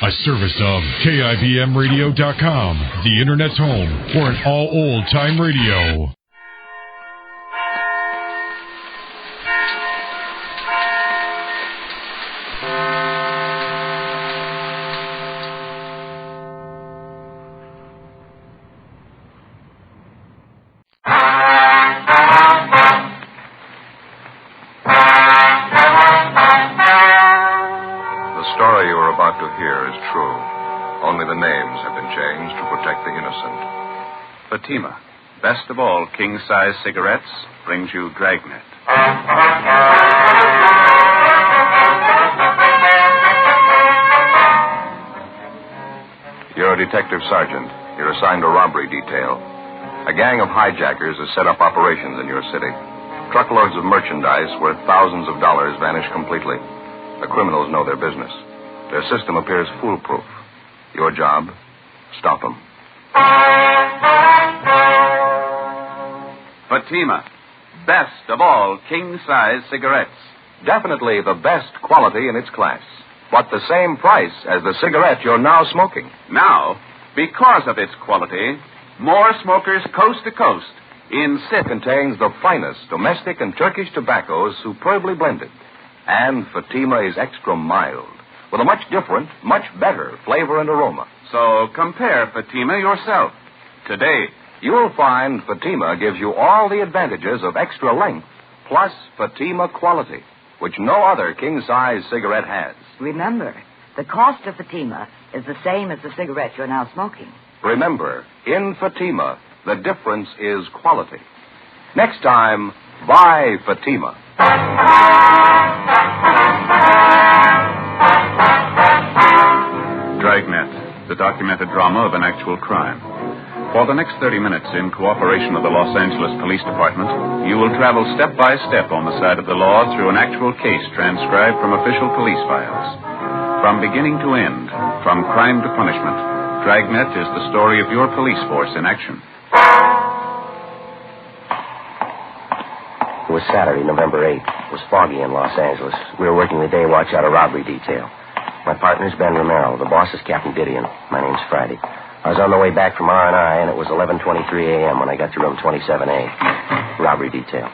A service of KIBMradio.com, the Internet's home for an all old-time radio. Fatima, best of all king-size cigarettes, brings you Dragnet. You're a detective sergeant. You're assigned a robbery detail. A gang of hijackers has set up operations in your city. Truckloads of merchandise worth thousands of dollars vanish completely. The criminals know their business. Their system appears foolproof. Your job, stop them. Fatima, best of all king-size cigarettes. Definitely the best quality in its class, but the same price as the cigarette you're now smoking. Now, because of its quality, more smokers coast to coast insist contains the finest domestic and Turkish tobaccos superbly blended. And Fatima is extra mild, with a much different, much better flavor and aroma. So compare Fatima yourself. Today, you'll find Fatima gives you all the advantages of extra length, plus Fatima quality, which no other king-size cigarette has. Remember, the cost of Fatima is the same as the cigarette you're now smoking. Remember, in Fatima, the difference is quality. Next time, buy Fatima. Dragnet, the documented drama of an actual crime. For the next 30 minutes, in cooperation with the Los Angeles Police Department, you will travel step by step on the side of the law through an actual case transcribed from official police files. From beginning to end, from crime to punishment, Dragnet is the story of your police force in action. It was Saturday, November 8th. It was foggy in Los Angeles. We were working the day watch out of robbery detail. My partner's Ben Romero. The boss is Captain Didion. My name's Friday. I was on the way back from R&I, and it was 11:23 a.m. when I got to room 27A. Robbery detail.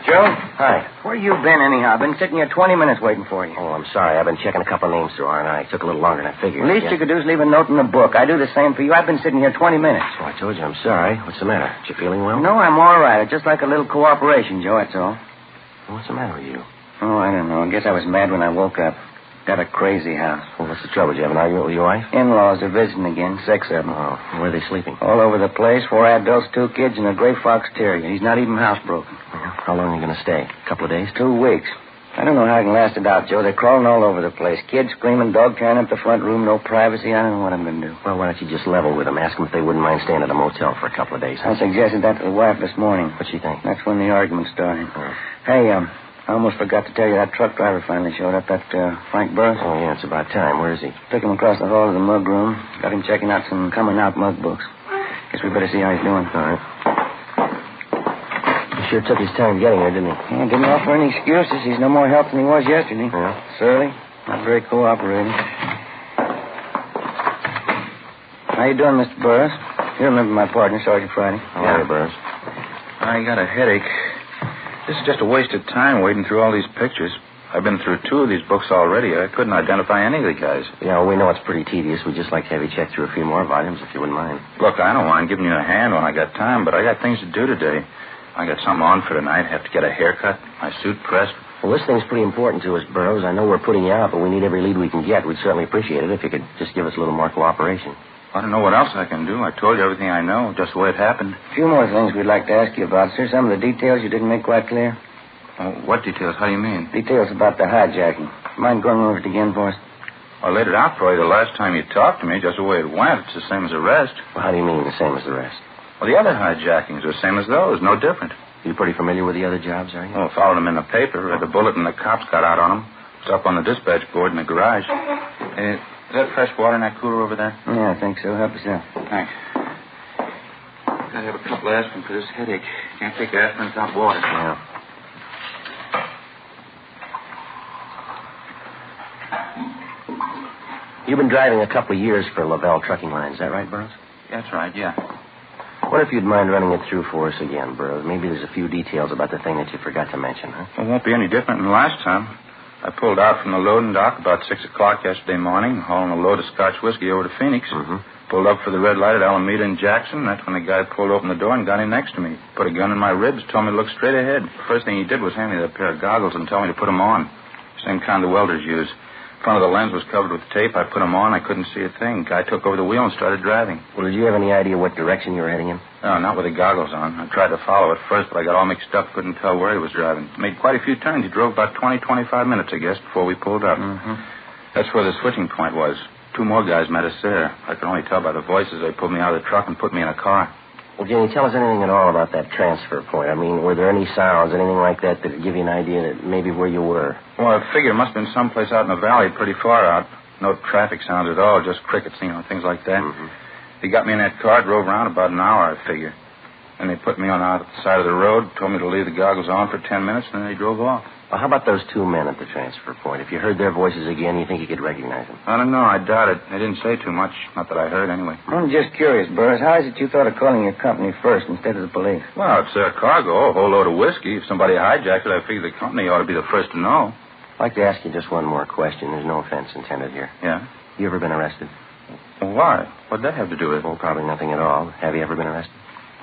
Joe? Hi. Where you been, anyhow? I've been sitting here 20 minutes waiting for you. Oh, I'm sorry. I've been checking a couple of names through R&I. It took a little longer than I figured. The least you could do is leave a note in the book. I do the same for you. I've been sitting here 20 minutes. Oh, I told you I'm sorry. What's the matter? You feeling well? No, I'm all right. I'd just like a little cooperation, Joe, that's all. What's the matter with you? Oh, I don't know. I guess I was mad when I woke up. Got a crazy house. Well, what's the trouble? Did you have an argument with your wife? In-laws are visiting again. 6 of them. Oh, where are they sleeping? All over the place. 4 adults, 2 kids, and a gray fox terrier. He's not even housebroken. How long are you going to stay? A couple of days? 2 weeks. I don't know how I can last it out, Joe. They're crawling all over the place. Kids screaming, dog tearing up the front room, no privacy. I don't know what I'm going to do. Well, why don't you just level with them? Ask them if they wouldn't mind staying at a motel for a couple of days. I suggested that to the wife this morning. What'd she think? That's when the argument started. Oh. Hey, I almost forgot to tell you that truck driver finally showed up, that Frank Burris. Oh, yeah, it's about time. Where is he? Took him across the hall to the mug room. Got him checking out some coming-out mug books. Guess we better see how he's doing. All right. He sure took his time getting here, didn't he? Yeah, didn't offer any excuses. He's no more help than he was yesterday. Yeah? Surly. Not very cooperating. How you doing, Mr. Burris? You remember my partner, Sergeant Friday. How are you, Burris? I got a headache. This is just a waste of time waiting through all these pictures. I've been through 2 of these books already. I couldn't identify any of the guys. Yeah, well, we know it's pretty tedious. We'd just like to have you check through a few more volumes, if you wouldn't mind. Look, I don't mind giving you a hand when I got time, but I got things to do today. I got something on for tonight. Have to get a haircut, my suit pressed. Well, this thing's pretty important to us, Burroughs. I know we're putting you out, but we need every lead we can get. We'd certainly appreciate it if you could just give us a little more cooperation. I don't know what else I can do. I told you everything I know, just the way it happened. A few more things we'd like to ask you about, sir. Some of the details you didn't make quite clear. What details? How do you mean? Details about the hijacking. Mind going over it again for us? I laid it out for you the last time you talked to me, just the way it went. It's the same as the rest. Well, how do you mean the same as the rest? Well, the other hijackings are the same as those, no different. You pretty familiar with the other jobs, are you? Oh, followed them in the paper. Read the bulletin the cops got out on them. It's up on the dispatch board in the garage. Is that fresh water in that cooler over there? Yeah, I think so. Help yourself. Thanks. Gotta have a couple of aspirin for this headache. Can't take aspirin without water. Yeah. You've been driving a couple of years for Lavelle Trucking Line. Is that right, Burroughs? That's right, yeah. What if you'd mind running it through for us again, Burroughs? Maybe there's a few details about the thing that you forgot to mention, huh? Well, it won't be any different than last time. I pulled out from the loading dock about 6 o'clock yesterday morning, hauling a load of Scotch whiskey over to Phoenix. Mm-hmm. Pulled up for the red light at Alameda and Jackson. That's when the guy pulled open the door and got in next to me. Put a gun in my ribs, told me to look straight ahead. First thing he did was hand me that pair of goggles and tell me to put them on. Same kind the welders use. Front of the lens was covered with tape. I put them on. I couldn't see a thing. Guy took over the wheel and started driving. Well, did you have any idea what direction you were heading in? No, not with the goggles on. I tried to follow at first, but I got all mixed up. Couldn't tell where he was driving. Made quite a few turns. He drove about 20, 25 minutes, I guess, before we pulled up. Mm-hmm. That's where the switching point was. 2 more guys met us there. I could only tell by the voices. They pulled me out of the truck and put me in a car. Well, can you tell us anything at all about that transfer point? I mean, were there any sounds, anything like that would give you an idea that maybe where you were? Well, I figured it must have been someplace out in the valley, pretty far out. No traffic sounds at all, just crickets, things like that. Mm-hmm. They got me in that car, drove around about an hour, I figure. And they put me on the side of the road, told me to leave the goggles on for 10 minutes, and then they drove off. Well, how about those 2 men at the transfer point? If you heard their voices again, you think you could recognize them? I don't know. I doubt it. They didn't say too much. Not that I heard, anyway. I'm just curious, Burroughs. How is it you thought of calling your company first instead of the police? Well, it's their cargo, a whole load of whiskey. If somebody hijacked it, I figure the company ought to be the first to know. I'd like to ask you just one more question. There's no offense intended here. Yeah? You ever been arrested? Well, why? What'd that have to do with it? Well, probably nothing at all. Have you ever been arrested?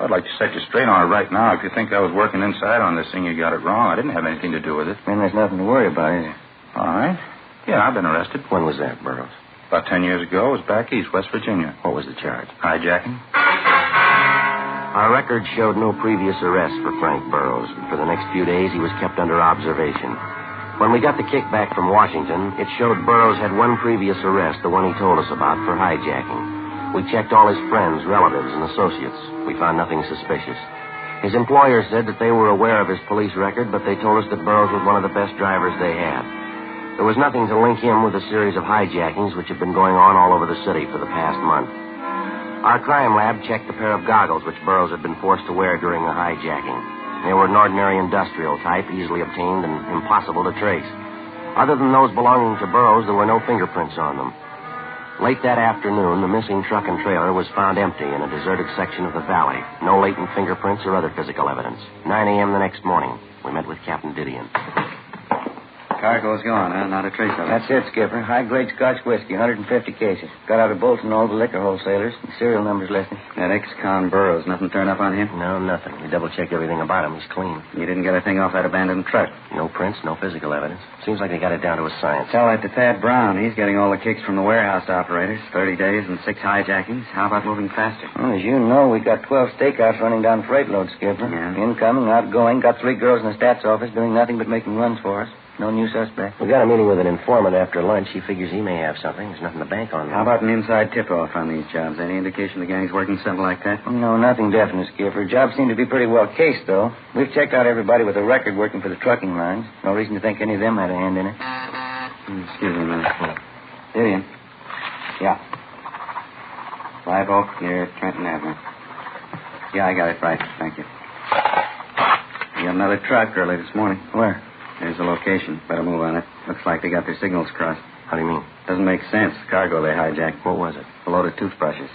I'd like to set you straight on it right now. If you think I was working inside on this thing, you got it wrong. I didn't have anything to do with it. Then there's nothing to worry about, is there? All right. Yeah, I've been arrested. When was that, Burroughs? About 10 years ago. It was back east, West Virginia. What was the charge? Hijacking. Our record showed no previous arrests for Frank Burroughs. For the next few days, he was kept under observation. When we got the kickback from Washington, it showed Burroughs had one previous arrest, the one he told us about, for hijacking. We checked all his friends, relatives, and associates. We found nothing suspicious. His employer said that they were aware of his police record, but they told us that Burroughs was one of the best drivers they had. There was nothing to link him with a series of hijackings which had been going on all over the city for the past month. Our crime lab checked the pair of goggles which Burroughs had been forced to wear during the hijacking. They were an ordinary industrial type, easily obtained and impossible to trace. Other than those belonging to Burroughs, there were no fingerprints on them. Late that afternoon, the missing truck and trailer was found empty in a deserted section of the valley. No latent fingerprints or other physical evidence. 9 a.m. the next morning, we met with Captain Didion. Cargo's gone, huh? Not a trace of it. That's it, Skipper. High-grade Scotch whiskey, 150 cases. Got out of Bolton all the liquor wholesalers. The serial number's listed. That ex-con Burroughs, nothing turned up on him? No, nothing. We double-checked everything about him. He's clean. You didn't get a thing off that abandoned truck? No prints, no physical evidence. Seems like they got it down to a science. Tell that to Thad Brown. He's getting all the kicks from the warehouse operators. 30 days and 6 hijackings. How about moving faster? Well, as you know, we got 12 stakeouts running down freight loads, Skipper. Yeah. Incoming, outgoing. Got 3 girls in the stats office doing nothing but making runs for us. No new suspect. We got a meeting with an informant after lunch. He figures he may have something. There's nothing to bank on. How about an inside tip-off on these jobs? Any indication the gang's working something like that? No, nothing definite, Skipper. Jobs seem to be pretty well cased, though. We've checked out everybody with a record working for the trucking lines. No reason to think any of them had a hand in it. Excuse me a minute. Didion. Yeah. Live Oak near Trenton Avenue. Yeah, I got it right. Thank you. We got another truck early this morning. Where? There's the location. Better move on it. Looks like they got their signals crossed. How do you mean? Doesn't make sense. The cargo they hijacked. What was it? A load of toothbrushes.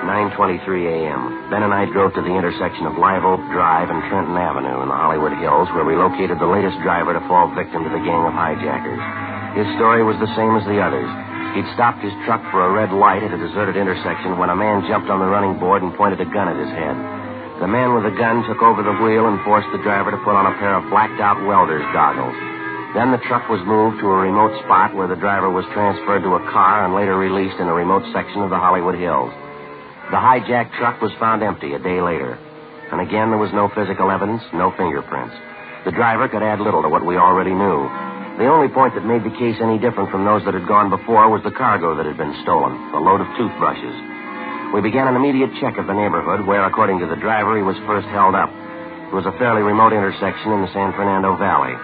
9:23 a.m. Ben and I drove to the intersection of Live Oak Drive and Trenton Avenue in the Hollywood Hills, where we located the latest driver to fall victim to the gang of hijackers. His story was the same as the others. He'd stopped his truck for a red light at a deserted intersection when a man jumped on the running board and pointed a gun at his head. The man with the gun took over the wheel and forced the driver to put on a pair of blacked-out welder's goggles. Then the truck was moved to a remote spot where the driver was transferred to a car and later released in a remote section of the Hollywood Hills. The hijacked truck was found empty a day later. And again, there was no physical evidence, no fingerprints. The driver could add little to what we already knew. The only point that made the case any different from those that had gone before was the cargo that had been stolen, a load of toothbrushes. We began an immediate check of the neighborhood where, according to the driver, he was first held up. It was a fairly remote intersection in the San Fernando Valley.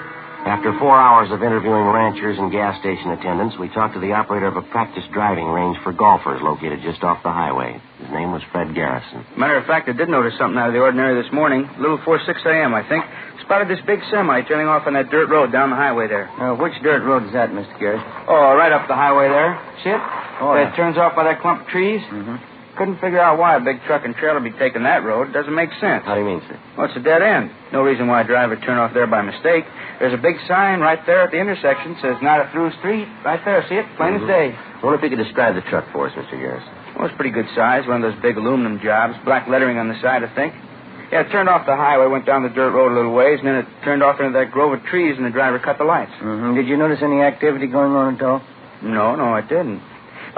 After 4 hours of interviewing ranchers and gas station attendants, we talked to the operator of a practice driving range for golfers located just off the highway. His name was Fred Garrison. Matter of fact, I did notice something out of the ordinary this morning. A little before 6 a.m., I think. Spotted this big semi turning off on that dirt road down the highway there. Which dirt road is that, Mr. Garrett? Oh, right up the highway there. See it? Oh, It turns off by that clump of trees. Mm-hmm. Couldn't figure out why a big truck and trailer be taking that road. Doesn't make sense. How do you mean, sir? Well, it's a dead end. No reason why a driver would turn off there by mistake. There's a big sign right there at the intersection. Says not a through street. Right there. See it? Plain as day. I wonder if you could describe the truck for us, Mr. Garrison. Well, it's pretty good size. One of those big aluminum jobs. Black lettering on the side, I think. Yeah, it turned off the highway, went down the dirt road a little ways, and then it turned off into that grove of trees, and the driver cut the lights. Mm-hmm. Did you notice any activity going on at all? No, I didn't.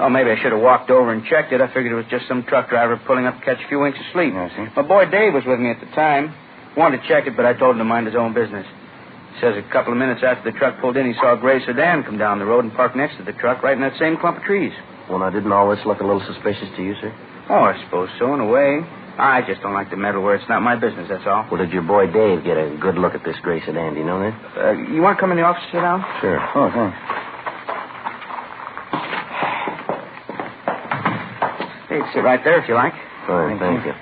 Oh, maybe I should have walked over and checked it. I figured it was just some truck driver pulling up to catch a few winks of sleep. I see. My boy Dave was with me at the time. Wanted to check it, but I told him to mind his own business. Says a couple of minutes after the truck pulled in, he saw a gray sedan come down the road and park next to the truck, right in that same clump of trees. Well, now, didn't all this look a little suspicious to you, sir? Oh, I suppose so, in a way. I just don't like to meddle where it's not my business, that's all. Well, did your boy Dave get a good look at this gray sedan? Do you know that? You want to come in the office and sit down? Sure. Oh, thanks. Hey, sit right there if you like. Fine, thank you.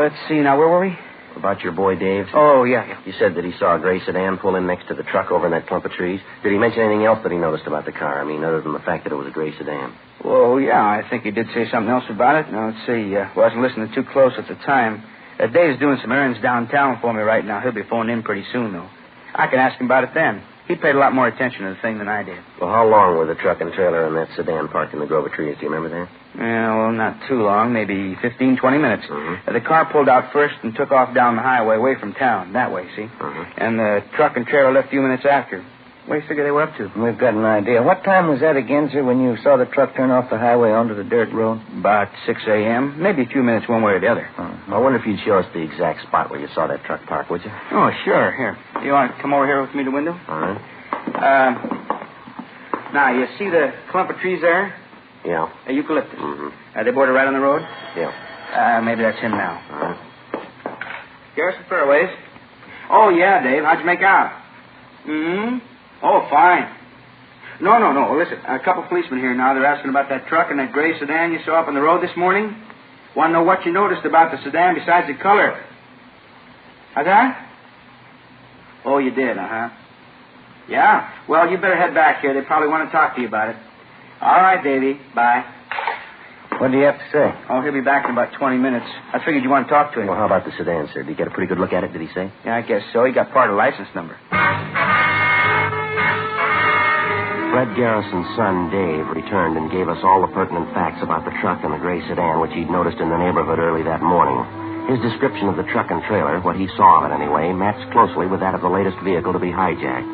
Let's see now. Where were we? About your boy Dave? Oh, yeah. You said that he saw a gray sedan pull in next to the truck over in that clump of trees. Did he mention anything else that he noticed about the car? I mean, other than the fact that it was a gray sedan. Well, yeah, I think he did say something else about it. Now, let's see. Wasn't listening too close at the time. Dave's doing some errands downtown for me right now. He'll be phoning in pretty soon, though. I can ask him about it then. He paid a lot more attention to the thing than I did. Well, how long were the truck and trailer and that sedan parked in the grove of trees? Do you remember that? Yeah, well, not too long. Maybe 15, 20 minutes. Mm-hmm. The car pulled out first and took off down the highway away from town. That way, see? Mm-hmm. And the truck and trailer left a few minutes after. What do you figure they were up to? We've got an idea. What time was that again, sir, when you saw the truck turn off the highway onto the dirt road? About 6 a.m. Maybe a few minutes one way or the other. I wonder if you'd show us the exact spot where you saw that truck park, would you? Oh, sure. Here. You want to come over here with me to the window? All right. Now, you see the clump of trees there? Yeah. Eucalyptus. Mm-hmm. They border right on the road? Yeah. Maybe that's him now. All right. Garrison Fairways. Oh, yeah, Dave. How'd you make out? Oh, fine. No. Listen, a couple policemen here now. They're asking about that truck and that gray sedan you saw up on the road this morning. Want to know what you noticed about the sedan besides the color. How's that? Oh, you did, Yeah? Well, you better head back here. They probably want to talk to you about it. All right, Davy. Bye. What do you have to say? Oh, he'll be back in about 20 minutes. I figured you want to talk to him. Well, how about the sedan, sir? Did you get a pretty good look at it, did he say? Yeah, I guess so. He got part of the license number. Fred Garrison's son, Dave, returned and gave us all the pertinent facts about the truck and the gray sedan which he'd noticed in the neighborhood early that morning. His description of the truck and trailer, what he saw of it anyway, matched closely with that of the latest vehicle to be hijacked.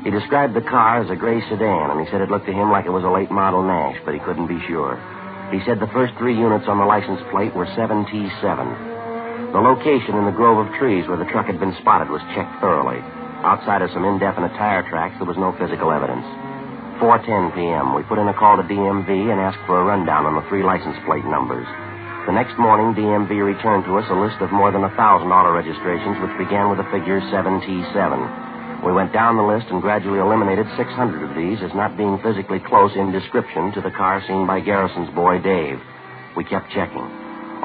He described the car as a gray sedan, and he said it looked to him like it was a late model Nash, but he couldn't be sure. He said the first 3 units on the license plate were 7T7. The location in the grove of trees where the truck had been spotted was checked thoroughly. Outside of some indefinite tire tracks, there was no physical evidence. 4:10 p.m., we put in a call to DMV and asked for a rundown on the 3 license plate numbers. The next morning, DMV returned to us a list of more than 1,000 auto registrations, which began with the figure 7T7. We went down the list and gradually eliminated 600 of these as not being physically close in description to the car seen by Garrison's boy, Dave. We kept checking.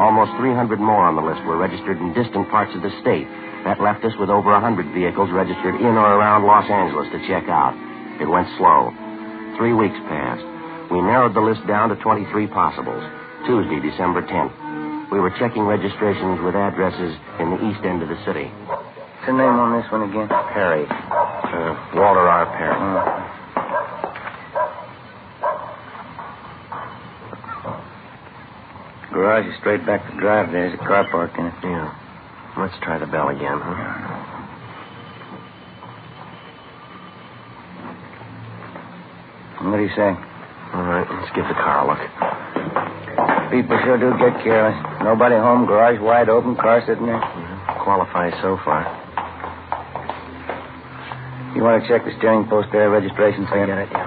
Almost 300 more on the list were registered in distant parts of the state. That left us with over 100 vehicles registered in or around Los Angeles to check out. It went slow. 3 weeks passed. We narrowed the list down to 23 possibles. Tuesday, December 10th. We were checking registrations with addresses in the east end of the city. What's the name on this one again? Perry. Walter R. Perry. Garage is straight back to drive. There's a car parked in it. Yeah. Let's try the bell again, What do you say? All right, let's give the car a look. People sure do get careless. Nobody home, garage wide open, car sitting there. Qualifies so far. You want to check the steering post there, registration I slip? get it, yeah.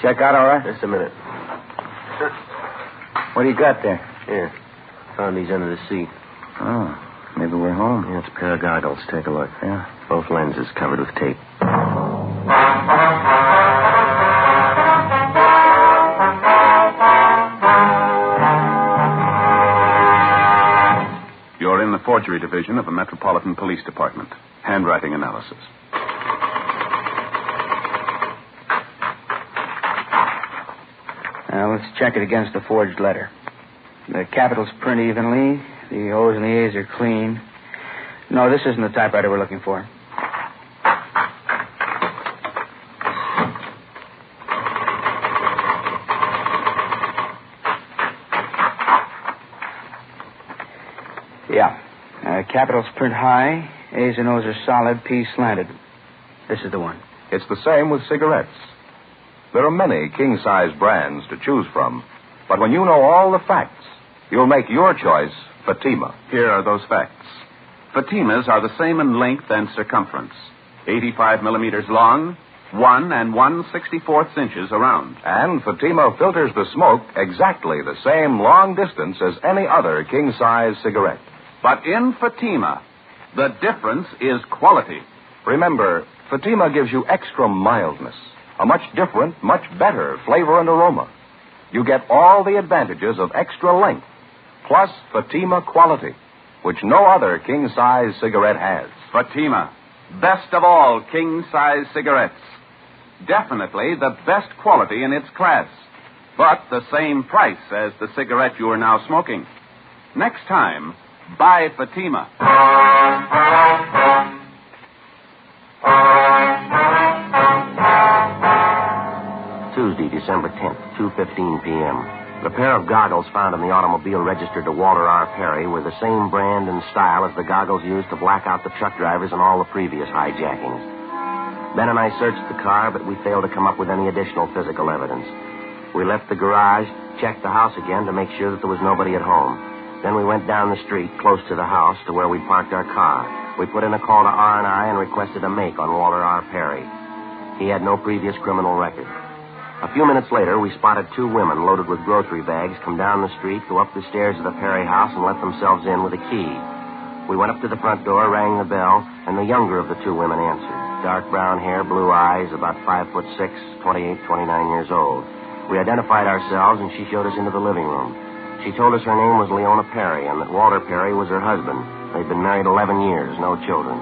Check out all right? Just a minute. What do you got there? Here. Found these under the seat. Oh. we're home. Yeah, it's a pair of goggles. Take a look. Yeah. Both lenses covered with tape. You're in the forgery division of the Metropolitan Police Department. Handwriting analysis. Now, let's check it against the forged letter. The capitals print evenly. The O's and the A's are clean. No, this isn't the typewriter we're looking for. Yeah. Capitals print high. A's and O's are solid. P's slanted. This is the one. It's the same with cigarettes. There are many king-size brands to choose from, but when you know all the facts, you'll make your choice Fatima. Here are those facts. Fatimas are the same in length and circumference. 85 millimeters long, 1 1/64 inches around. And Fatima filters the smoke exactly the same long distance as any other king-size cigarette. But in Fatima, the difference is quality. Remember, Fatima gives you extra mildness, a much different, much better flavor and aroma. You get all the advantages of extra length, plus Fatima quality, which no other king-size cigarette has. Fatima, best of all king-size cigarettes. Definitely the best quality in its class, but the same price as the cigarette you are now smoking. Next time, buy Fatima. Tuesday, December 10th, 2:15 p.m. The pair of goggles found in the automobile registered to Walter R. Perry were the same brand and style as the goggles used to black out the truck drivers in all the previous hijackings. Ben and I searched the car, but we failed to come up with any additional physical evidence. We left the garage, checked the house again to make sure that there was nobody at home. Then we went down the street, close to the house, to where we parked our car. We put in a call to R&I and requested a make on Walter R. Perry. He had no previous criminal record. A few minutes later, we spotted two women loaded with grocery bags come down the street, go up the stairs of the Perry house, and let themselves in with a key. We went up to the front door, rang the bell, and the younger of the two women answered. Dark brown hair, blue eyes, about 5'6", 28, 29 years old. We identified ourselves, and she showed us into the living room. She told us her name was Leona Perry and that Walter Perry was her husband. They'd been married 11 years, no children.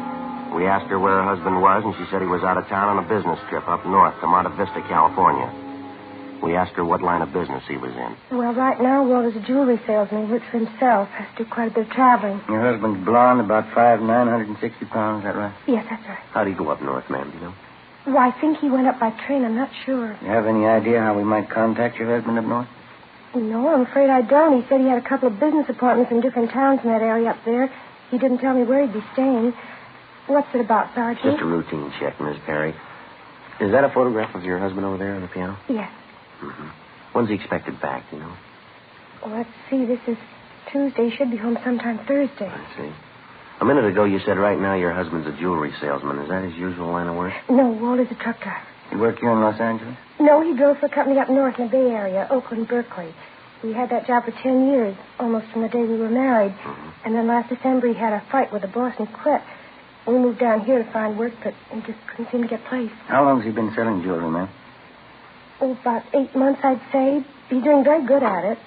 We asked her where her husband was, and she said he was out of town on a business trip up north to Monte Vista, California. We asked her what line of business he was in. Well, right now, Walter's a jewelry salesman. He works for himself. Has to do quite a bit of traveling. Your husband's blonde, about 5'9", 160 pounds, is that right? Yes, that's right. How'd he go up north, ma'am, do you know? Well, I think he went up by train. I'm not sure. You have any idea how we might contact your husband up north? No, I'm afraid I don't. He said he had a couple of business appointments in different towns in that area up there. He didn't tell me where he'd be staying. What's it about, Sergeant? Just a routine check, Miss Perry. Is that a photograph of your husband over there on the piano? Yes. Mm-hmm. When's he expected back, do you know? Well, let's see. This is Tuesday. He should be home sometime Thursday. I see. A minute ago, you said right now your husband's a jewelry salesman. Is that his usual line of work? No, Walter's a truck driver. You work here in Los Angeles? No, he drove for a company up north in the Bay Area, Oakland, Berkeley. We had that job for 10 years, almost from the day we were married. Mm-hmm. And then last December, he had a fight with the boss and quit. We moved down here to find work, but he just couldn't seem to get placed. How long has he been selling jewelry, ma'am? Oh, about 8 months, I'd say. He's doing very good at it.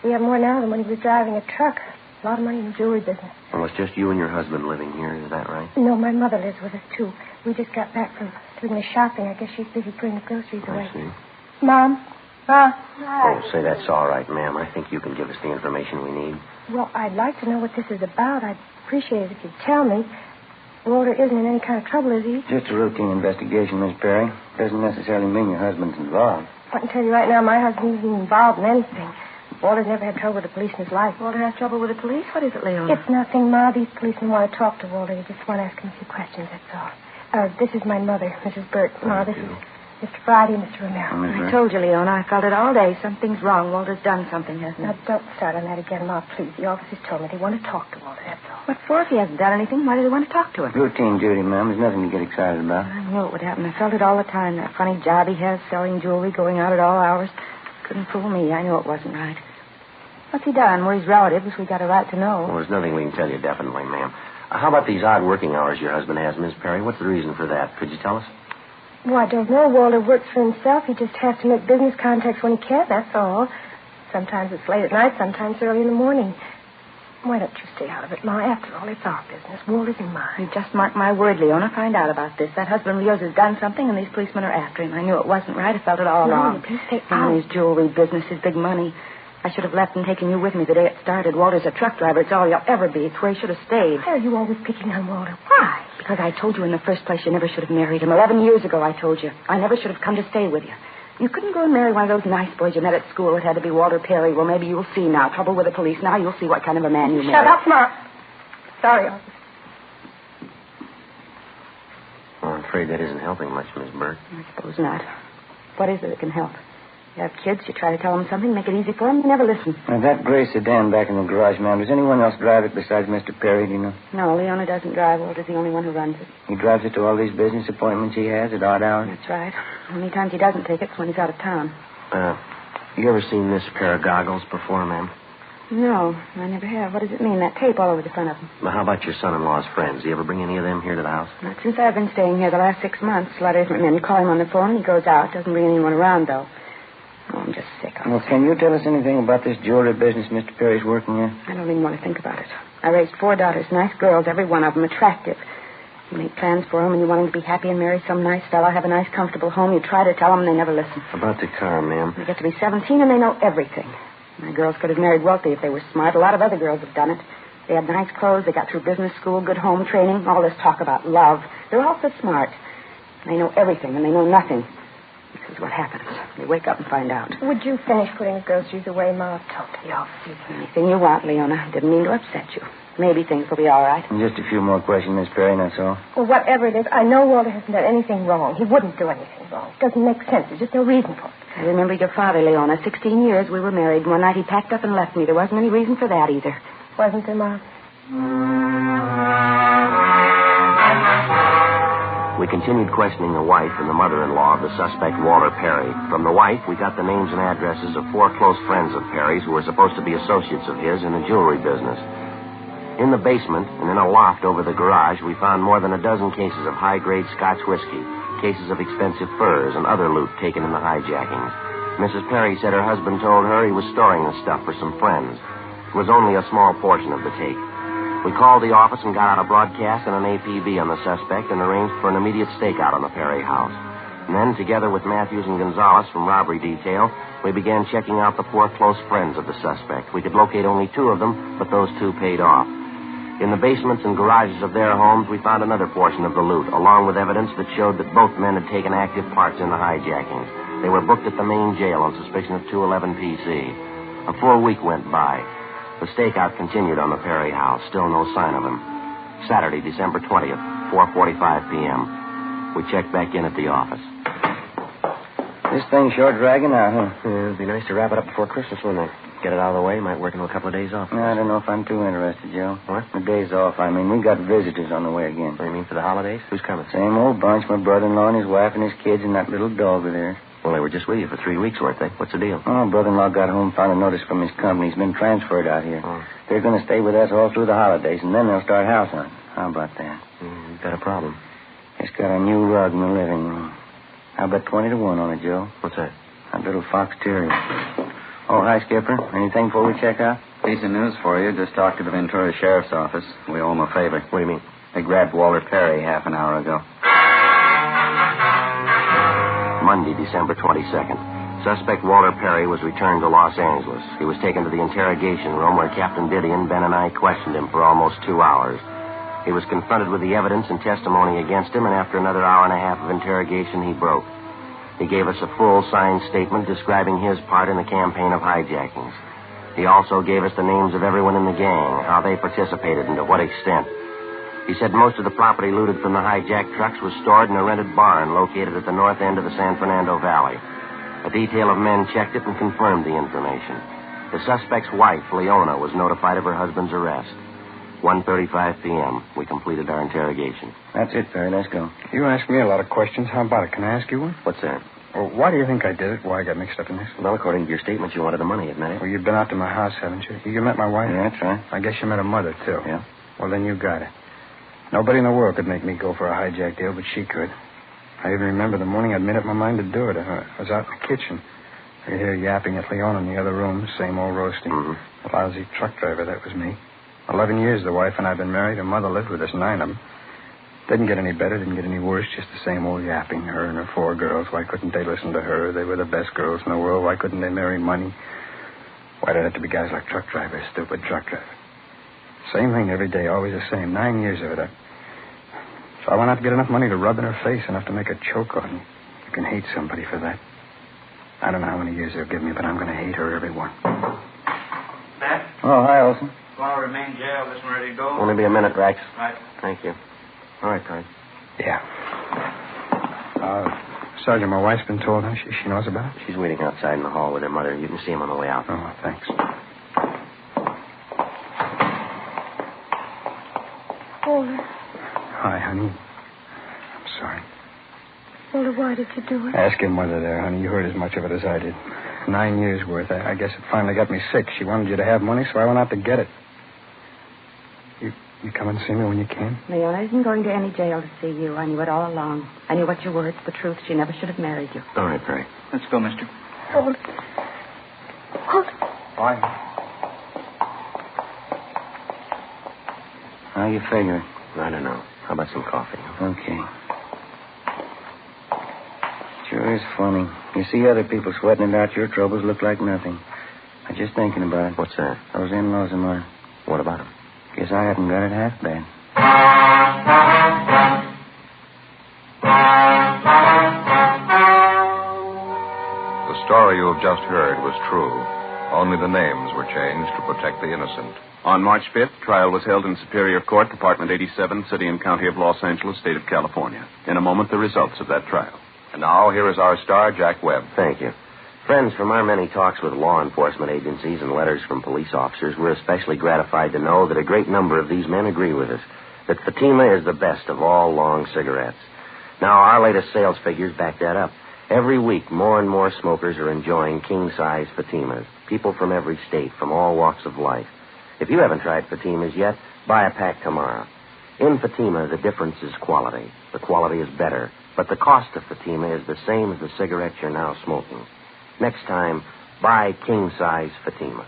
We have more now than when he was driving a truck. A lot of money in the jewelry business. Well, it's just you and your husband living here, is that right? No, my mother lives with us, too. We just got back from doing the shopping. I guess she's busy putting the groceries away. I see. Mom? Ma? Oh, say that's all right, ma'am. I think you can give us the information we need. Well, I'd like to know what this is about. I'd appreciate it if you'd tell me. Walter isn't in any kind of trouble, is he? Just a routine investigation, Miss Perry. Doesn't necessarily mean your husband's involved. I can tell you right now, my husband isn't involved in anything. Walter's never had trouble with the police in his life. Walter has trouble with the police? What is it, Leona? It's nothing, Ma. These policemen want to talk to Walter. They just want to ask him a few questions, that's all. This is my mother, Mrs. Burt. Ma, this is Mr. Friday and Mr. Romero. I told you, Leona. I felt it all day. Something's wrong. Walter's done something, hasn't he? Now, don't start on that again, Ma, please. The officers told me they want to talk to Walter, that's all. What for? If he hasn't done anything, why do they want to talk to him? Routine duty, ma'am. There's nothing to get excited about. I knew it would happen. I felt it all the time. That funny job he has, selling jewelry, going out at all hours. Couldn't fool me. I knew it wasn't right. What's he done? We're his relatives. We got a right to know. Well, there's nothing we can tell you definitely, ma'am. How about these odd working hours your husband has, Miss Perry? What's the reason for that? Could you tell us? Well, I don't know. Walter works for himself. He just has to make business contacts when he can, that's all. Sometimes it's late at night, sometimes early in the morning. Why don't you stay out of it, Ma? After all, it's our business. Walter's in mine. You just mark my word, Leona. Find out about this. That husband of yours has done something, and these policemen are after him. I knew it wasn't right. I felt it all along. Please stay out. And his jewelry business, his big money. I should have left and taken you with me the day it started. Walter's a truck driver. It's all you'll ever be. It's where he should have stayed. Why are you always picking on Walter? Why? Because I told you in the first place you never should have married him. 11 years ago, I told you. I never should have come to stay with you. You couldn't go and marry one of those nice boys you met at school. It had to be Walter Perry. Well, maybe you'll see now. Trouble with the police. Now you'll see what kind of a man you married. Shut up, Ma. Sorry, officer. Well, I'm afraid that isn't helping much, Miss Burke. I suppose not. What is it that can help? You have kids, you try to tell them something, make it easy for them, they never listen. Now, that gray sedan back in the garage, ma'am, does anyone else drive it besides Mr. Perry, do you know? No, Leona doesn't drive. Walter's the only one who runs it. He drives it to all these business appointments he has at odd hours? That's right. How many times he doesn't take it when he's out of town. You ever seen this pair of goggles before, ma'am? No, I never have. What does it mean, that tape all over the front of them? Well, how about your son-in-law's friends? Do you ever bring any of them here to the house? Not since I've been staying here the last 6 months. A lot of different men call him on the phone, and he goes out. Doesn't bring anyone around, though. Oh, I'm just sick of it. Well, can you tell us anything about this jewelry business Mr. Perry's working in? I don't even want to think about it. I raised 4 daughters, nice girls, every one of them attractive. You make plans for them, and you want them to be happy and marry some nice fellow, have a nice, comfortable home. You try to tell them, and they never listen. About the car, ma'am. They get to be 17, and they know everything. My girls could have married wealthy if they were smart. A lot of other girls have done it. They had nice clothes, they got through business school, good home training, all this talk about love. They're all so smart. They know everything, and they know nothing. This is what happens. They wake up and find out. Would you finish putting the groceries away, Ma? Talk to the officers. Anything you want, Leona. Didn't mean to upset you. Maybe things will be all right. And just a few more questions, Miss Perry, that's all. Well, whatever it is, I know Walter hasn't done anything wrong. He wouldn't do anything wrong. It doesn't make sense. There's just no reason for it. I remember your father, Leona. 16 years we were married. One night he packed up and left me. There wasn't any reason for that either. Wasn't there, Ma? We continued questioning the wife and the mother-in-law of the suspect, Walter Perry. From the wife, we got the names and addresses of 4 close friends of Perry's who were supposed to be associates of his in the jewelry business. In the basement and in a loft over the garage, we found more than a dozen cases of high-grade Scotch whiskey, cases of expensive furs, and other loot taken in the hijackings. Mrs. Perry said her husband told her he was storing the stuff for some friends. It was only a small portion of the take. We called the office and got out a broadcast and an APB on the suspect and arranged for an immediate stakeout on the Perry house. And then, together with Matthews and Gonzalez from robbery detail, we began checking out the 4 close friends of the suspect. We could locate only 2 of them, but those 2 paid off. In the basements and garages of their homes, we found another portion of the loot, along with evidence that showed that both men had taken active parts in the hijackings. They were booked at the main jail on suspicion of 211 PC. A full week went by. The stakeout continued on the Perry house. Still no sign of him. Saturday, December 20th, 4:45 p.m. We checked back in at the office. This thing's sure dragging out, huh? Yeah, it'd be nice to wrap it up before Christmas, wouldn't it? Get it out of the way. Might work into a couple of days off. No, I don't know if I'm too interested, Joe. What? The days off, I mean. We got visitors on the way again. What do you mean, for the holidays? Who's coming? Same old bunch. My brother-in-law and his wife and his kids and that little dog of theirs. Well, they were just with you for 3 weeks, weren't they? What's the deal? Oh, brother-in-law got home, found a notice from his company. He's been transferred out here. Oh. They're going to stay with us all through the holidays, and then they'll start house hunting. How about that? You've got a problem. It's got a new rug in the living room. How about 20 to 1 on it, Joe? What's that? That little fox terrier. Oh, hi, Skipper. Anything before we check out? Piece of news for you. Just talked to the Ventura Sheriff's Office. We owe them a favor. What do you mean? They grabbed Walter Perry half an hour ago. Monday, December 22nd. Suspect Walter Perry was returned to Los Angeles. He was taken to the interrogation room where Captain Didion, Ben, and I questioned him for almost 2 hours. He was confronted with the evidence and testimony against him, and after another hour and a half of interrogation, he broke. He gave us a full signed statement describing his part in the campaign of hijackings. He also gave us the names of everyone in the gang, how they participated, and to what extent. He said most of the property looted from the hijacked trucks was stored in a rented barn located at the north end of the San Fernando Valley. A detail of men checked it and confirmed the information. The suspect's wife, Leona, was notified of her husband's arrest. 1:35 p.m. We completed our interrogation. That's it, Perry. Let's go. You asked me a lot of questions. How about it? Can I ask you one? What's that? Well, why do you think I did it? Why I got mixed up in this? Well, according to your statement, you wanted the money, admit it. Well, you've been out to my house, haven't you? You met my wife? Yeah, that's right. I guess you met her mother, too. Yeah. Well, then you got it. Nobody in the world could make me go for a hijack deal, but she could. I even remember the morning I'd made up my mind to do it. I was out in the kitchen. I could hear yapping at Leon in the other room, same old roasting. Mm-hmm. The lousy truck driver, that was me. 11 years the wife and I had been married. Her mother lived with us, 9 of them. Didn't get any better, didn't get any worse, just the same old yapping. Her and her 4 girls. Why couldn't they listen to her? They were the best girls in the world. Why couldn't they marry money? Why did it have to be guys like truck drivers, stupid truck drivers? Same thing every day, always the same. 9 years of it. So I went out to get enough money to rub in her face, enough to make her choke on me. You can hate somebody for that. I don't know how many years they'll give me, but I'm going to hate her, every one. Matt? Oh, hi, Olson. Well, remain jail. This one ready to go? Only be a minute, Rex. Right. Thank you. All right, Frank. Yeah. Sergeant, my wife's been told, huh? She knows about it? She's waiting outside in the hall with her mother. You can see him on the way out. Oh, thanks. Walter. Hi, honey. I'm sorry. Walter, why did you do it? Ask your mother there, honey. You heard as much of it as I did. 9 years worth. I guess it finally got me sick. She wanted you to have money, so I went out to get it. You come and see me when you can? Leon, I isn't going to any jail to see you. I knew it all along. I knew what you were. It's the truth. She never should have married you. All right, Frank. Let's go, mister. Walter. Walter. Why? How you figuring? I don't know. How about some coffee? Okay. Sure is funny. You see other people sweating it out, your troubles look like nothing. I'm just thinking about it. What's that? Those in-laws of mine. What about him? Guess I haven't got it half bad. The story you have just heard was true. Only the names were changed to protect the innocent. On March 5th, trial was held in Superior Court, Department 87, City and County of Los Angeles, State of California. In a moment, the results of that trial. And now, here is our star, Jack Webb. Thank you. Friends, from our many talks with law enforcement agencies and letters from police officers, we're especially gratified to know that a great number of these men agree with us, that Fatima is the best of all long cigarettes. Now, our latest sales figures back that up. Every week, more and more smokers are enjoying king-size Fatimas, people from every state, from all walks of life. If you haven't tried Fatimas yet, buy a pack tomorrow. In Fatima, the difference is quality. The quality is better, but the cost of Fatima is the same as the cigarettes you're now smoking. Next time, buy king-size Fatima.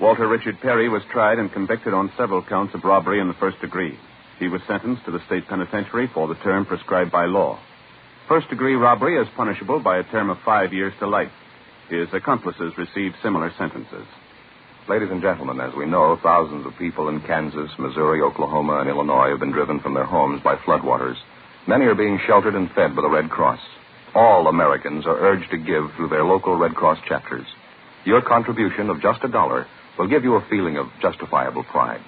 Walter Richard Perry was tried and convicted on several counts of robbery in the first degree. He was sentenced to the state penitentiary for the term prescribed by law. First-degree robbery is punishable by a term of 5 years to life. His accomplices received similar sentences. Ladies and gentlemen, as we know, thousands of people in Kansas, Missouri, Oklahoma, and Illinois have been driven from their homes by floodwaters. Many are being sheltered and fed by the Red Cross. All Americans are urged to give through their local Red Cross chapters. Your contribution of just $1 will give you a feeling of justifiable pride.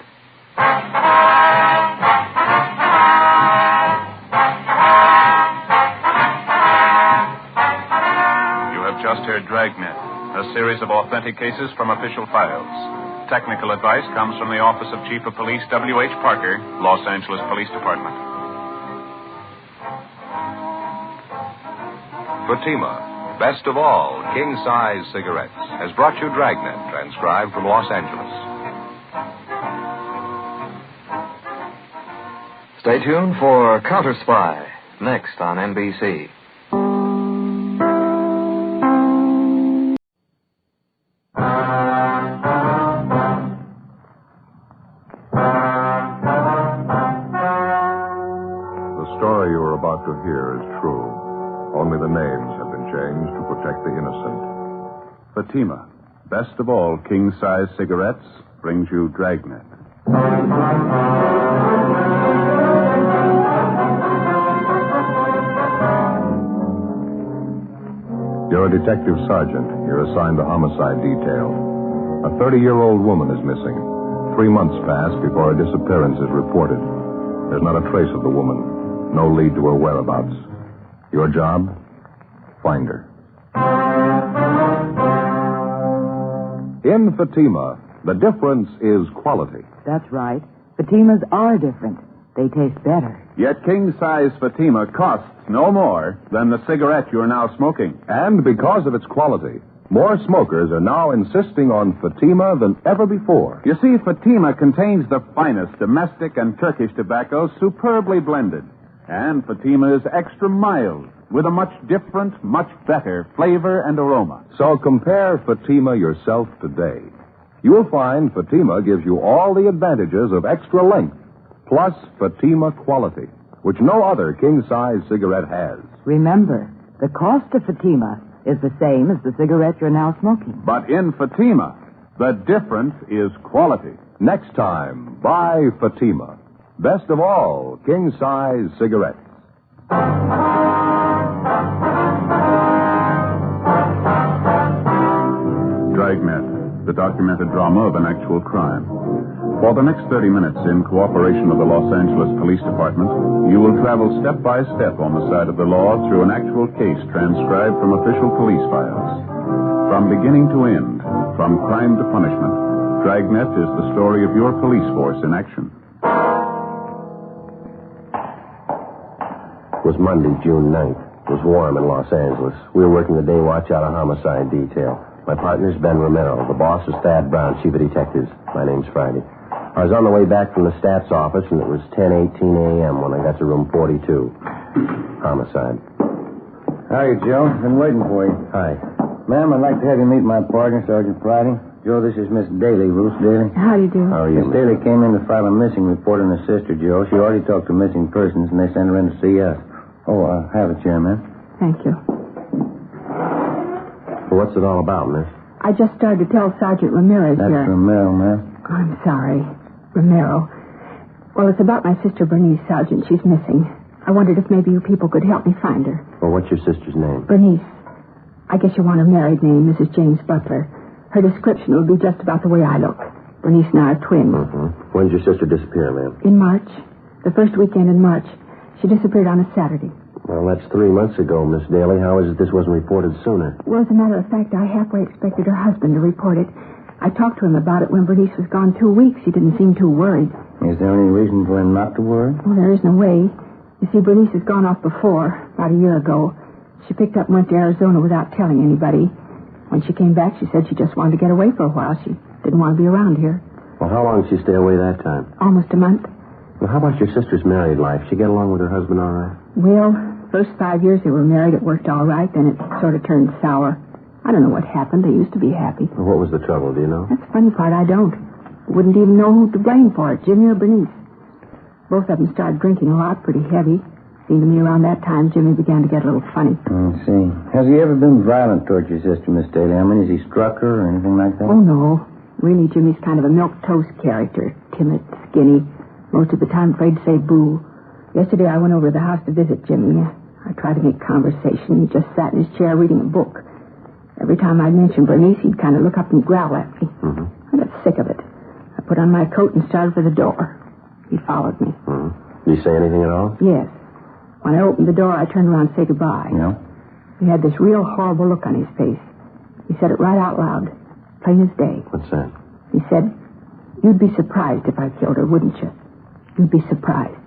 You have just heard Dragnet, a series of authentic cases from official files. Technical advice comes from the Office of Chief of Police W.H. Parker, Los Angeles Police Department. Fatima, best of all king-size cigarettes, has brought you Dragnet, transcribed from Los Angeles. Stay tuned for Counter Spy, next on NBC. The story you are about to hear is true. Only the names have been changed to protect the innocent. Fatima, best of all king-size cigarettes, brings you Dragnet. You're a detective sergeant. You're assigned the homicide detail. A 30-year-old woman is missing. 3 months pass before her disappearance is reported. There's not a trace of the woman. No lead to her whereabouts. Your job? Find her. In Fatima, The difference is quality. That's right. Fatimas are different. They taste better. Yet king-size Fatima costs no more than the cigarette you're now smoking. And because of its quality, more smokers are now insisting on Fatima than ever before. You see, Fatima contains the finest domestic and Turkish tobaccos superbly blended. And Fatima is extra mild, with a much different, much better flavor and aroma. So compare Fatima yourself today. You'll find Fatima gives you all the advantages of extra length, plus Fatima quality, which no other king-size cigarette has. Remember, the cost of Fatima is the same as the cigarette you're now smoking. But in Fatima, the difference is quality. Next time, buy Fatima. Best of all, king-size cigarettes. Dragnet, the documented drama of an actual crime. For the next 30 minutes, in cooperation with the Los Angeles Police Department, you will travel step by step on the side of the law through an actual case transcribed from official police files. From beginning to end, from crime to punishment, Dragnet is the story of your police force in action. It was Monday, June 9th. It was warm in Los Angeles. We were working the day watch out of homicide detail. My partner's Ben Romero. The boss is Thad Brown, chief of detectives. My name's Friday. I was on the way back from the stats office, and it was 10:18 a.m. when I got to room 42. Homicide. Hiya, Joe. Been waiting for you. Hi. Ma'am, I'd like to have you meet my partner, Sergeant Friday. Joe, this is Miss Daly, Ruth Daly. How do you do? How are you? Miss Daly came in to file a missing report on her sister, Joe. She already talked to missing persons, and they sent her in to see us. Oh, have a chair, ma'am. Thank you. Well, what's it all about, miss? I just started to tell Sergeant Ramirez That's here. Romero, ma'am. I'm sorry. Romero. Well, it's about my sister Bernice, Sergeant. She's missing. I wondered if maybe you people could help me find her. Well, what's your sister's name? Bernice. I guess you want her married name, Mrs. James Butler. Her description will be just about the way I look. Bernice and I are twins. Mm-hmm. When did your sister disappear, ma'am? In March. The first weekend in March. She disappeared on a Saturday. Well, that's 3 months ago, Miss Daly. How is it this wasn't reported sooner? Well, as a matter of fact, I halfway expected her husband to report it. I talked to him about it when Bernice was gone 2 weeks. He didn't seem too worried. Is there any reason for him not to worry? Well, there is no way. You see, Bernice has gone off before, about a year ago. She picked up and went to Arizona without telling anybody. When she came back, she said she just wanted to get away for a while. She didn't want to be around here. Well, how long did she stay away that time? Almost a month. Well, how about your sister's married life? She get along with her husband all right? Well, first 5 years they were married, it worked all right. Then it sort of turned sour. I don't know what happened. They used to be happy. Well, what was the trouble, do you know? That's the funny part. I don't. Wouldn't even know who to blame for it, Jimmy or Bernice. Both of them started drinking a lot, pretty heavy. Seemed to me around that time Jimmy began to get a little funny. I see. Has he ever been violent towards your sister, Miss Daly? I mean, has he struck her or anything like that? Oh, no. Really, Jimmy's kind of a milquetoast character. Timid, skinny. Most of the time afraid to say boo. Yesterday I went over to the house to visit Jimmy. I tried to make conversation. He just sat in his chair reading a book. Every time I mentioned Bernice, he'd kind of look up and growl at me. Mm-hmm. I got sick of it. I put on my coat and started for the door. He followed me. Mm-hmm. Did he say anything at all? Yes. When I opened the door, I turned around to say goodbye. Yeah? He had this real horrible look on his face. He said it right out loud, plain as day. What's that? He said, "You'd be surprised if I killed her, wouldn't you? You'd be surprised."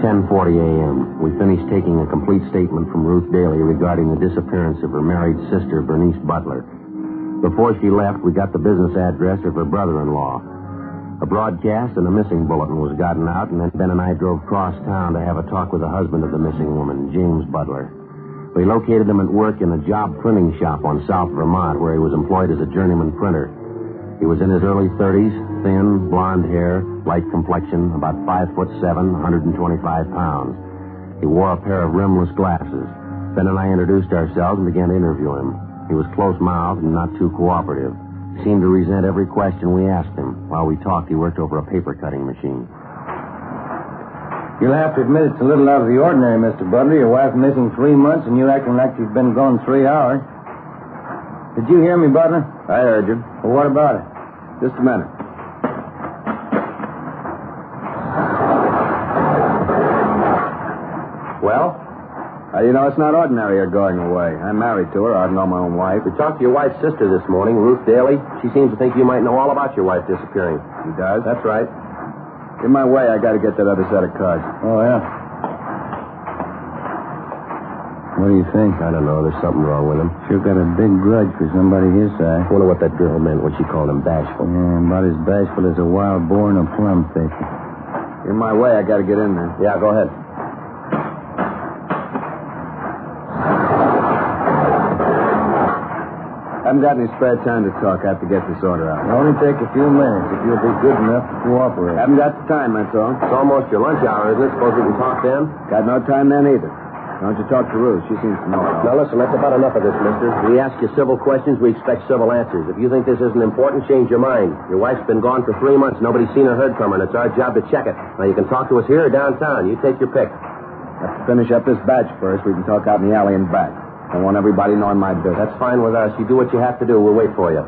10:40 a.m. We finished taking a complete statement from Ruth Daly regarding the disappearance of her married sister, Bernice Butler. Before she left, we got the business address of her brother-in-law. A broadcast and a missing bulletin was gotten out, and then Ben and I drove across town to have a talk with the husband of the missing woman, James Butler. We located him at work in a job printing shop on South Vermont, where he was employed as a journeyman printer. He was in his early 30s, thin, blonde hair, light complexion, about 5'7", 125 pounds. He wore a pair of rimless glasses. Ben and I introduced ourselves and began to interview him. He was close-mouthed and not too cooperative. He seemed to resent every question we asked him. While we talked, he worked over a paper-cutting machine. You'll have to admit it's a little out of the ordinary, Mr. Butler. Your wife missing 3 months and you acting like you've been gone 3 hours. Did you hear me, Butler? I heard you. Well, what about it? Just a minute. Well, I You know, it's not ordinary her going away. I'm married to her. I know my own wife. We talked to your wife's sister this morning, Ruth Daly. She seems to think you might know all about your wife disappearing. She does? That's right. In my way, I got to get that other set of cards. Oh, yeah. What do you think? I don't know. There's something wrong with him. Sure got a big grudge for somebody his size. I wonder what that girl meant when she called him bashful. Yeah, about as bashful as a wild boar in a plum thicket. In my way, I got to get in there. Yeah, go ahead. I haven't got any spare time to talk. I have to get this order out. It'll only take a few minutes if you'll be good enough to cooperate. Haven't got the time, that's all. It's almost your lunch hour, isn't it? Suppose we can talk then? Got no time then either. Why don't you talk to Ruth? She seems to know it all. Now, listen, that's about enough of this, mister. We ask you civil questions, we expect civil answers. If you think this isn't important, change your mind. Your wife's been gone for 3 months. Nobody's seen or heard from her, and it's our job to check it. Now, you can talk to us here or downtown. You take your pick. Have to finish up this batch first. We can talk out in the alley and back. I want everybody knowing my business. That's fine with us. You do what you have to do. We'll wait for you.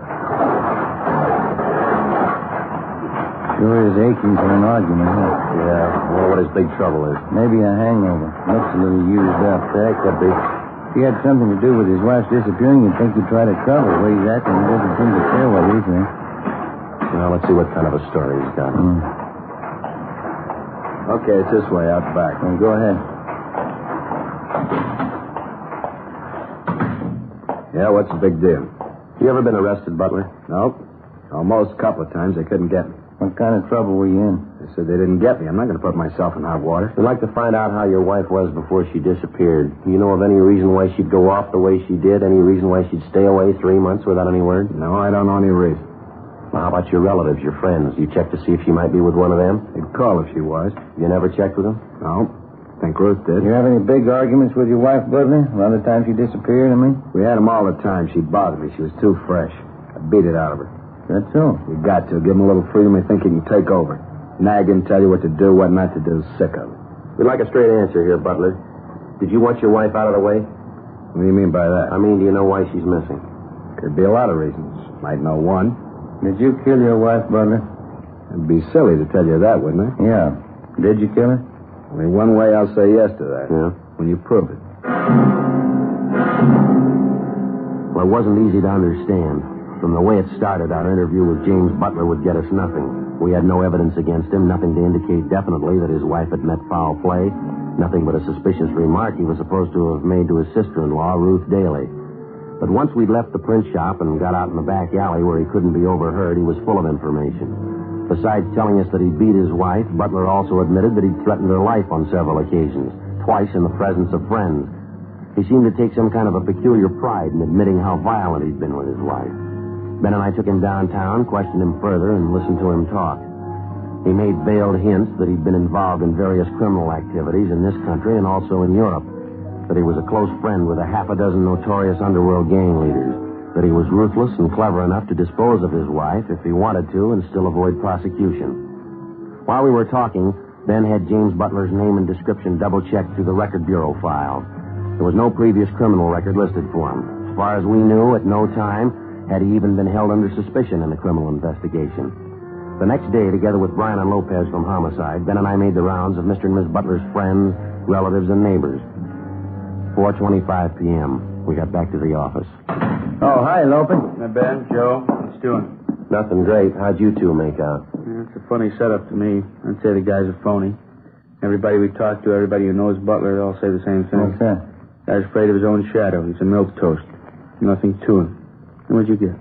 Sure is aching for an argument, huh? Yeah, I wonder what his big trouble is. Maybe a hangover. Looks a little used up. Yeah, it could be. If he had something to do with his wife's disappearing, you'd think he'd try to cover the way he's acting. He doesn't seem to care what we think. Well, let's see what kind of a story he's got. Okay, it's this way, out back. Well, go ahead. Yeah, what's the big deal? You ever been arrested, Butler? Nope. Almost a couple of times. They couldn't get me. What kind of trouble were you in? They said they didn't get me. I'm not going to put myself in hot water. We'd like to find out how your wife was before she disappeared. You know of any reason why she'd go off the way she did? Any reason why she'd stay away 3 months without any word? No, I don't know any reason. Well, how about your relatives, your friends? You checked to see if she might be with one of them? They'd call if she was. You never checked with them? No. I think Ruth did. You have any big arguments with your wife, Butler? A lot of times she disappeared, I mean? We had them all the time. She bothered me. She was too fresh. I beat it out of her. That's so. You got to. Give him a little freedom. You think he can take over. Nag him, tell you what to do, what not to do. Sick of it. We'd like a straight answer here, Butler. Did you want your wife out of the way? What do you mean by that? I mean, do you know why she's missing? Could be a lot of reasons. Might know one. Did you kill your wife, Butler? It'd be silly to tell you that, wouldn't it? Yeah. Did you kill her? Only one way I'll say yes to that. Yeah? When you prove it. Well, it wasn't easy to understand. From the way it started, our interview with James Butler would get us nothing. We had no evidence against him, nothing to indicate definitely that his wife had met foul play, nothing but a suspicious remark he was supposed to have made to his sister-in-law, Ruth Daly. But once we'd left the print shop and got out in the back alley where he couldn't be overheard, he was full of information. Besides telling us that he beat his wife, Butler also admitted that he'd threatened her life on several occasions, twice in the presence of friends. He seemed to take some kind of a peculiar pride in admitting how violent he'd been with his wife. Ben and I took him downtown, questioned him further, and listened to him talk. He made veiled hints that he'd been involved in various criminal activities in this country and also in Europe, that he was a close friend with a half a dozen notorious underworld gang leaders, that he was ruthless and clever enough to dispose of his wife if he wanted to and still avoid prosecution. While we were talking, Ben had James Butler's name and description double-checked through the Record Bureau files. There was no previous criminal record listed for him. As far as we knew, at no time had he even been held under suspicion in a criminal investigation. The next day, together with Brian and Lopez from Homicide, Ben and I made the rounds of Mr. and Miss Butler's friends, relatives, and neighbors. 4:25 p.m. We got back to the office. Oh, hi, Lopez. Hi, Ben, Joe. What's doing? Nothing great. How'd you two make out? Yeah, it's a funny setup to me. I'd say the guy's a phony. Everybody we talk to, everybody who knows Butler, they all say the same thing. What's that? Guy's afraid of his own shadow. He's a milquetoast. Nothing to him. And what'd you get?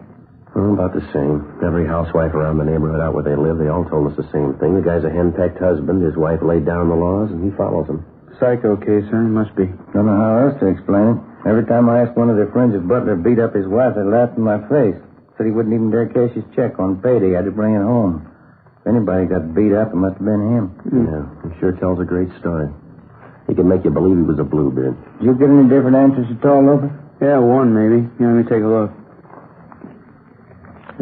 Well, about the same. Every housewife around the neighborhood out where they live, they all told us the same thing. The guy's a hen-pecked husband. His wife laid down the laws, and he follows them. Psycho case, huh? Must be. Don't know how else to explain it. Every time I asked one of their friends if Butler beat up his wife, they laughed in my face. Said he wouldn't even dare cash his check on payday. Had to bring it home. If anybody got beat up, it must have been him. Yeah, he sure tells a great story. He could make you believe he was a bluebeard. Did you get any different answers at all, Lopez? Yeah, one maybe. Yeah, let me take a look.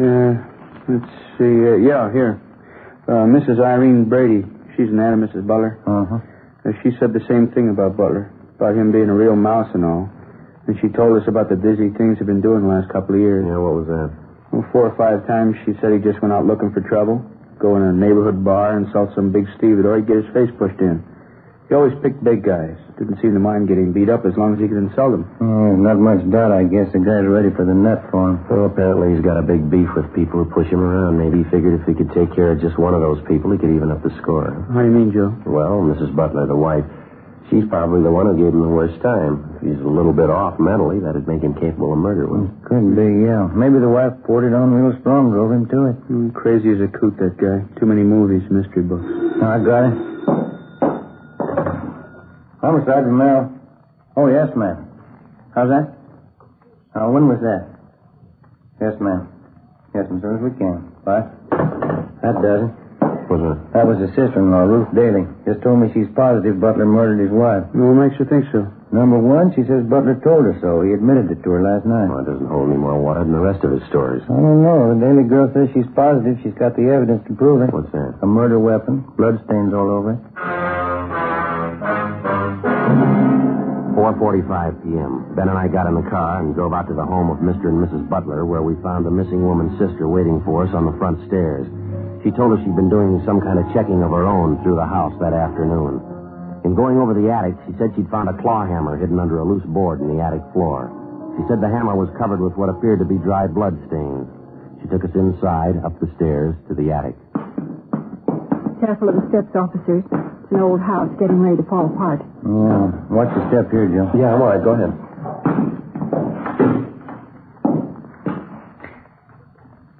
Let's see. Here. Mrs. Irene Brady. She's an aunt of Mrs. Butler. Uh-huh. She said the same thing about Butler, about him being a real mouse and all. And she told us about the dizzy things he'd been doing the last couple of years. Yeah, what was that? Well, 4 or 5 times she said he just went out looking for trouble, go in a neighborhood bar, insult some big stevedore, he'd get his face pushed in. He always picked big guys. Didn't seem to mind getting beat up as long as he could insult them. Not much doubt, I guess. The guy's ready for the nut for him. Well, apparently he's got a big beef with people who push him around. Maybe he figured if he could take care of just one of those people, he could even up the score. How do you mean, Joe? Well, Mrs. Butler, the wife, she's probably the one who gave him the worst time. If he's a little bit off mentally, that'd make him capable of murder. Could be, yeah. Maybe the wife poured it on real strong, drove him to it. Crazy as a coot, that guy. Too many movies, mystery books. I got it. Homicide, Romero. Oh, yes, ma'am. How's that? When was that? Yes, ma'am. Yes, as soon as we can. Bye. That does it. What's that? That was his sister-in-law, Ruth Daly. Just told me she's positive Butler murdered his wife. What makes you think so? Number one, she says Butler told her so. He admitted it to her last night. Well, it doesn't hold any more water than the rest of his stories. I don't know. The Daly girl says she's positive. She's got the evidence to prove it. What's that? A murder weapon. Bloodstains all over it. 4:45 p.m. Ben and I got in the car and drove out to the home of Mr. and Mrs. Butler, where we found the missing woman's sister waiting for us on the front stairs. She told us she'd been doing some kind of checking of her own through the house that afternoon. In going over the attic, she said she'd found a claw hammer hidden under a loose board in the attic floor. She said the hammer was covered with what appeared to be dry blood stains. She took us inside, up the stairs, to the attic. Careful of the steps, officers. It's an old house getting ready to fall apart. Yeah. Watch the step here, Joe. Yeah, I'm all right. Go ahead.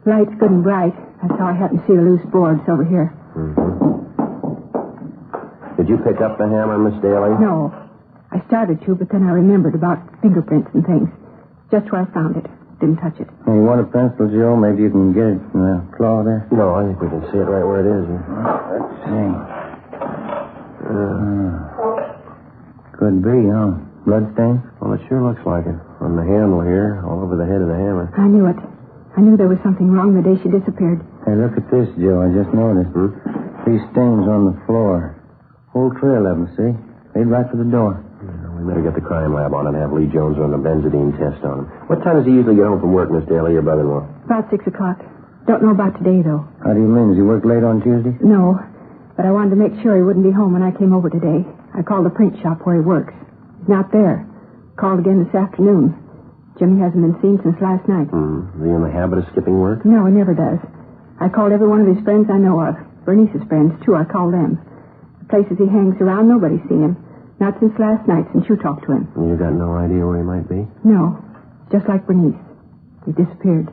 Light's good and bright. That's how I happen to see the loose boards over here. Mm-hmm. Did you pick up the hammer, Miss Daly? No. I started to, but then I remembered about fingerprints and things. Just where I found it. Didn't touch it. Hey, you want a pencil, Joe? Maybe you can get it from the claw there. No, I think we can see it right where it is. Let's see. Could be, huh? Bloodstain? Well, it sure looks like it. On the handle here, all over the head of the hammer. I knew it. I knew there was something wrong the day she disappeared. Hey, look at this, Joe. I just noticed. These stains on the floor. Whole trail of them, see? Lead right for the door. Yeah, we better get the crime lab on and have Lee Jones run a benzidine test on him. What time does he usually get home from work, Miss Daly, your brother-in-law? About 6 o'clock. Don't know about today, though. How do you mean? Does he work late on Tuesday? No, but I wanted to make sure he wouldn't be home when I came over today. I called the print shop where he works. He's not there. Called again this afternoon. Jimmy hasn't been seen since last night. Is he in the habit of skipping work? No, he never does. I called every one of his friends I know of. Bernice's friends, too. I called them. The places he hangs around, nobody's seen him. Not since last night, since you talked to him. And you got no idea where he might be? No. Just like Bernice. He disappeared.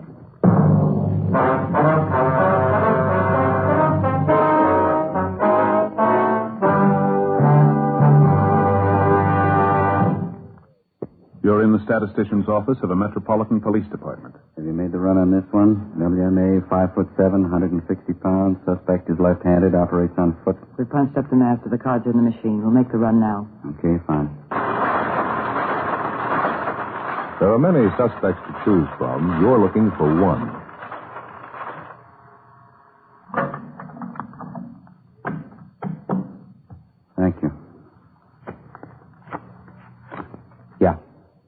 You're in the statistician's office of a Metropolitan Police Department. Have you made the run on this one? WMA, 5'7", 160 pounds. Suspect is left-handed, operates on foot. We punched up the master. The cards are in the machine. We'll make the run now. Okay, fine. There are many suspects to choose from. You're looking for one. Thank you. Yeah,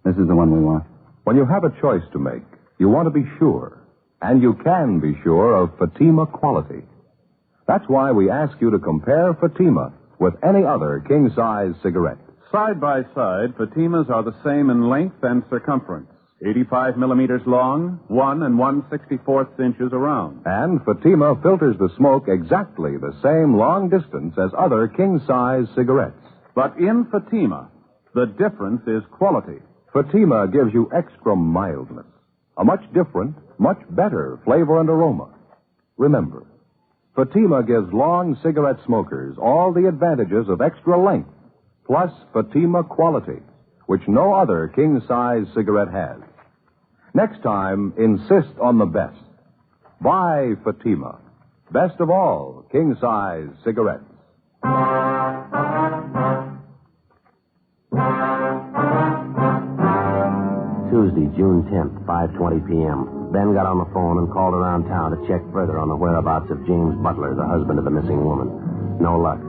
this is the one we want. When you have a choice to make, you want to be sure. And you can be sure of Fatima quality. That's why we ask you to compare Fatima with any other king-size cigarette. Side by side, Fatimas are the same in length and circumference. 85 millimeters long, 1 1/64 inches around. And Fatima filters the smoke exactly the same long distance as other king-size cigarettes. But in Fatima, the difference is quality. Fatima gives you extra mildness, a much different, much better flavor and aroma. Remember, Fatima gives long cigarette smokers all the advantages of extra length, plus Fatima quality, which no other king-size cigarette has. Next time, insist on the best. Buy Fatima. Best of all king-size cigarettes. Tuesday, June 10th, 5:20 p.m. Ben got on the phone and called around town to check further on the whereabouts of James Butler, the husband of the missing woman. No luck.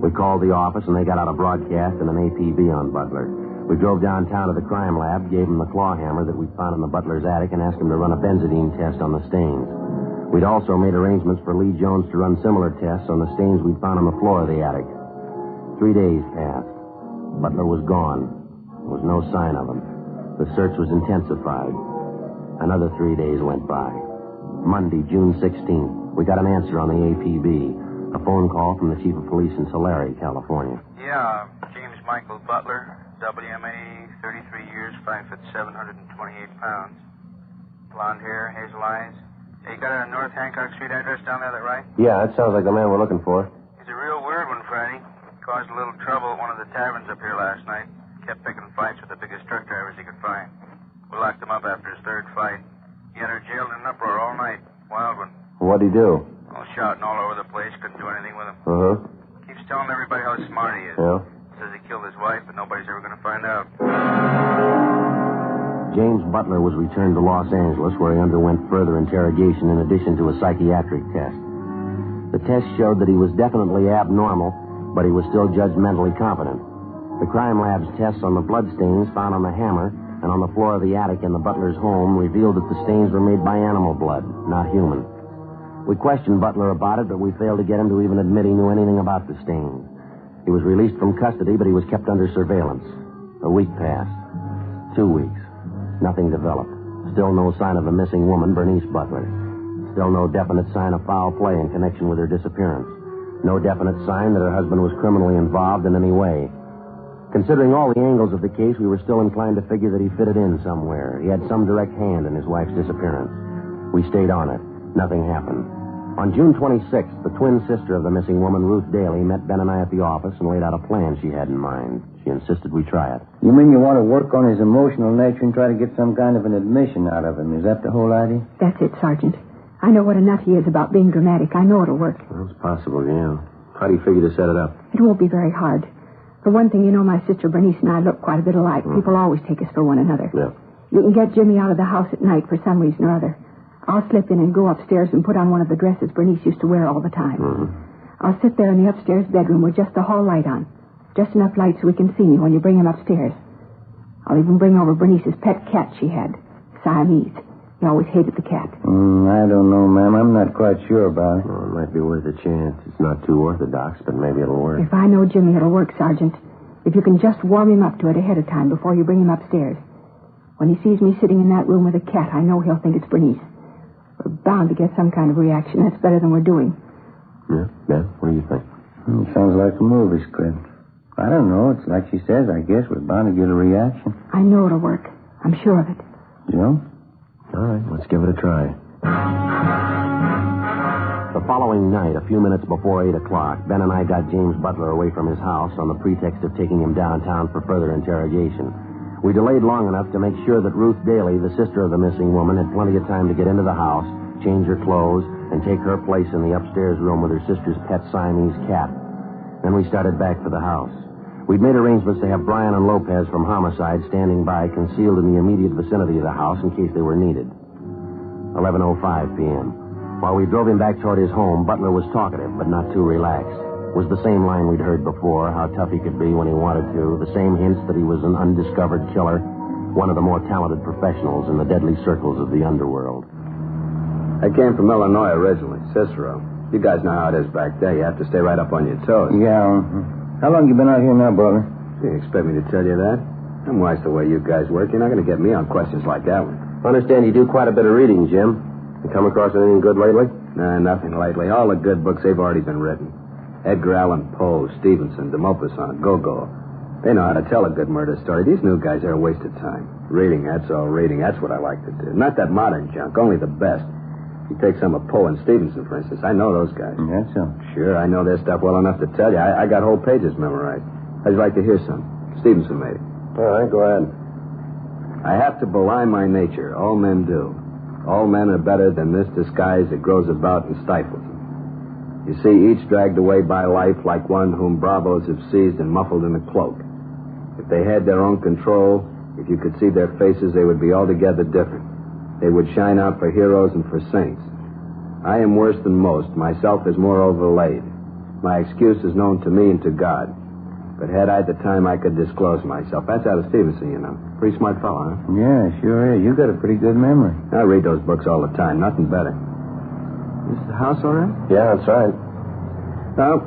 We called the office, and they got out a broadcast and an APB on Butler. We drove downtown to the crime lab, gave him the claw hammer that we'd found in the Butler's attic, and asked him to run a benzidine test on the stains. We'd also made arrangements for Lee Jones to run similar tests on the stains we'd found on the floor of the attic. 3 days passed. Butler was gone. There was no sign of him. The search was intensified. Another 3 days went by. Monday, June 16th, we got an answer on the APB. A phone call from the chief of police in Tulare, California. Yeah, James Michael Butler, WMA, 33 years, 5'7", 128 pounds. Blonde hair, hazel eyes. Hey, you got a North Hancock Street address down there, that right? Yeah, that sounds like the man we're looking for. He's a real weird one, Friday. Caused a little trouble at one of the taverns up here last night. Kept picking fights with the biggest truck drivers he could find. We locked him up after his third fight. He had her jailed in an uproar all night. Wild one. What'd he do? All shouting all over the place. Couldn't do anything with him. Uh-huh. Keeps telling everybody how smart he is. Yeah? Says he killed his wife, but nobody's ever going to find out. James Butler was returned to Los Angeles, where he underwent further interrogation in addition to a psychiatric test. The test showed that he was definitely abnormal, but he was still judgmentally competent. The crime lab's tests on the bloodstains found on the hammer and on the floor of the attic in the Butler's home revealed that the stains were made by animal blood, not human. We questioned Butler about it, but we failed to get him to even admit he knew anything about the stains. He was released from custody, but he was kept under surveillance. A week passed. 2 weeks. Nothing developed. Still no sign of the missing woman, Bernice Butler. Still no definite sign of foul play in connection with her disappearance. No definite sign that her husband was criminally involved in any way. Considering all the angles of the case, we were still inclined to figure that he fitted in somewhere. He had some direct hand in his wife's disappearance. We stayed on it. Nothing happened. On June 26th, the twin sister of the missing woman, Ruth Daly, met Ben and I at the office and laid out a plan she had in mind. She insisted we try it. You mean you want to work on his emotional nature and try to get some kind of an admission out of him? Is that the whole idea? That's it, Sergeant. I know what a nut he is about being dramatic. I know it'll work. Well, it's possible, yeah. How do you figure to set it up? It won't be very hard. For one thing, you know my sister Bernice and I look quite a bit alike. People always take us for one another. Yeah. You can get Jimmy out of the house at night for some reason or other. I'll slip in and go upstairs and put on one of the dresses Bernice used to wear all the time. I'll sit there in the upstairs bedroom with just the hall light on. Just enough light so we can see me when you bring him upstairs. I'll even bring over Bernice's pet cat she had, Siamese. He always hated the cat. I don't know, ma'am. I'm not quite sure about it. Well, it might be worth a chance. It's not too orthodox, but maybe it'll work. If I know Jimmy, it'll work, Sergeant. If you can just warm him up to it ahead of time before you bring him upstairs. When he sees me sitting in that room with a cat, I know he'll think it's Bernice. We're bound to get some kind of reaction. That's better than we're doing. Yeah? Ben, what do you think? Sounds like a movie script. I don't know. It's like she says, I guess. We're bound to get a reaction. I know it'll work. I'm sure of it. Joe? All right, let's give it a try. The following night, a few minutes before 8 o'clock, Ben and I got James Butler away from his house on the pretext of taking him downtown for further interrogation. We delayed long enough to make sure that Ruth Daly, the sister of the missing woman, had plenty of time to get into the house, change her clothes, and take her place in the upstairs room with her sister's pet Siamese cat. Then we started back for the house. We'd made arrangements to have Brian and Lopez from Homicide standing by, concealed in the immediate vicinity of the house in case they were needed. 11:05 p.m. While we drove him back toward his home, Butler was talkative, but not too relaxed. It was the same line we'd heard before, how tough he could be when he wanted to, the same hints that he was an undiscovered killer, one of the more talented professionals in the deadly circles of the underworld. I came from Illinois originally, Cicero. You guys know how it is back there. You have to stay right up on your toes. Yeah. How long you been out here now, Butler? You expect me to tell you that? I'm wise the way you guys work. You're not going to get me on questions like that one. I understand you do quite a bit of reading, Jim. You come across anything good lately? Nah, nothing lately. All the good books, they've already been written. Edgar Allan Poe, Stevenson, de Maupassant, Gogol. They know how to tell a good murder story. These new guys are a waste of time. Reading, that's all reading. That's what I like to do. Not that modern junk, only the best. You take some of Poe and Stevenson, for instance. I know those guys. That's so. Sure, I know their stuff well enough to tell you. I got whole pages memorized. How'd you like to hear some? Stevenson made it. All right, go ahead. I have to belie my nature. All men do. All men are better than this disguise that grows about and stifles them. You see, each dragged away by life like one whom bravos have seized and muffled in a cloak. If they had their own control, if you could see their faces, they would be altogether different. They would shine out for heroes and for saints. I am worse than most. Myself is more overlaid. My excuse is known to me and to God. But had I the time, I could disclose myself. That's out of Stevenson, you know. Pretty smart fellow, huh? Yeah, sure is. You got a pretty good memory. I read those books all the time. Nothing better. Is the house all right? Yeah, that's right. Well,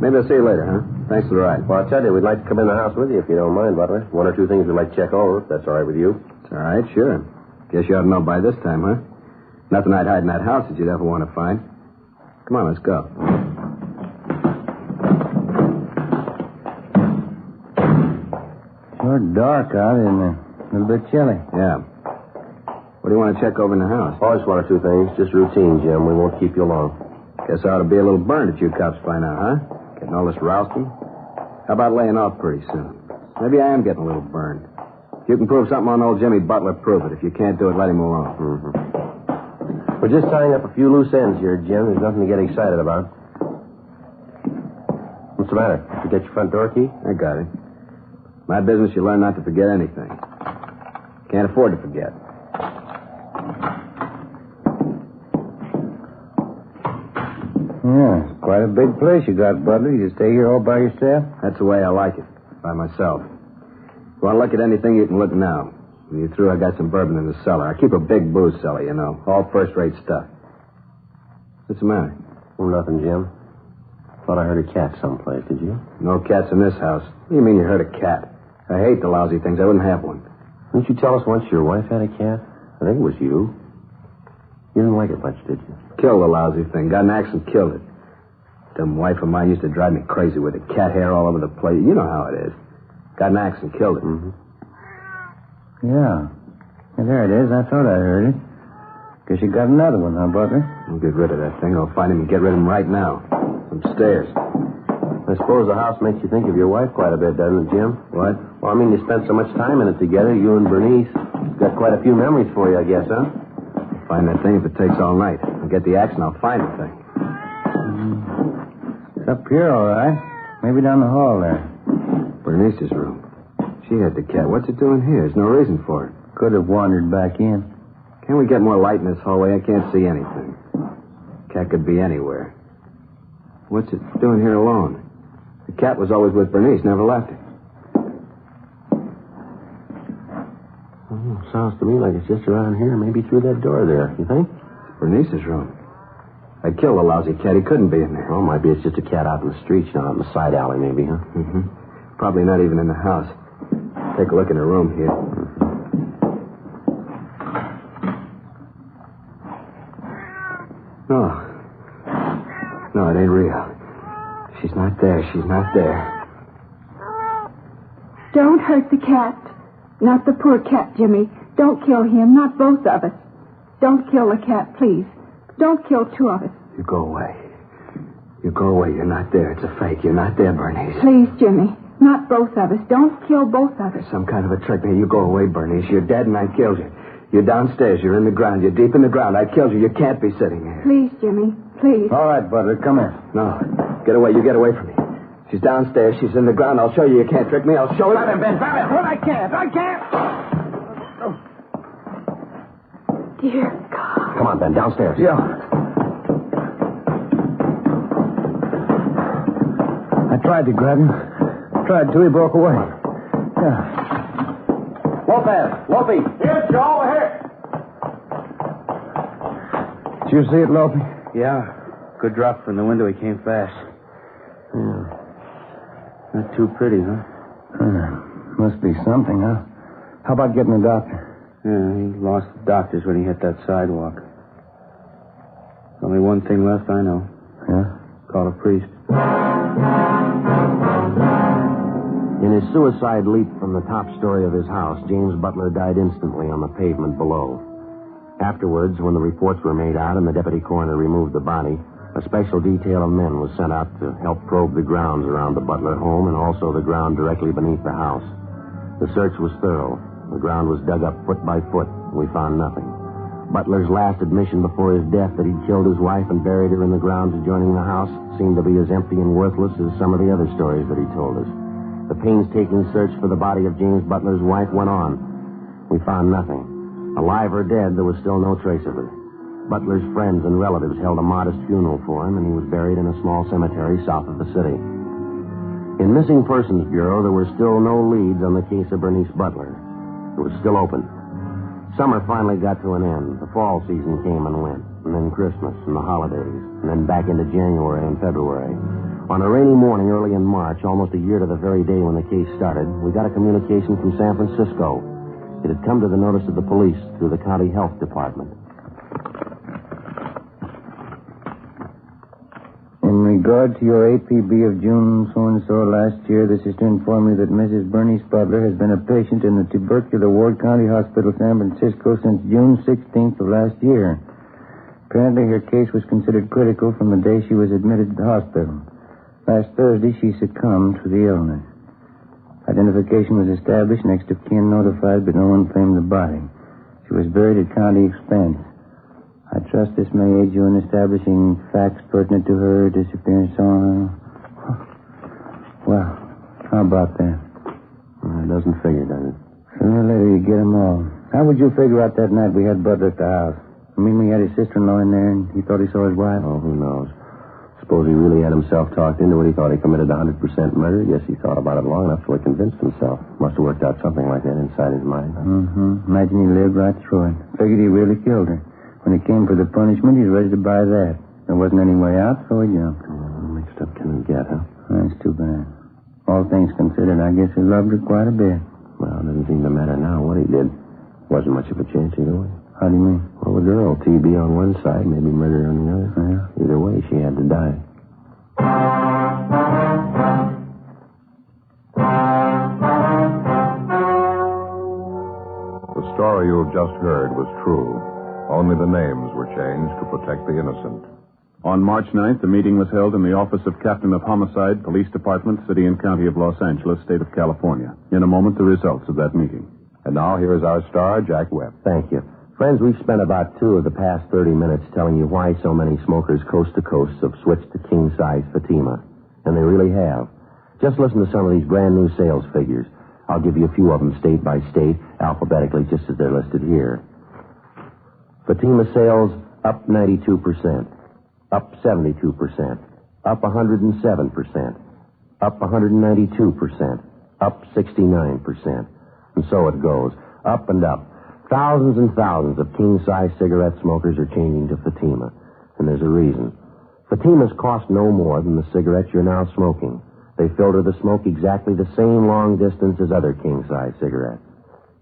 maybe I'll see you later, huh? Thanks for the ride. Well, I'll tell you, we'd like to come in the house with you if you don't mind, Butler. One or two things we'd like to check over, if that's all right with you. It's all right, sure. Guess you ought to know by this time, huh? Nothing I'd hide in that house that you'd ever want to find. Come on, let's go. Sure dark out, isn't it? A little bit chilly. Yeah. What do you want to check over in the house? Oh, just one or two things. Just routine, Jim. We won't keep you long. Guess I ought to be a little burned at you cops by now, huh? Getting all this rousting? How about laying off pretty soon? Maybe I am getting a little burned. If you can prove something on old Jimmy Butler, prove it. If you can't do it, let him alone. Mm-hmm. We're just tying up a few loose ends here, Jim. There's nothing to get excited about. What's the matter? Did you get your front door key? I got it. My business, you learn not to forget anything. Can't afford to forget. Yeah, it's quite a big place you got, Butler. You stay here all by yourself? That's the way I like it, by myself. If you want to look at anything, you can look now. When you're through, I got some bourbon in the cellar. I keep a big booze cellar, you know. All first-rate stuff. What's the matter? Oh, nothing, Jim. Thought I heard a cat someplace, did you? No cats in this house. What do you mean you heard a cat? I hate the lousy things. I wouldn't have one. Didn't you tell us once your wife had a cat? I think it was you. You didn't like it much, did you? Killed the lousy thing. Got in an accident, killed it. Dumb wife of mine used to drive me crazy with it. Cat hair all over the place. You know how it is. Got in an accident, killed it. Mm-hmm. Yeah. There it is. I thought I heard it. Guess you got another one, huh, Butler? I'll get rid of that thing. I'll find him and get rid of him right now. Upstairs. I suppose the house makes you think of your wife quite a bit, doesn't it, Jim? What? Well, I mean, you spent so much time in it together, you and Bernice. It's got quite a few memories for you, I guess, huh? I'll find that thing if it takes all night. I'll get the axe and I'll find the thing. It's up here, all right. Maybe down the hall there. Bernice's room. She had the cat. What's it doing here? There's no reason for it. Could have wandered back in. Can't we get more light in this hallway? I can't see anything. Cat could be anywhere. What's it doing here alone? The cat was always with Bernice, never left her. Sounds to me like it's just around here, maybe through that door there. You think? It's Bernice's room. I killed the lousy cat. He couldn't be in there. Well, maybe it's just a cat out in the street, you know, out in the side alley, maybe, huh? Mm-hmm. Probably not even in the house. Take a look in her room here. No, it ain't real. She's not there. She's not there. Don't hurt the cat. Not the poor cat, Jimmy. Don't kill him. Not both of us. Don't kill the cat, please. Don't kill two of us. You go away. You go away. You're not there. It's a fake. You're not there, Bernice. Please, Jimmy. Not both of us. Don't kill both of us. Some kind of a trick. Now, you go away, Bernice. You're dead and I killed you. You're downstairs. You're in the ground. You're deep in the ground. I killed you. You can't be sitting here. Please, Jimmy. Please. All right, Butler. Come here. No. Get away. You get away from me. She's downstairs. She's in the ground. I'll show you. You can't trick me. I'll show you. Grab him, Ben. Grab him. Well, I can't. Dear God. Come on, Ben. Downstairs. Yeah. I tried to grab him. Tried to. He broke away. Yeah. Lopey. Here, Joe. Over here. Did you see it, Lopey? Yeah. Good drop from the window. He came fast. Yeah. Not too pretty, huh? Must be something, huh? How about getting a doctor? Yeah, he lost the doctors when he hit that sidewalk. There's only one thing left, I know. Yeah? Call a priest. In his suicide leap from the top story of his house, James Butler died instantly on the pavement below. Afterwards, when the reports were made out and the deputy coroner removed the body, a special detail of men was sent out to help probe the grounds around the Butler home and also the ground directly beneath the house. The search was thorough. The ground was dug up foot by foot. We found nothing. Butler's last admission before his death that he'd killed his wife and buried her in the grounds adjoining the house seemed to be as empty and worthless as some of the other stories that he told us. The painstaking search for the body of James Butler's wife went on. We found nothing. Alive or dead, there was still no trace of her. Butler's friends and relatives held a modest funeral for him, and he was buried in a small cemetery south of the city. In Missing Persons Bureau, there were still no leads on the case of Bernice Butler. It was still open. Summer finally got to an end. The fall season came and went, and then Christmas and the holidays, and then back into January and February. On a rainy morning early in March, almost a year to the very day when the case started, we got a communication from San Francisco. It had come to the notice of the police through the county health department. In regard to your APB of June so-and-so last year, this is to inform you that Mrs. Bernice Butler has been a patient in the tubercular ward County Hospital, San Francisco, since June 16th of last year. Apparently, her case was considered critical from the day she was admitted to the hospital. Last Thursday, she succumbed to the illness. Identification was established, next of kin notified, but no one claimed the body. She was buried at county expense. I trust this may aid you in establishing facts pertinent to her disappearance. Well, how about that? It doesn't figure, does it? Sooner or later, you get them all. How would you figure out that night we had Butler at the house? I mean, we had his sister-in-law in there, and he thought he saw his wife? Oh, who knows? Suppose he really had himself talked into it. He thought he committed 100% murder. Guess he thought about it long enough till he convinced himself. Must have worked out something like that inside his mind. Huh? Mm-hmm. Imagine he lived right through it. Figured he really killed her. When it came for the punishment, he was ready to buy that. There wasn't any way out, so he jumped. Mixed up can he get, huh? That's too bad. All things considered, I guess he loved her quite a bit. Well, it doesn't seem to matter now what he did. Wasn't much of a chance either way. How do you mean? Well, the girl, TB on one side, maybe murder on the other. Yeah. Either way, she had to die. The story you've just heard was true. Only the names were changed to protect the innocent. On March 9th, a meeting was held in the office of Captain of Homicide, Police Department, City and County of Los Angeles, State of California. In a moment, the results of that meeting. And now, here is our star, Jack Webb. Thank you. Friends, we've spent about 2 of the past 30 minutes telling you why so many smokers coast to coast have switched to king-size Fatima. And they really have. Just listen to some of these brand-new sales figures. I'll give you a few of them state by state, alphabetically, just as they're listed here. Fatima sales up 92%, up 72%, up 107%, up 192%, up 69%. And so it goes, up and up. Thousands and thousands of king-size cigarette smokers are changing to Fatima. And there's a reason. Fatimas cost no more than the cigarettes you're now smoking. They filter the smoke exactly the same long distance as other king-size cigarettes.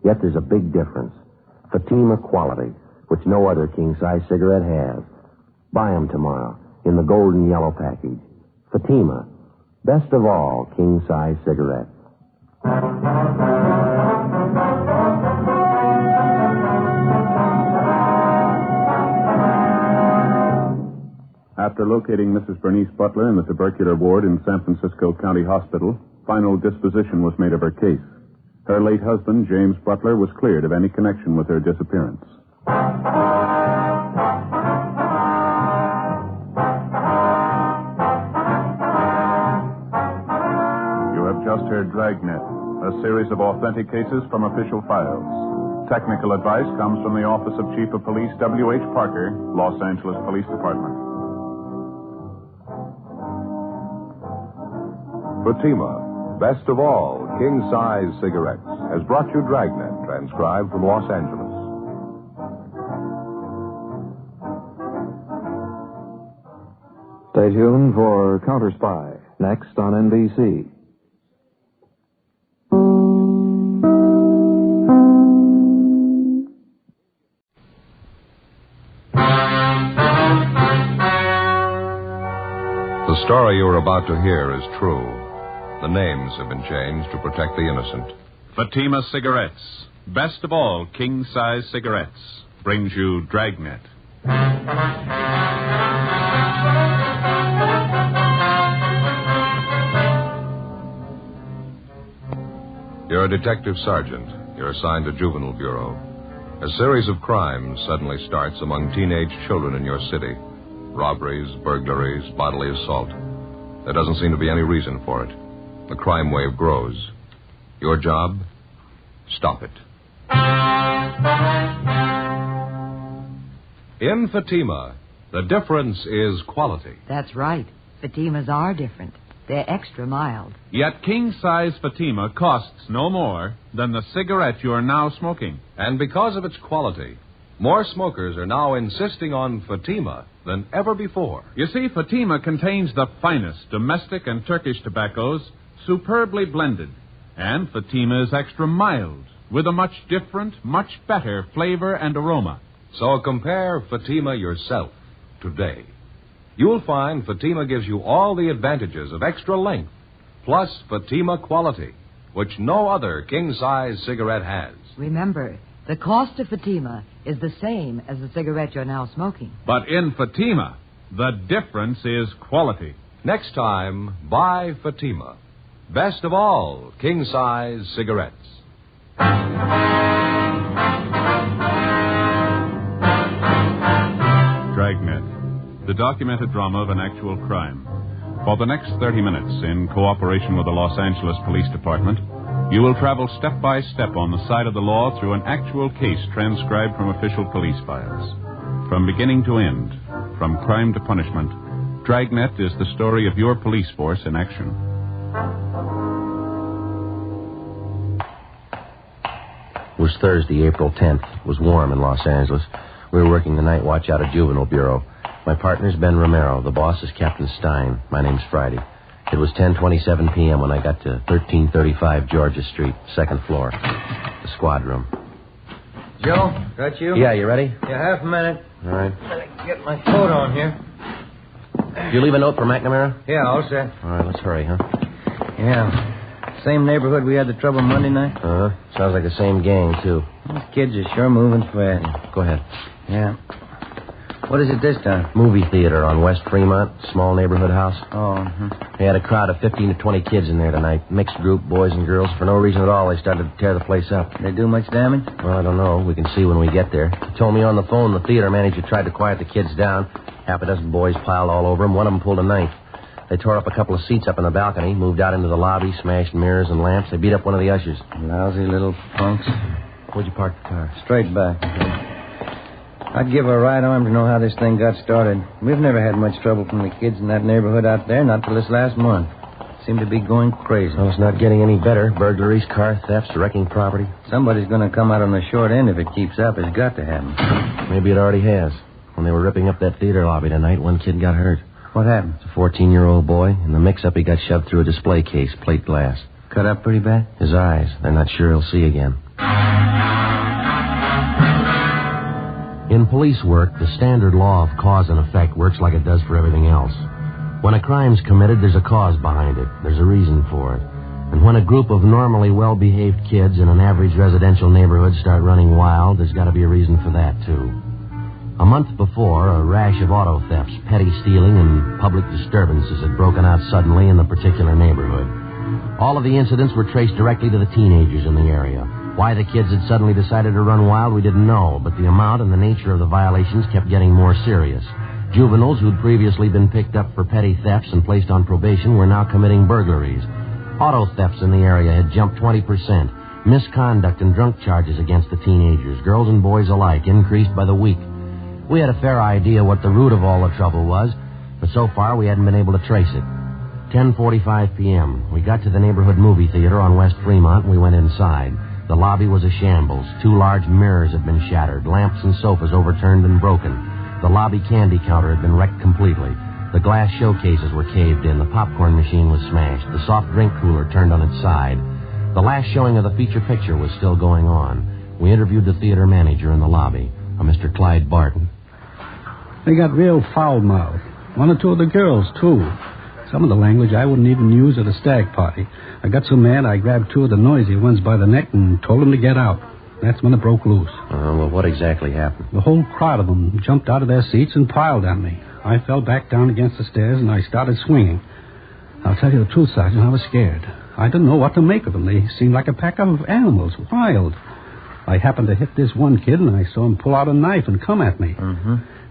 Yet there's a big difference. Fatima quality, which no other king-size cigarette has. Buy them tomorrow in the golden yellow package. Fatima, best of all king-size cigarettes. After locating Mrs. Bernice Butler in the tubercular ward in San Francisco County Hospital, final disposition was made of her case. Her late husband, James Butler, was cleared of any connection with her disappearance. You have just heard Dragnet, a series of authentic cases from official files. Technical advice comes from the Office of Chief of Police W.H. Parker, Los Angeles Police Department. Fatima, best of all king-size cigarettes, has brought you Dragnet, transcribed from Los Angeles. Stay tuned for Counter Spy, next on NBC. The story you are about to hear is true. The names have been changed to protect the innocent. Fatima Cigarettes, best of all king-size cigarettes, brings you Dragnet. You're a detective sergeant. You're assigned to Juvenile Bureau. A series of crimes suddenly starts among teenage children in your city. Robberies, burglaries, bodily assault. There doesn't seem to be any reason for it. The crime wave grows. Your job? Stop it. In Fatima, the difference is quality. That's right. Fatimas are different. They're extra mild. Yet king-size Fatima costs no more than the cigarette you're now smoking. And because of its quality, More smokers are now insisting on Fatima than ever before. You see, Fatima contains the finest domestic and Turkish tobaccos, superbly blended. And Fatima is extra mild, with a much different, much better flavor and aroma. So compare Fatima yourself today. You'll find Fatima gives you all the advantages of extra length, plus Fatima quality, which no other king-size cigarette has. Remember, the cost of Fatima is the same as the cigarette you're now smoking. But in Fatima, the difference is quality. Next time, buy Fatima. Best of all king-size cigarettes. Dragnet, the documented drama of an actual crime. For the next 30 minutes, in cooperation with the Los Angeles Police Department, you will travel step by step on the side of the law through an actual case transcribed from official police files. From beginning to end, from crime to punishment, Dragnet is the story of your police force in action. It was Thursday, April 10th. It was warm in Los Angeles. We were working the night watch out of Juvenile Bureau. My partner's Ben Romero. The boss is Captain Stein. My name's Friday. It was 10:27 p.m. when I got to 1335 Georgia Street, second floor, the squad room. Joe, that you? Yeah, you ready? Yeah, half a minute. All right. Let me get my coat on here. Did you leave a note for McNamara? Yeah, all set. All right, let's hurry, huh? Yeah. Same neighborhood we had the trouble Monday night? Uh-huh. Sounds like the same gang, too. These kids are sure moving fast. Go ahead. Yeah. What is it this time? Movie theater on West Fremont, small neighborhood house. Oh, They had a crowd of 15 to 20 kids in there tonight. Mixed group, boys and girls. For no reason at all, they started to tear the place up. They do much damage? Well, I don't know. We can see when we get there. He told me on the phone the theater manager tried to quiet the kids down. Half a dozen boys piled all over him. One of them pulled a knife. They tore up a couple of seats up in the balcony, moved out into the lobby, smashed mirrors and lamps. They beat up one of the ushers. Lousy little punks. Where'd you park the car? Straight back. I'd give a right arm to know how this thing got started. We've never had much trouble from the kids in that neighborhood out there, not till this last month. Seem to be going crazy. Well, it's not getting any better. Burglaries, car thefts, wrecking property. Somebody's going to come out on the short end if it keeps up. It's got to happen. Maybe it already has. When they were ripping up that theater lobby tonight, one kid got hurt. What happened? It's a 14-year-old boy. In the mix-up, he got shoved through a display case, plate glass. Cut up pretty bad? His eyes. They're not sure he'll see again. In police work, the standard law of cause and effect works like it does for everything else. When a crime's committed, there's a cause behind it. There's a reason for it. And when a group of normally well-behaved kids in an average residential neighborhood start running wild, there's got to be a reason for that, too. A month before, a rash of auto thefts, petty stealing, and public disturbances had broken out suddenly in the particular neighborhood. All of the incidents were traced directly to the teenagers in the area. Why the kids had suddenly decided to run wild, we didn't know, but the amount and the nature of the violations kept getting more serious. Juveniles who'd previously been picked up for petty thefts and placed on probation were now committing burglaries. Auto thefts in the area had jumped 20%. Misconduct and drunk charges against the teenagers, girls and boys alike, increased by the week. We had a fair idea what the root of all the trouble was, but so far we hadn't been able to trace it. 10:45 p.m. We got to the neighborhood movie theater on West Fremont and we went inside. The lobby was a shambles. 2 large mirrors had been shattered, lamps and sofas overturned and broken. The lobby candy counter had been wrecked completely. The glass showcases were caved in. The popcorn machine was smashed. The soft drink cooler turned on its side. The last showing of the feature picture was still going on. We interviewed the theater manager in the lobby, a Mr. Clyde Barton. They got real foul-mouthed. 1 or 2 of the girls, too. Some of the language I wouldn't even use at a stag party. I got so mad I grabbed 2 of the noisy ones by the neck and told them to get out. That's when it broke loose. Well, what exactly happened? The whole crowd of them jumped out of their seats and piled on me. I fell back down against the stairs and I started swinging. I'll tell you the truth, Sergeant, I was scared. I didn't know what to make of them. They seemed like a pack of animals, wild. I happened to hit this one kid and I saw him pull out a knife and come at me.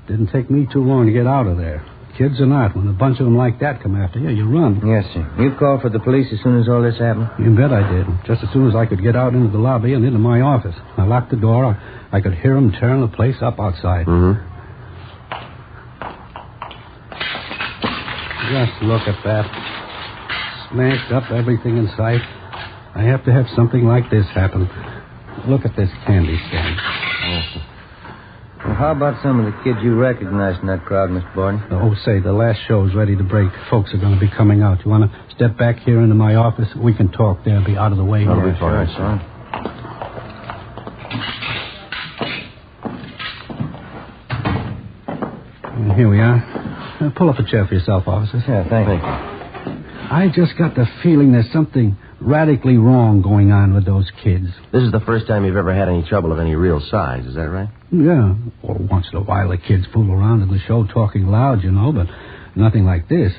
Didn't take me too long to get out of there. Kids or not, when a bunch of them like that come after you, you run. Yes, sir. You called for the police as soon as all this happened? You bet I did. Just as soon as I could get out into the lobby and into my office. I locked the door. I could hear them tearing the place up outside. Just look at that. Smashed up everything in sight. I have to have something like this happen. Look at this candy stand. How about some of the kids you recognize in that crowd, Mr. Barton? Oh, say, the last show's ready to break. Folks are going to be coming out. You want to step back here into my office? We can talk there. Be out of the way. That'll be fine, son. Here we are. Pull up a chair for yourself, officers. Yeah, thank you. I just got the feeling there's something radically wrong going on with those kids. This is the first time you've ever had any trouble of any real size, is that right? Yeah. Well, once in a while the kids fool around in the show talking loud, you know, but nothing like this.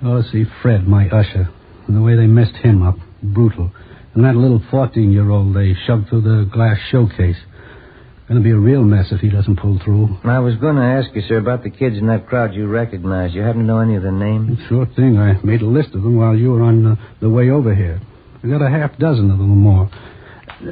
Oh, see, Fred, my usher, and the way they messed him up. Brutal. And that little 14-year-old they shoved through the glass showcase. Going to be a real mess if he doesn't pull through. I was going to ask you, sir, about the kids in that crowd you recognize. You happen to know any of their names? Sure thing. I made a list of them while you were on the way over here. I got a half dozen of them or more.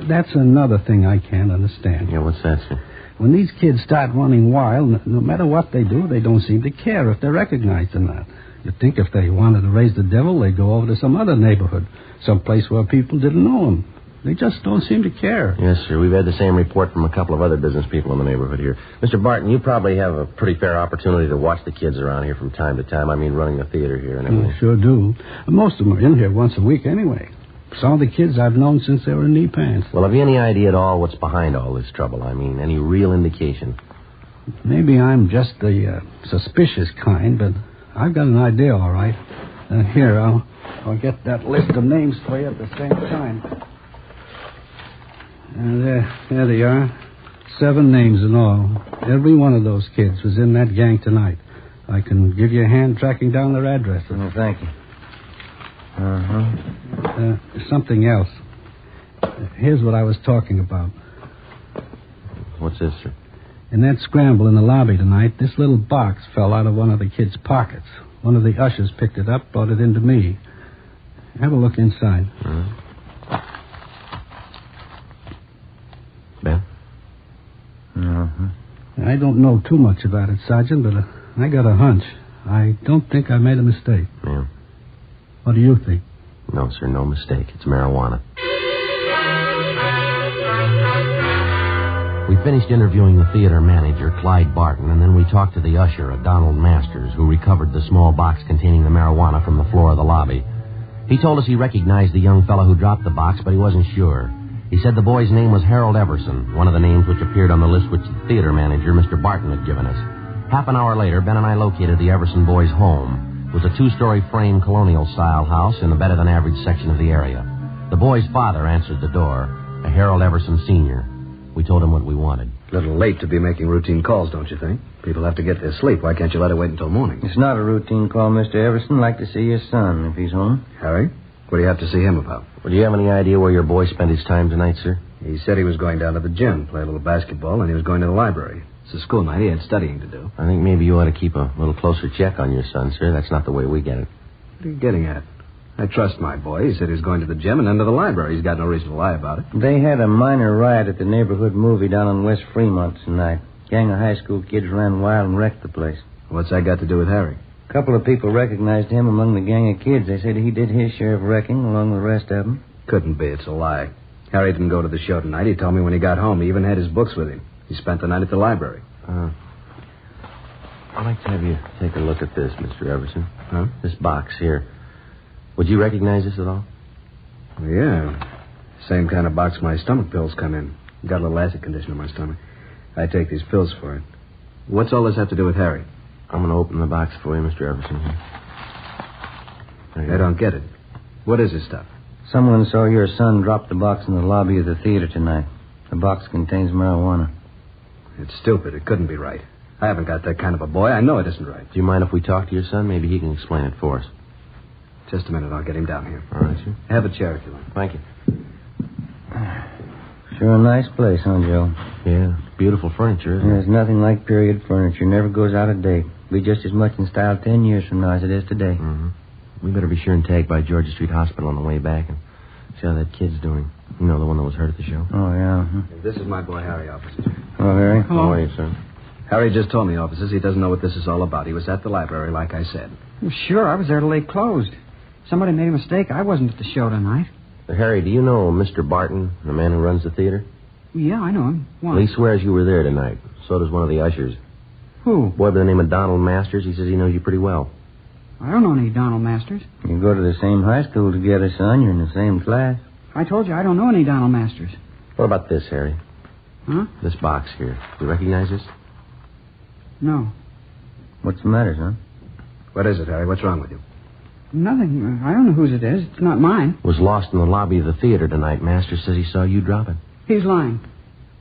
That's another thing I can't understand. Yeah, what's that, sir? When these kids start running wild, no matter what they do, they don't seem to care if they're recognized or not. You'd think if they wanted to raise the devil, they'd go over to some other neighborhood, someplace where people didn't know them. They just don't seem to care. Yes, sir. We've had the same report from a couple of other business people in the neighborhood here. Mr. Barton, you probably have a pretty fair opportunity to watch the kids around here from time to time. I mean, running the theater here and everything. Sure do. Most of them are in here once a week anyway. Some of the kids I've known since they were in knee pants. Well, have you any idea at all what's behind all this trouble? I mean, any real indication? Maybe I'm just the suspicious kind, but I've got an idea, all right. Here, I'll get that list of names for you at the same time. There they are. 7 names in all. Every one of those kids was in that gang tonight. I can give you a hand tracking down their addresses. Oh, thank you. Something else. Here's what I was talking about. What's this, sir? In that scramble in the lobby tonight, this little box fell out of one of the kids' pockets. One of the ushers picked it up, brought it into me. Have a look inside. Ben? I don't know too much about it, Sergeant, but I got a hunch. I don't think I made a mistake. Yeah. What do you think? No, sir, no mistake. It's marijuana. We finished interviewing the theater manager, Clyde Barton, and then we talked to the usher, Donald Masters, who recovered the small box containing the marijuana from the floor of the lobby. He told us he recognized the young fellow who dropped the box, but he wasn't sure. He said the boy's name was Harold Everson, one of the names which appeared on the list which the theater manager, Mr. Barton, had given us. Half an hour later, Ben and I located the Everson boy's home. It was a 2-story frame colonial-style house in the better-than-average section of the area. The boy's father answered the door, a Harold Everson Sr. We told him what we wanted. A little late to be making routine calls, don't you think? People have to get their sleep. Why can't you let it wait until morning? It's not a routine call, Mr. Everson. I'd like to see your son, if he's home. Harry? What do you have to see him about? Well, do you have any idea where your boy spent his time tonight, sir? He said he was going down to the gym, play a little basketball, and he was going to the library. It's a school night. He had studying to do. I think maybe you ought to keep a little closer check on your son, sir. That's not the way we get it. What are you getting at? I trust my boy. He said he was going to the gym and then to the library. He's got no reason to lie about it. They had a minor riot at the neighborhood movie down on West Fremont tonight. Gang of high school kids ran wild and wrecked the place. What's that got to do with Harry? A couple of people recognized him among the gang of kids. They said he did his share of wrecking along with the rest of them. Couldn't be. It's a lie. Harry didn't go to the show tonight. He told me when he got home. He even had his books with him. He spent the night at the library. I'd like to have you take a look at this, Mr. Everson. Huh? This box here. Would you recognize this at all? Yeah. Same kind of box my stomach pills come in. Got a little acid condition in my stomach. I take these pills for it. What's all this have to do with Harry? I'm going to open the box for you, Mr. Everson. I don't get it. What is this stuff? Someone saw your son drop the box in the lobby of the theater tonight. The box contains marijuana. It's stupid. It couldn't be right. I haven't got that kind of a boy. I know it isn't right. Do you mind if we talk to your son? Maybe he can explain it for us. Just a minute. I'll get him down here. All right, sir. Have a chair if you want. Thank you. Sure a nice place, huh, Joe? Yeah, beautiful furniture, isn't it? There's nothing like period furniture. Never goes out of date. Be just as much in style 10 years from now as it is today. Mm-hmm. We better be sure and tag by Georgia Street Hospital on the way back and see how that kid's doing. You know, the one that was hurt at the show. Oh, yeah. This is my boy, Harry, officers. Oh, Harry? How are you, sir? Harry just told me, officers, he doesn't know what this is all about. He was at the library, like I said. Well, sure, I was there till they closed. Somebody made a mistake. I wasn't at the show tonight. Harry, do you know Mr. Barton, the man who runs the theater? Yeah, I know him. Why? Well, he swears you were there tonight. So does one of the ushers. Who? Boy by the name of Donald Masters. He says he knows you pretty well. I don't know any Donald Masters. You go to the same high school together, son. You're in the same class. I told you I don't know any Donald Masters. What about this, Harry? Huh? This box here. Do you recognize this? No. What's the matter, son? What is it, Harry? What's wrong with you? Nothing. I don't know whose it is. It's not mine. Was lost in the lobby of the theater tonight. Masters says he saw you drop it. He's lying.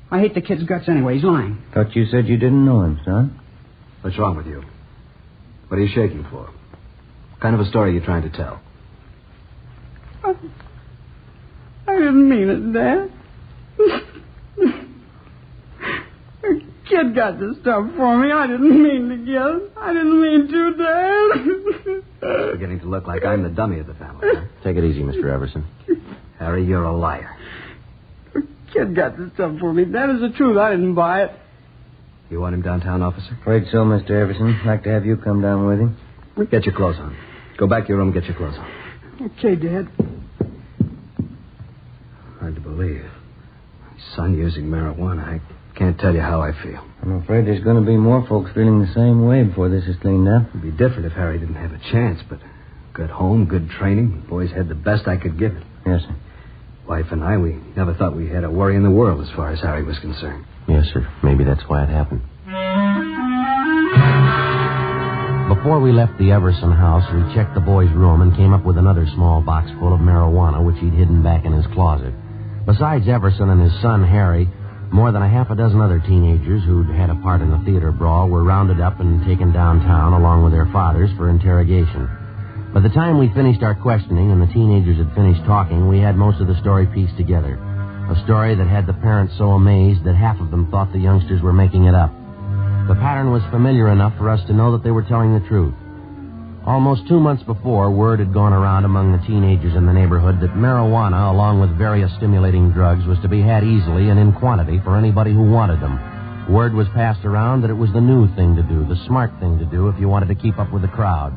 I hate the kid's guts anyway. He's lying. Thought you said you didn't know him, son. What's wrong with you? What are you shaking for? What kind of a story are you trying to tell? I didn't mean it, Dad. The kid got the stuff for me. I didn't mean to get it. I didn't mean to, Dad. It's beginning to look like I'm the dummy of the family. Huh? Take it easy, Mr. Everson. Harry, you're a liar. The kid got the stuff for me. That is the truth. I didn't buy it. You want him downtown, officer? Afraid so, Mr. Everson. Like to have you come down with him. Get your clothes on. Go back to your room and get your clothes on. Okay, Dad. Hard to believe. My son using marijuana. I can't tell you how I feel. I'm afraid there's going to be more folks feeling the same way before this is cleaned up. It'd be different if Harry didn't have a chance, but good home, good training. The boys had the best I could give him. Yes, sir. Wife and I, we never thought we had a worry in the world as far as Harry was concerned. Yes, sir. Maybe that's why it happened. Before we left the Everson house, we checked the boy's room and came up with another small box full of marijuana, which he'd hidden back in his closet. Besides Everson and his son, Harry, more than a half a dozen other teenagers who'd had a part in the theater brawl were rounded up and taken downtown along with their fathers for interrogation. By the time we finished our questioning and the teenagers had finished talking, we had most of the story pieced together. A story that had the parents so amazed that half of them thought the youngsters were making it up. The pattern was familiar enough for us to know that they were telling the truth. Almost 2 months before, word had gone around among the teenagers in the neighborhood that marijuana, along with various stimulating drugs, was to be had easily and in quantity for anybody who wanted them. Word was passed around that it was the new thing to do, the smart thing to do if you wanted to keep up with the crowd.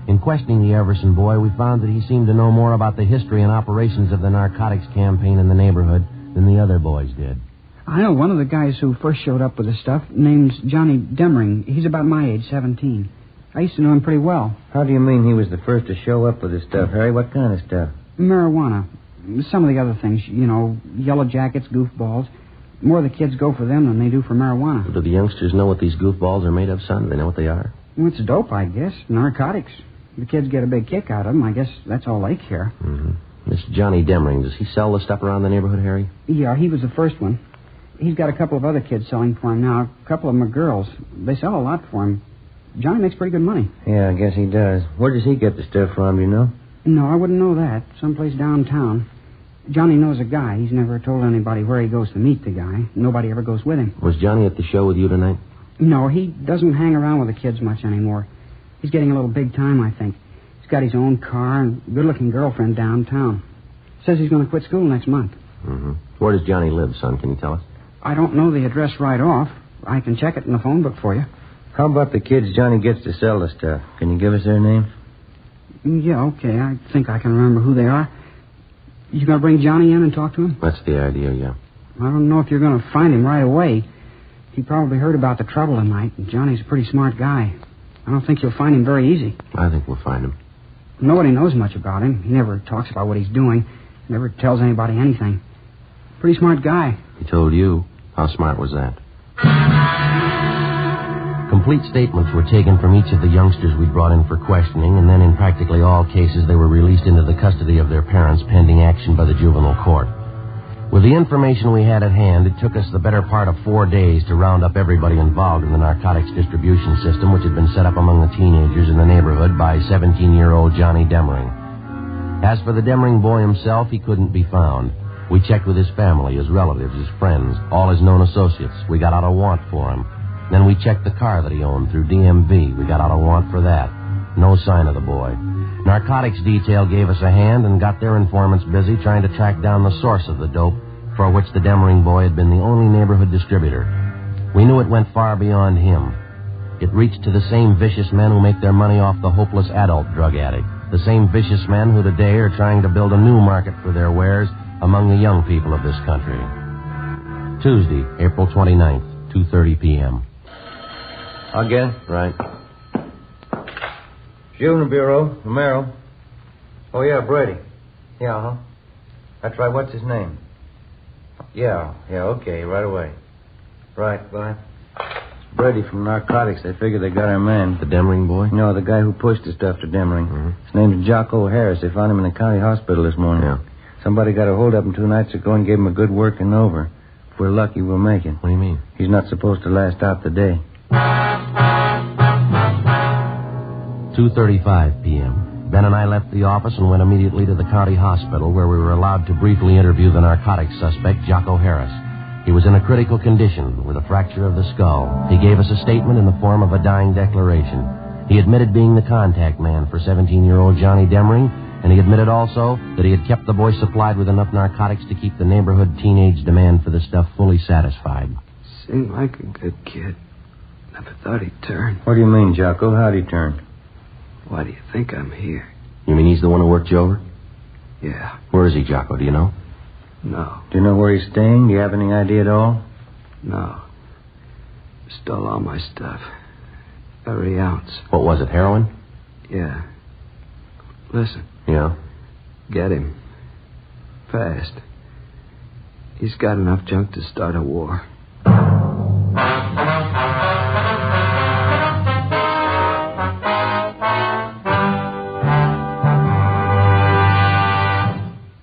In questioning the Everson boy, we found that he seemed to know more about the history and operations of the narcotics campaign in the neighborhood than the other boys did. I know one of the guys who first showed up with the stuff, name's Johnny Demring. He's about my age, 17. I used to know him pretty well. How do you mean he was the first to show up with the stuff, Harry? What kind of stuff? Marijuana. Some of the other things, you know, yellow jackets, goofballs. More of the kids go for them than they do for marijuana. Do the youngsters know what these goofballs are made of, son? Do they know what they are? Well, it's dope, I guess. Narcotics. The kids get a big kick out of them. I guess that's all they care. Mm-hmm. This Johnny Demring, does he sell the stuff around the neighborhood, Harry? Yeah, he was the first one. He's got a couple of other kids selling for him now. A couple of them are girls. They sell a lot for him. Johnny makes pretty good money. Yeah, I guess he does. Where does he get the stuff from, do you know? No, I wouldn't know that. Someplace downtown. Johnny knows a guy. He's never told anybody where he goes to meet the guy. Nobody ever goes with him. Was Johnny at the show with you tonight? No, he doesn't hang around with the kids much anymore. He's getting a little big time, I think. He's got his own car and a good-looking girlfriend downtown. Says he's going to quit school next month. Mm-hmm. Where does Johnny live, son? Can you tell us? I don't know the address right off. I can check it in the phone book for you. How about the kids Johnny gets to sell the stuff? Can you give us their name? Yeah, okay. I think I can remember who they are. You going to bring Johnny in and talk to him? That's the idea, yeah. I don't know if you're going to find him right away. He probably heard about the trouble tonight, and Johnny's a pretty smart guy. I don't think you'll find him very easy. I think we'll find him. Nobody knows much about him. He never talks about what he's doing. Never tells anybody anything. Pretty smart guy. He told you. How smart was that? Complete statements were taken from each of the youngsters we brought in for questioning, and then in practically all cases they were released into the custody of their parents pending action by the juvenile court. With the information we had at hand, it took us the better part of 4 days to round up everybody involved in the narcotics distribution system which had been set up among the teenagers in the neighborhood by 17-year-old Johnny Demring. As for the Demring boy himself, he couldn't be found. We checked with his family, his relatives, his friends, all his known associates. We got out a warrant for him. Then we checked the car that he owned through DMV. We got out a warrant for that. No sign of the boy. Narcotics detail gave us a hand and got their informants busy trying to track down the source of the dope for which the Demring boy had been the only neighborhood distributor. We knew it went far beyond him. It reached to the same vicious men who make their money off the hopeless adult drug addict. The same vicious men who today are trying to build a new market for their wares among the young people of this country. Tuesday, April 29th. 2:30 p.m. I'll get it. Right. Juvenile Bureau, Romero. Oh, yeah, Brady. Yeah, huh? That's right. What's his name? Yeah, okay, right away. Right, bye. It's Brady from Narcotics. They figure they got our man. The Demring boy? No, the guy who pushed the stuff to Demring. Mm-hmm. His name's Jocko Harris. They found him in the county hospital this morning. Yeah. Somebody got a hold of him 2 nights ago and gave him a good working over. If we're lucky, we'll make it. What do you mean? He's not supposed to last out the day. 2:35 p.m. Ben and I left the office and went immediately to the county hospital where we were allowed to briefly interview the narcotics suspect, Jocko Harris. He was in a critical condition with a fracture of the skull. He gave us a statement in the form of a dying declaration. He admitted being the contact man for 17-year-old Johnny Demring, and he admitted also that he had kept the boy supplied with enough narcotics to keep the neighborhood teenage demand for the stuff fully satisfied. Seemed like a good kid. Never thought he'd turn. What do you mean, Jocko? How'd he turn? Why do you think I'm here? You mean he's the one who worked you over? Yeah. Where is he, Jocko? Do you know? No. Do you know where he's staying? Do you have any idea at all? No. Stole all my stuff. Every ounce. What was it, heroin? Yeah. Listen. Yeah? Get him. Fast. He's got enough junk to start a war.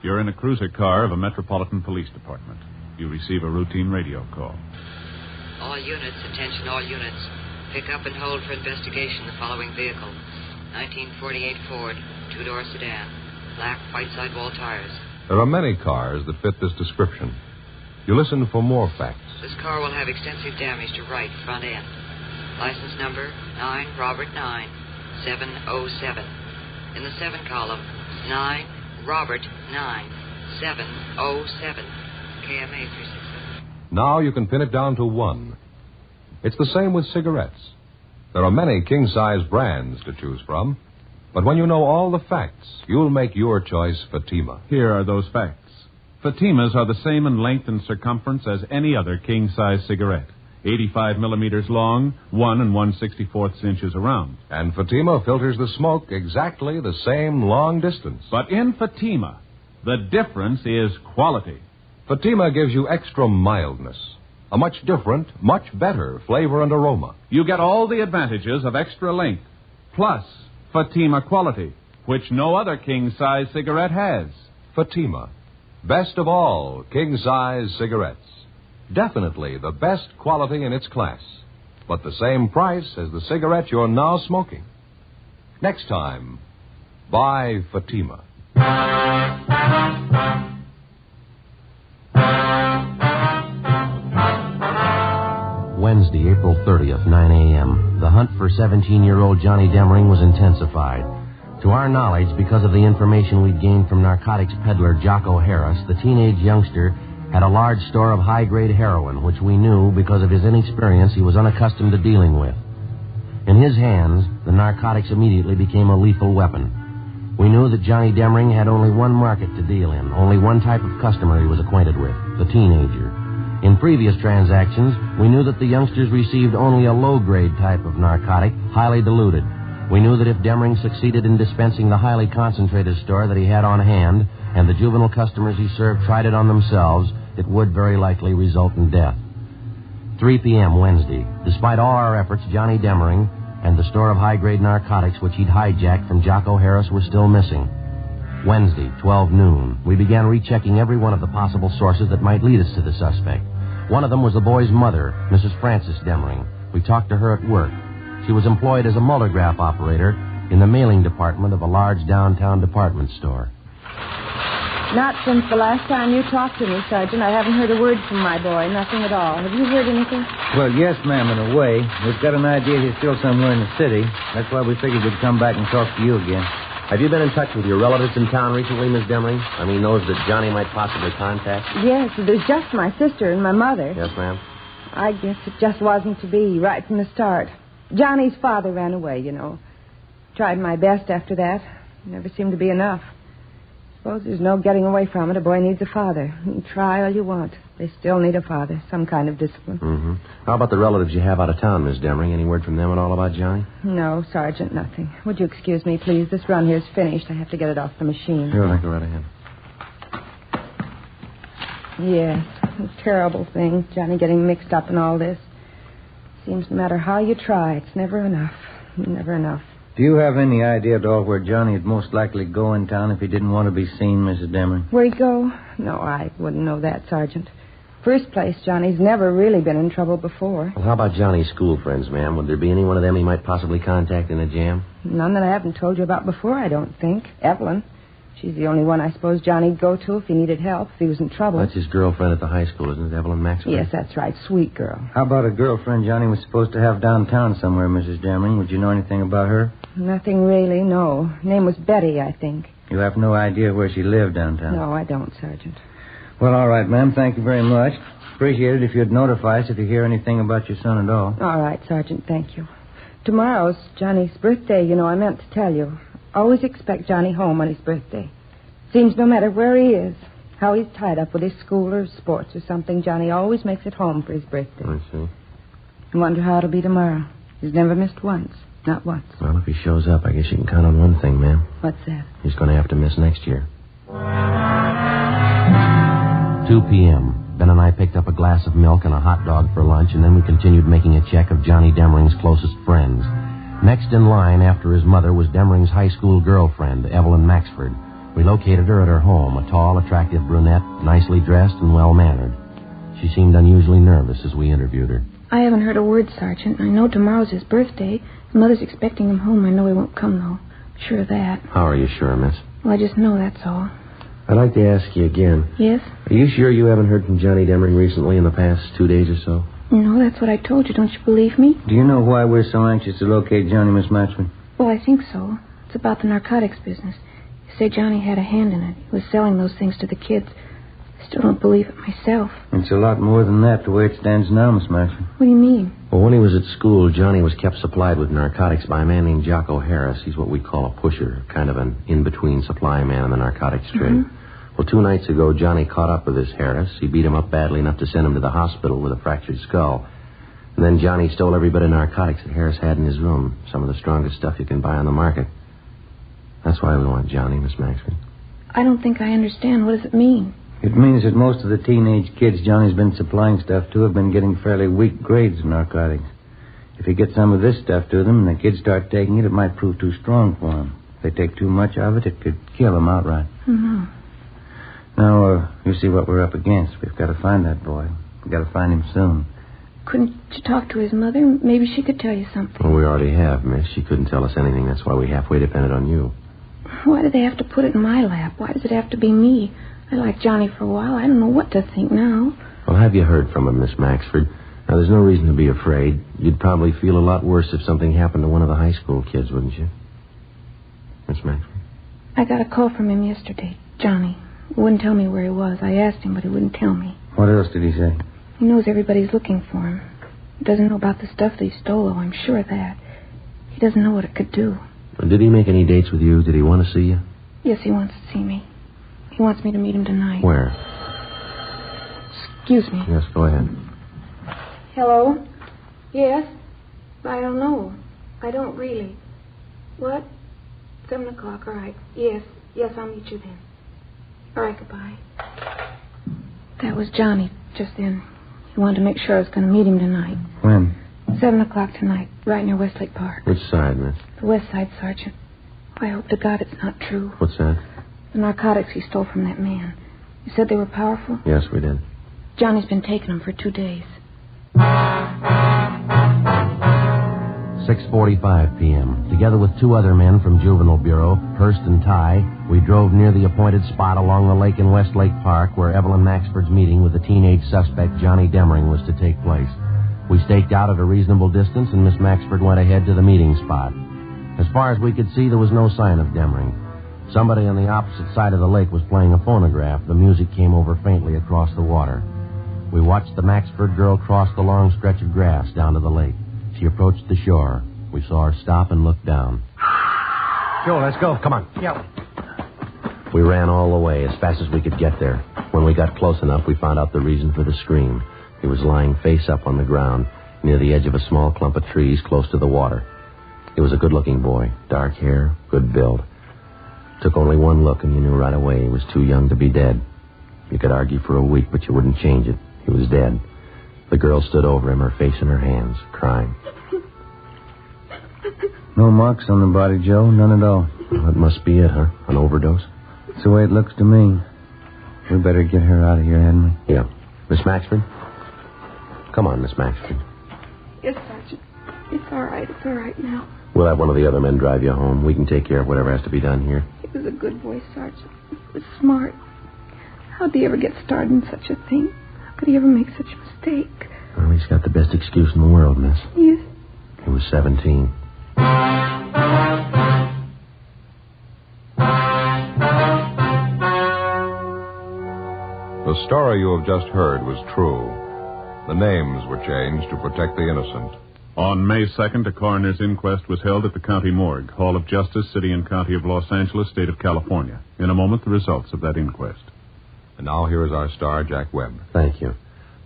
You're in a cruiser car of a Metropolitan Police Department. You receive a routine radio call. All units, attention all units. Pick up and hold for investigation the following vehicle. 1948 Ford, 2-door sedan. Black, white sidewall tires. There are many cars that fit this description. You listen for more facts. This car will have extensive damage to right front end. License number 9 Robert 9 707. In the 7 column, 9 Robert 9 707. KMA 367. Now you can pin it down to one. It's the same with cigarettes. There are many king-size brands to choose from, but when you know all the facts, you'll make your choice Fatima. Here are those facts. Fatimas are the same in length and circumference as any other king-size cigarette. 85 millimeters long, 1 1/64 inches around. And Fatima filters the smoke exactly the same long distance. But in Fatima, the difference is quality. Fatima gives you extra mildness, a much different, much better flavor and aroma. You get all the advantages of extra length, plus Fatima quality, which no other king-size cigarette has. Fatima, best of all king-size cigarettes. Definitely the best quality in its class, but the same price as the cigarette you're now smoking. Next time, buy Fatima. Wednesday, April 30th, 9 a.m. The hunt for 17-year-old Johnny Demring was intensified. To our knowledge, because of the information we'd gained from narcotics peddler Jocko Harris, the teenage youngster had a large store of high-grade heroin, which we knew, because of his inexperience, he was unaccustomed to dealing with. In his hands, the narcotics immediately became a lethal weapon. We knew that Johnny Demring had only one market to deal in, only one type of customer he was acquainted with, the teenager. In previous transactions, we knew that the youngsters received only a low-grade type of narcotic, highly diluted. We knew that if Demring succeeded in dispensing the highly concentrated store that he had on hand, and the juvenile customers he served tried it on themselves, it would very likely result in death. 3 p.m. Wednesday. Despite all our efforts, Johnny Demring and the store of high-grade narcotics which he'd hijacked from Jocko Harris were still missing. Wednesday, 12 noon. We began rechecking every one of the possible sources that might lead us to the suspect. One of them was the boy's mother, Mrs. Frances Demring. We talked to her at work. She was employed as a multigraph operator in the mailing department of a large downtown department store. Not since the last time you talked to me, Sergeant. I haven't heard a word from my boy. Nothing at all. Have you heard anything? Well, yes, ma'am, in a way. We've got an idea he's still somewhere in the city. That's why we figured we'd come back and talk to you again. Have you been in touch with your relatives in town recently, Miss Demring? I mean, those that Johnny might possibly contact? Yes, there's just my sister and my mother. Yes, ma'am. I guess it just wasn't to be right from the start. Johnny's father ran away, you know. Tried my best after that. Never seemed to be enough. Suppose there's no getting away from it. A boy needs a father. You can try all you want. They still need a father, some kind of discipline. Mm-hmm. How about the relatives you have out of town, Miss Demring? Any word from them at all about Johnny? No, Sergeant, nothing. Would you excuse me, please? This run here's finished. I have to get it off the machine. Sure, go right ahead. Yes, a terrible thing, Johnny getting mixed up in all this. Seems no matter how you try, it's never enough. Never enough. Do you have any idea at all where Johnny would most likely go in town if he didn't want to be seen, Mrs. Demring? Where'd he go? No, I wouldn't know that, Sergeant. First place, Johnny's never really been in trouble before. Well, how about Johnny's school friends, ma'am? Would there be any one of them he might possibly contact in a jam? None that I haven't told you about before, I don't think. Evelyn. She's the only one I suppose Johnny'd go to if he needed help, if he was in trouble. That's his girlfriend at the high school, isn't it, Evelyn Maxwell? Yes, that's right. Sweet girl. How about a girlfriend Johnny was supposed to have downtown somewhere, Mrs. Demring? Would you know anything about her? Nothing really, no. Her name was Betty, I think. You have no idea where she lived downtown? No, I don't, Sergeant. Well, all right, ma'am. Thank you very much. Appreciate it if you'd notify us if you hear anything about your son at all. All right, Sergeant, thank you. Tomorrow's Johnny's birthday, you know, I meant to tell you. Always expect Johnny home on his birthday. Seems no matter where he is, how he's tied up with his school or sports or something, Johnny always makes it home for his birthday. I see. I wonder how it'll be tomorrow. He's never missed once. Not once. Well, if he shows up, I guess you can count on one thing, ma'am. What's that? He's going to have to miss next year. 2 p.m. Ben and I picked up a glass of milk and a hot dog for lunch, and then we continued making a check of Johnny Demring's closest friends. Next in line after his mother was Demring's high school girlfriend, Evelyn Maxford. We located her at her home, a tall, attractive brunette, nicely dressed and well-mannered. She seemed unusually nervous as we interviewed her. I haven't heard a word, Sergeant. I know tomorrow's his birthday. His mother's expecting him home. I know he won't come, though. I'm sure of that. How are you sure, miss? Well, I just know that's all. I'd like to ask you again. Yes? Are you sure you haven't heard from Johnny Demring recently in the past 2 days or so? No, that's what I told you. Don't you believe me? Do you know why we're so anxious to locate Johnny, Miss Maxwell? Well, I think so. It's about the narcotics business. You say Johnny had a hand in it. He was selling those things to the kids. I still don't believe it myself. It's a lot more than that, the way it stands now, Miss Maxwell. What do you mean? Well, when he was at school, Johnny was kept supplied with narcotics by a man named Jocko Harris. He's what we call a pusher, kind of an in-between supply man in the narcotics trade. Mm-hmm. Well, 2 nights ago, Johnny caught up with this Harris. He beat him up badly enough to send him to the hospital with a fractured skull. And then Johnny stole every bit of narcotics that Harris had in his room, some of the strongest stuff you can buy on the market. That's why we want Johnny, Miss Maxwell. I don't think I understand. What does it mean? It means that most of the teenage kids Johnny's been supplying stuff to have been getting fairly weak grades of narcotics. If he gets some of this stuff to them and the kids start taking it, it might prove too strong for them. If they take too much of it, it could kill them outright. Mm-hmm. Now, you see what we're up against. We've got to find that boy. We've got to find him soon. Couldn't you talk to his mother? Maybe she could tell you something. Well, we already have, miss. She couldn't tell us anything. That's why we halfway depended on you. Why do they have to put it in my lap? Why does it have to be me? I liked Johnny for a while. I don't know what to think now. Well, have you heard from him, Miss Maxford? Now, there's no reason to be afraid. You'd probably feel a lot worse if something happened to one of the high school kids, wouldn't you? Miss Maxford? I got a call from him yesterday. Johnny. He wouldn't tell me where he was. I asked him, but he wouldn't tell me. What else did he say? He knows everybody's looking for him. He doesn't know about the stuff that he stole, though. I'm sure of that. He doesn't know what it could do. Did he make any dates with you? Did he want to see you? Yes, he wants to see me. He wants me to meet him tonight. Where? Excuse me. Yes, go ahead. Hello? Yes? I don't know. I don't really. What? 7 o'clock, all right. Yes, I'll meet you then. All right, goodbye. That was Johnny just then. He wanted to make sure I was going to meet him tonight. When? 7 o'clock tonight, right near Westlake Park. Which side, miss? The west side, Sergeant. I hope to God it's not true. What's that? The narcotics he stole from that man. You said they were powerful? Yes, we did. Johnny's been taking them for 2 days. 6:45 p.m. Together with 2 other men from Juvenile Bureau, Hurst and Ty, we drove near the appointed spot along the lake in Westlake Park where Evelyn Maxford's meeting with the teenage suspect Johnny Demring was to take place. We staked out at a reasonable distance, and Miss Maxford went ahead to the meeting spot. As far as we could see, there was no sign of Demring. Somebody on the opposite side of the lake was playing a phonograph. The music came over faintly across the water. We watched the Maxford girl cross the long stretch of grass down to the lake. She approached the shore. We saw her stop and look down. Joe, let's go. Come on. Yeah. We ran all the way as fast as we could get there. When we got close enough, we found out the reason for the scream. He was lying face up on the ground near the edge of a small clump of trees close to the water. He was a good-looking boy, dark hair, good build. Took only one look, and you knew right away he was too young to be dead. You could argue for a week, but you wouldn't change it. He was dead. The girl stood over him, her face in her hands, crying. No marks on the body, Joe. None at all. Well, that must be it, huh? An overdose? It's the way it looks to me. We better get her out of here, hadn't we? Yeah. Miss Maxford? Come on, Miss Maxford. Yes, Sergeant. It's all right. It's all right now. We'll have one of the other men drive you home. We can take care of whatever has to be done here. He was a good boy, Sergeant. He was smart. How'd he ever get started in such a thing? How could he ever make such a mistake? Well, he's got the best excuse in the world, miss. Yes. He was 17. The story you have just heard was true. The names were changed to protect the innocent. On May 2nd, a coroner's inquest was held at the county morgue, Hall of Justice, City and County of Los Angeles, State of California. In a moment, the results of that inquest. And now here is our star, Jack Webb. Thank you.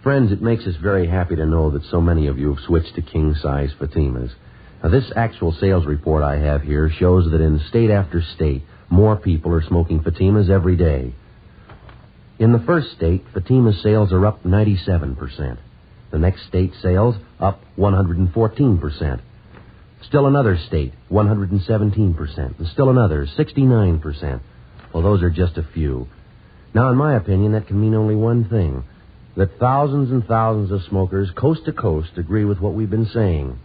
Friends, it makes us very happy to know that so many of you have switched to king-size Fatimas. Now, this actual sales report I have here shows that in state after state, more people are smoking Fatimas every day. In the first state, Fatima sales are up 97%. The next state sales up 114%. Still another state, 117%. And still another, 69%. Well, those are just a few. Now, in my opinion, that can mean only one thing. That thousands and thousands of smokers, coast to coast, agree with what we've been saying.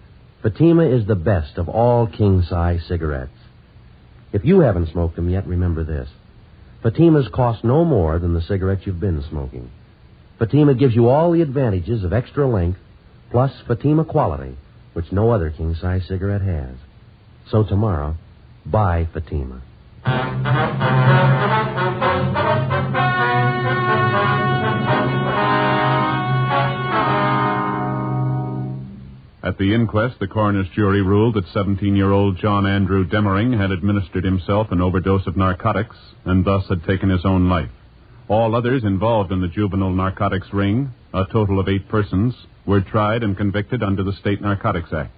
Fatima is the best of all king-size cigarettes. If you haven't smoked them yet, remember this. Fatimas cost no more than the cigarettes you've been smoking. Fatima gives you all the advantages of extra length, plus Fatima quality, which no other king-size cigarette has. So tomorrow, buy Fatima. At the inquest, the coroner's jury ruled that 17-year-old John Andrew Demering had administered himself an overdose of narcotics and thus had taken his own life. All others involved in the juvenile narcotics ring, a total of 8 persons, were tried and convicted under the State Narcotics Act.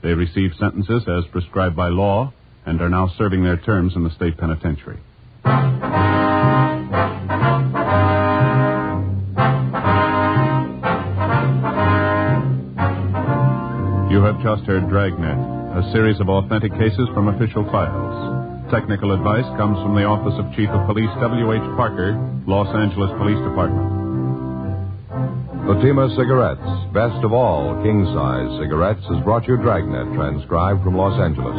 They received sentences as prescribed by law and are now serving their terms in the state penitentiary. You have just heard Dragnet, a series of authentic cases from official files. Technical advice comes from the Office of Chief of Police W.H. Parker, Los Angeles Police Department. Fatima Cigarettes, best of all king-size cigarettes, has brought you Dragnet, transcribed from Los Angeles.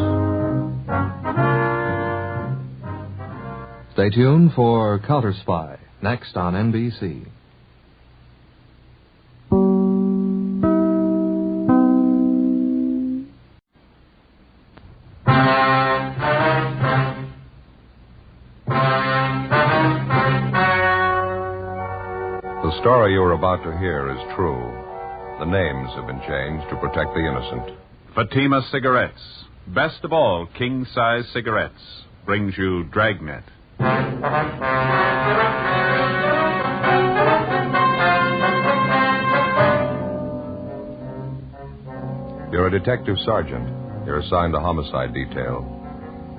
Stay tuned for Counter Spy, next on NBC. The story you are about to hear is true. The names have been changed to protect the innocent. Fatima Cigarettes, best of all king-size cigarettes, brings you Dragnet. You're a detective sergeant. You're assigned to homicide detail.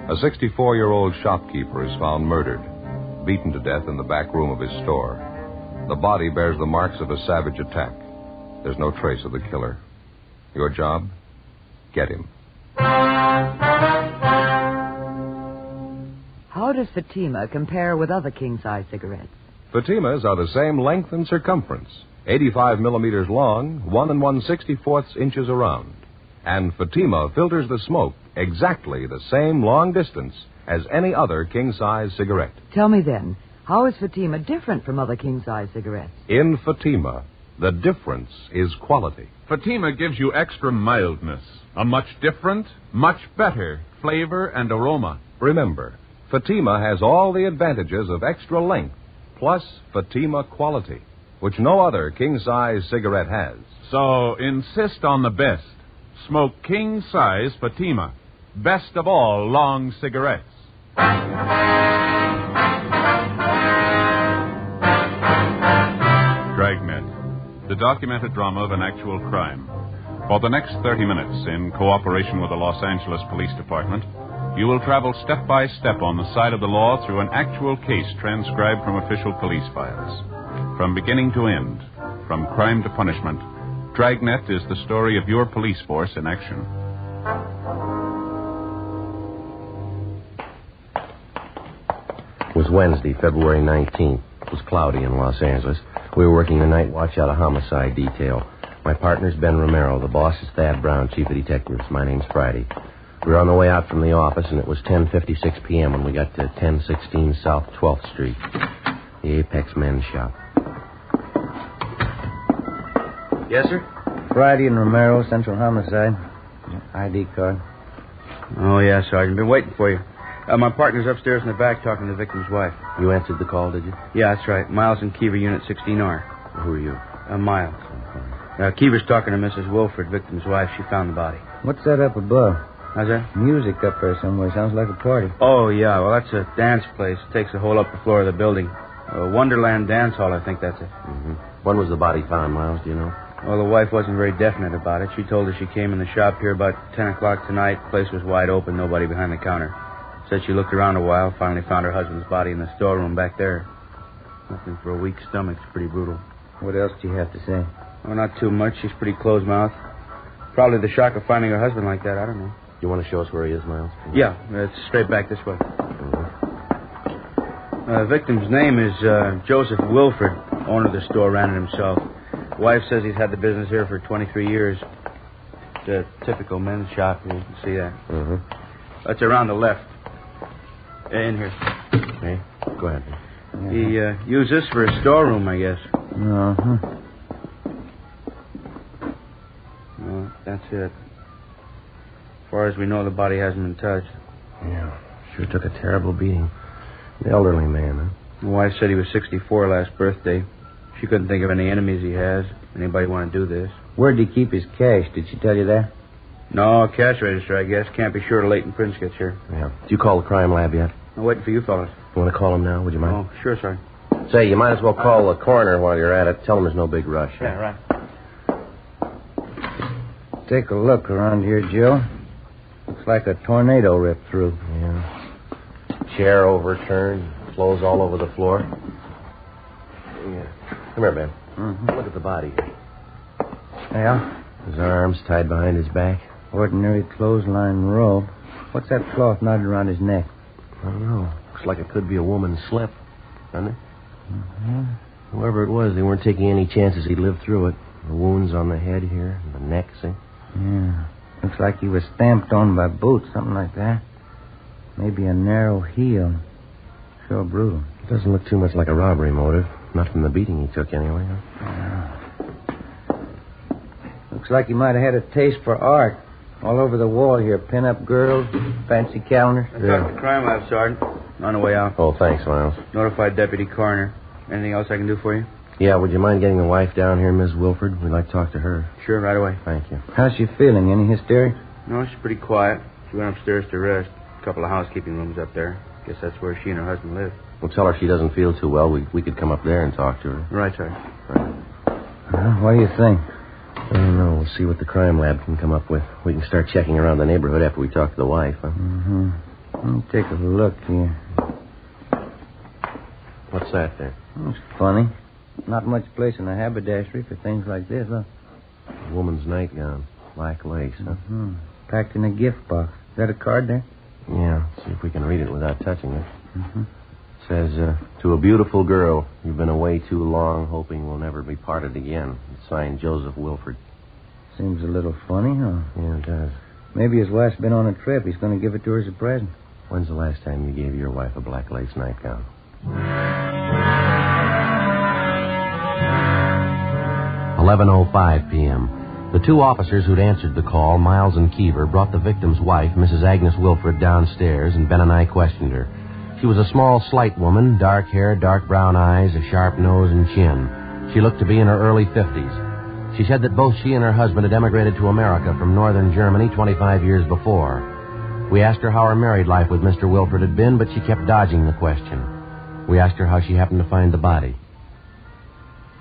A 64-year-old shopkeeper is found murdered, beaten to death in the back room of his store. The body bears the marks of a savage attack. There's no trace of the killer. Your job? Get him. How does Fatima compare with other king-size cigarettes? Fatimas are the same length and circumference, 85 millimeters long, 1 1/64 inches around. And Fatima filters the smoke exactly the same long distance as any other king-size cigarette. Tell me then, how is Fatima different from other king-size cigarettes? In Fatima, the difference is quality. Fatima gives you extra mildness, a much different, much better flavor and aroma. Remember, Fatima has all the advantages of extra length, plus Fatima quality, which no other king-size cigarette has. So insist on the best. Smoke king-size Fatima, best of all long cigarettes. the documented drama of an actual crime. For the next 30 minutes, in cooperation with the Los Angeles Police Department, you will travel step by step on the side of the law through an actual case transcribed from official police files. From beginning to end, from crime to punishment, Dragnet is the story of your police force in action. It was Wednesday, February 19th. It was cloudy in Los Angeles. We were working the night watch out of homicide detail. My partner's Ben Romero. The boss is Thad Brown, chief of detectives. My name's Friday. We were on the way out from the office, and it was 10:56 p.m. when we got to 1016 South 12th Street, the Apex Men's Shop. Yes, sir? Friday and Romero, Central Homicide. ID card. Oh, yeah, Sergeant. Been waiting for you. My partner's upstairs in the back talking to the victim's wife. You answered the call, did you? Yeah, that's right. Miles and Keever, Unit 16R. Who are you? Miles. Keever's talking to Mrs. Wilford, victim's wife. She found the body. What's that up above? How's that? Music up there somewhere. Sounds like a party. Oh, yeah. Well, that's a dance place. Takes the whole upper floor of the building. Wonderland Dance Hall, I think that's it. Mm-hmm. When was the body found, Miles? Do you know? Well, the wife wasn't very definite about it. She told us she came in the shop here about 10 o'clock tonight. The place was wide open, nobody behind the counter. Said she looked around a while, finally found her husband's body in the storeroom back there. Nothing for a weak stomach. It's pretty brutal. What else do you have to say? Oh, not too much. She's pretty closed-mouthed. Probably the shock of finding her husband like that. I don't know. You want to show us where he is, Miles? Yeah, it's straight back this way. The victim's name is Joseph Wilford. Owner of the store, ran it himself. Wife says he's had the business here for 23 years. It's a typical men's shop. You can see that. Mm-hmm. That's around the left. In here. Okay, go ahead. He used this for a storeroom, I guess. Uh-huh. Well, that's it. As far as we know, the body hasn't been touched. Yeah, sure took a terrible beating. An elderly man, huh? The wife said he was 64 last birthday. She couldn't think of any enemies he has. Anybody want to do this? Where'd he keep his cash? Did she tell you that? No, cash register, I guess. Can't be sure till Leighton Prince gets here. Yeah. Did you call the crime lab yet? I'm waiting for you fellas. You want to call him now? Would you mind? Oh, sure, sorry. Say, you might as well call the coroner while you're at it. Tell him there's no big rush. Yeah, right. Take a look around here, Joe. Looks like a tornado ripped through. Yeah. Chair overturned. Clothes all over the floor. Yeah. Come here, Ben. Mm-hmm. Look at the body here. Yeah? His arms tied behind his back. Ordinary clothesline robe. What's that cloth knotted around his neck? I don't know. Looks like it could be a woman's slip, doesn't it? Mm-hmm. Whoever it was, they weren't taking any chances he'd live through it. The wounds on the head here, and the neck, see? Yeah. Looks like he was stamped on by boots, something like that. Maybe a narrow heel. Sure brutal. It doesn't look too much like a robbery motive. Not from the beating he took, anyway. Huh? Yeah. Looks like he might have had a taste for art. All over the wall here. Pin-up girls, fancy calendars. I talked to the crime lab, Sergeant. On the way out. Oh, thanks, Miles. Notified Deputy Coroner. Anything else I can do for you? Yeah, would you mind getting the wife down here, Ms. Wilford? We'd like to talk to her. Sure, right away. Thank you. How's she feeling? Any hysteria? No, she's pretty quiet. She went upstairs to rest. A couple of housekeeping rooms up there. Guess that's where she and her husband live. We'll tell her she doesn't feel too well. We could come up there and talk to her. Right, sir. Right. What do you think? I don't know. We'll see what the crime lab can come up with. We can start checking around the neighborhood after we talk to the wife, huh? Mm-hmm. Let me take a look here. What's that there? It's funny. Not much place in a haberdashery for things like this, huh? A woman's nightgown. Black lace, huh? Mm-hmm. Packed in a gift box. Is that a card there? Yeah. See if we can read it without touching it. Mm-hmm. It says, to a beautiful girl, you've been away too long, hoping we'll never be parted again. It's signed Joseph Wilford. Seems a little funny, huh? Yeah, it does. Maybe his wife's been on a trip. He's going to give it to her as a present. When's the last time you gave your wife a black lace nightgown? 11:05 p.m. The two officers who'd answered the call, Miles and Keever, brought the victim's wife, Mrs. Agnes Wilford, downstairs, and Ben and I questioned her. She was a small, slight woman, dark hair, dark brown eyes, a sharp nose and chin. She looked to be in her early 50s. She said that both she and her husband had emigrated to America from northern Germany 25 years before. We asked her how her married life with Mr. Wilford had been, but she kept dodging the question. We asked her how she happened to find the body.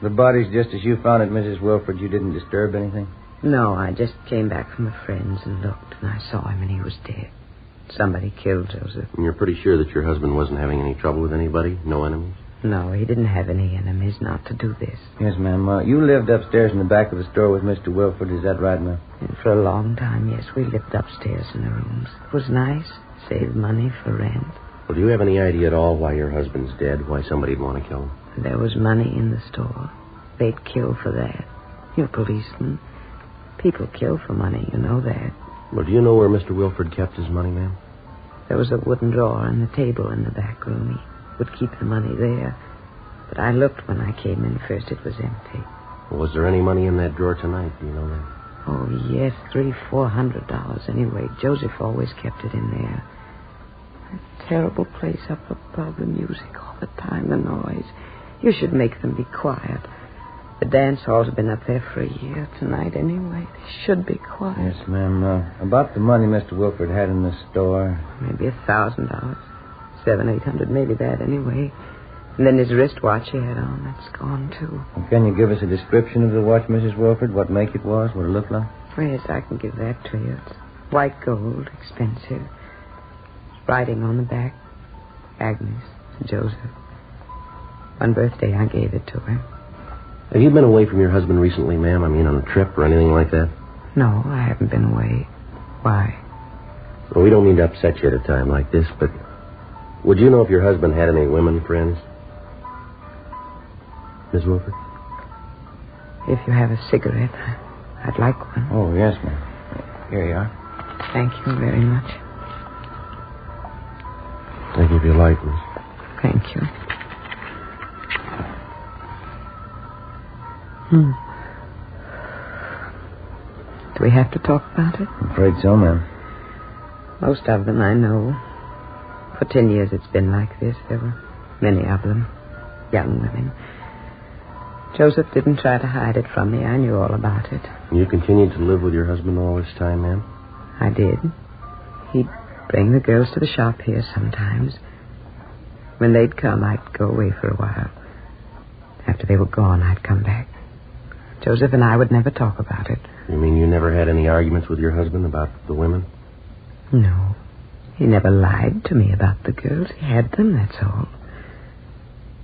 The body's just as you found it, Mrs. Wilford. You didn't disturb anything? No, I just came back from a friend's and looked, and I saw him, and he was dead. Somebody killed Joseph. And you're pretty sure that your husband wasn't having any trouble with anybody? No enemies? No, he didn't have any enemies not to do this. Yes, ma'am. You lived upstairs in the back of the store with Mr. Wilford. Is that right, ma'am? And for a long time, yes, we lived upstairs in the rooms. It was nice. Saved money for rent. Well, do you have any idea at all why your husband's dead? Why somebody'd want to kill him? There was money in the store. They'd kill for that. You're policemen. People kill for money, you know that. Well, do you know where Mr. Wilford kept his money, ma'am? There was a wooden drawer in the table in the back room. He would keep the money there. But I looked when I came in first. It was empty. Well, was there any money in that drawer tonight? Do you know that? Oh, yes, $300-400 anyway. Joseph always kept it in there. A terrible place up above, the music all the time, the noise. You should make them be quiet. The dance halls have been up there for a year tonight anyway. They should be quiet. Yes, ma'am. About the money Mr. Wilford had in the store. Maybe $1,000. $700-800, maybe that anyway. And then his wristwatch he had on, that's gone too. Well, can you give us a description of the watch, Mrs. Wilford? What make it was? What it looked like? Oh, yes, I can give that to you. It's white gold, expensive. Writing on the back, Agnes, Joseph. One birthday I gave it to him. Have you been away from your husband recently, ma'am? I mean, on a trip or anything like that? No, I haven't been away. Why? Well, we don't mean to upset you at a time like this, but would you know if your husband had any women friends? Miss Wilford? If you have a cigarette, I'd like one. Oh, yes, ma'am. Here you are. Thank you very much. Thank you if you like, miss. Thank you. Do we have to talk about it? I'm afraid so, ma'am. Most of them I know. For 10 years it's been like this. There were many of them. Young women. Joseph didn't try to hide it from me. I knew all about it. You continued to live with your husband all this time, ma'am? I did. He'd bring the girls to the shop here sometimes. When they'd come, I'd go away for a while. After they were gone, I'd come back. Joseph and I would never talk about it. You mean you never had any arguments with your husband about the women? No. He never lied to me about the girls. He had them, that's all.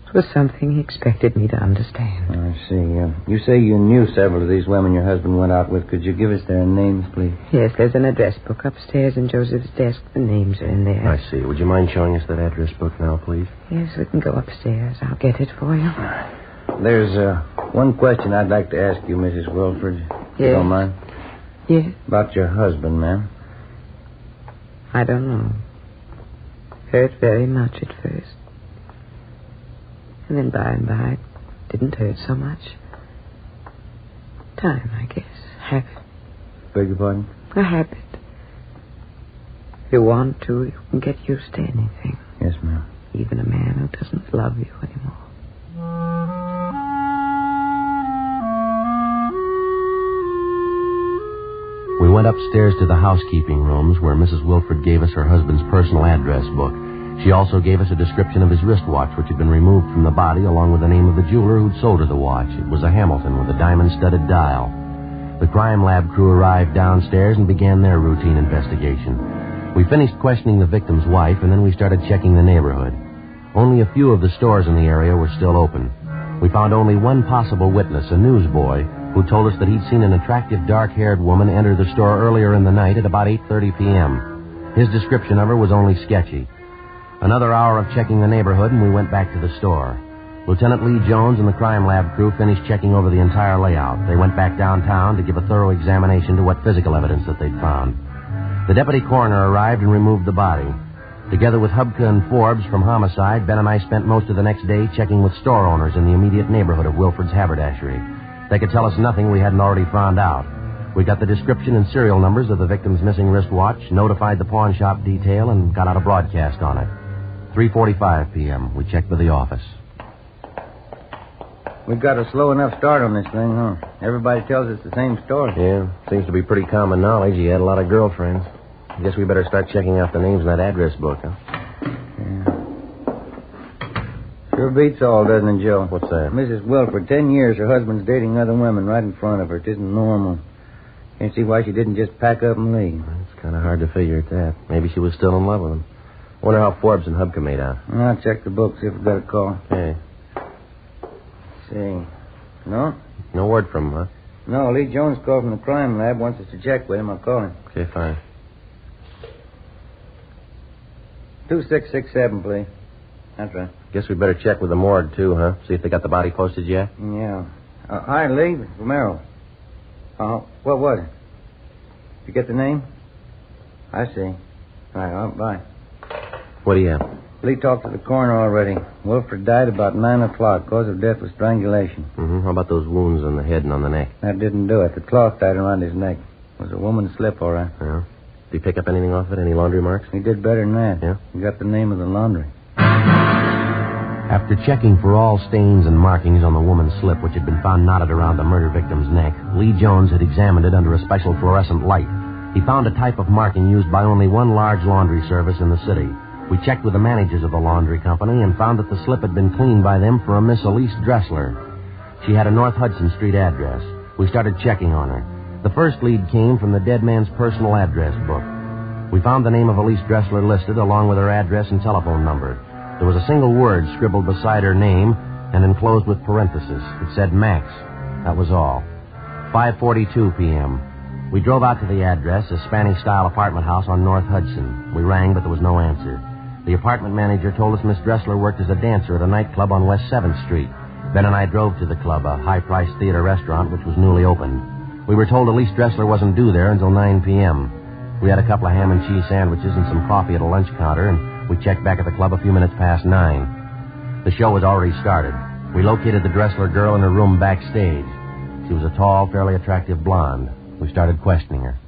It was something he expected me to understand. I see. You say you knew several of these women your husband went out with. Could you give us their names, please? Yes, there's an address book upstairs in Joseph's desk. The names are in there. I see. Would you mind showing us that address book now, please? Yes, we can go upstairs. I'll get it for you. There's one question I'd like to ask you, Mrs. Wilford. If you don't mind. Yes? About your husband, ma'am. I don't know. Hurt very much at first. And then by and by, it didn't hurt so much. Time, I guess. Habit. Beg your pardon? A habit. If you want to, you can get used to anything. Yes, ma'am. Even a man who doesn't love you anymore. We went upstairs to the housekeeping rooms where Mrs. Wilford gave us her husband's personal address book. She also gave us a description of his wristwatch, which had been removed from the body, along with the name of the jeweler who'd sold her the watch. It was a Hamilton with a diamond-studded dial. The crime lab crew arrived downstairs and began their routine investigation. We finished questioning the victim's wife, and then we started checking the neighborhood. Only a few of the stores in the area were still open. We found only one possible witness, a newsboy, who told us that he'd seen an attractive dark-haired woman enter the store earlier in the night at about 8:30 p.m. His description of her was only sketchy. Another hour of checking the neighborhood, and we went back to the store. Lieutenant Lee Jones and the crime lab crew finished checking over the entire layout. They went back downtown to give a thorough examination to what physical evidence that they'd found. The deputy coroner arrived and removed the body. Together with Hubka and Forbes from Homicide, Ben and I spent most of the next day checking with store owners in the immediate neighborhood of Wilford's haberdashery. They could tell us nothing we hadn't already found out. We got the description and serial numbers of the victim's missing wristwatch, notified the pawn shop detail, and got out a broadcast on it. 3:45 p.m. We checked with the office. We've got a slow enough start on this thing, huh? Everybody tells us the same story. Yeah, seems to be pretty common knowledge. He had a lot of girlfriends. I guess we better start checking out the names in that address book, huh? Yeah. Sure beats all, doesn't it, Joe? What's that? Mrs. Wilford, 10 years her husband's dating other women right in front of her. It isn't normal. Can't see why she didn't just pack up and leave. It's kind of hard to figure at that. Maybe she was still in love with him. I wonder how Forbes and Hubka made out. I'll check the book, see if we've got a call. Okay. See. No? No word from him, huh? No, Lee Jones called from the crime lab. Wants us to check with him. I'll call him. Okay, fine. 2667, please. That's right. Guess we better check with the morgue, too, huh? See if they got the body posted yet? Yeah. Hi, Lee. Romero. What was it? Did you get the name? I see. All right, bye. What do you have? Lee talked to the coroner already. Wilford died about 9 o'clock. Cause of death was strangulation. Mm-hmm. How about those wounds on the head and on the neck? That didn't do it. The cloth tied around his neck. It was a woman's slip, all right. Yeah. Did he pick up anything off it? Any laundry marks? He did better than that. Yeah? He got the name of the laundry. After checking for all stains and markings on the woman's slip, which had been found knotted around the murder victim's neck, Lee Jones had examined it under a special fluorescent light. He found a type of marking used by only one large laundry service in the city. We checked with the managers of the laundry company and found that the slip had been cleaned by them for a Miss Elise Dressler. She had a North Hudson Street address. We started checking on her. The first lead came from the dead man's personal address book. We found the name of Elise Dressler listed along with her address and telephone number. There was a single word scribbled beside her name and enclosed with parentheses. It said Max. That was all. 5:42 p.m. We drove out to the address, a Spanish-style apartment house on North Hudson. We rang, but there was no answer. The apartment manager told us Miss Dressler worked as a dancer at a nightclub on West 7th Street. Ben and I drove to the club, a high-priced theater restaurant which was newly opened. We were told Elise Dressler wasn't due there until 9 p.m. We had a couple of ham and cheese sandwiches and some coffee at a lunch counter, and we checked back at the club a few minutes past 9. The show was already started. We located the Dressler girl in her room backstage. She was a tall, fairly attractive blonde. We started questioning her.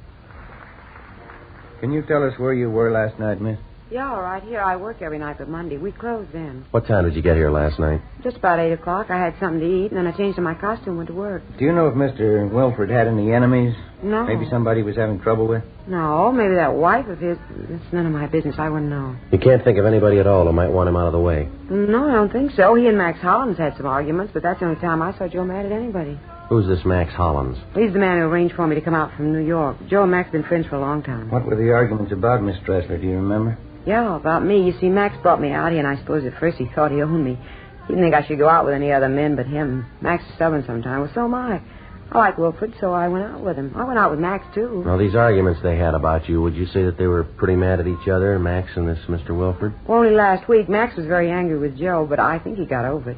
Can you tell us where you were last night, miss? Yeah, all right. Here I work every night but Monday. We close then. What time did you get here last night? Just about 8 o'clock. I had something to eat, and then I changed to my costume and went to work. Do you know if Mr. Wilford had any enemies? No. Maybe somebody he was having trouble with? No, maybe that wife of his. It's none of my business. I wouldn't know. You can't think of anybody at all who might want him out of the way? No, I don't think so. He and Max Hollins had some arguments, but that's the only time I saw Joe mad at anybody. Who's this Max Hollins? He's the man who arranged for me to come out from New York. Joe and Max have been friends for a long time. What were the arguments about, Miss Dressler? Do you remember? Yeah, about me. You see, Max brought me out here, and I suppose at first he thought he owned me. He didn't think I should go out with any other men but him. Max is stubborn sometimes. Well, so am I. I like Wilford, so I went out with him. I went out with Max, too. Now, these arguments they had about you, would you say that they were pretty mad at each other, Max and this Mr. Wilford? Well, only last week. Max was very angry with Joe, but I think he got over it.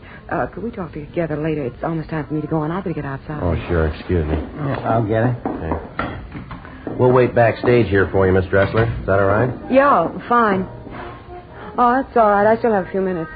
Could we talk together later? It's almost time for me to go on. I better get outside. Oh, sure. Excuse me. Yeah, I'll get it. Okay. We'll wait backstage here for you, Miss Dressler. Is that all right? Yeah, fine. Oh, that's all right. I still have a few minutes.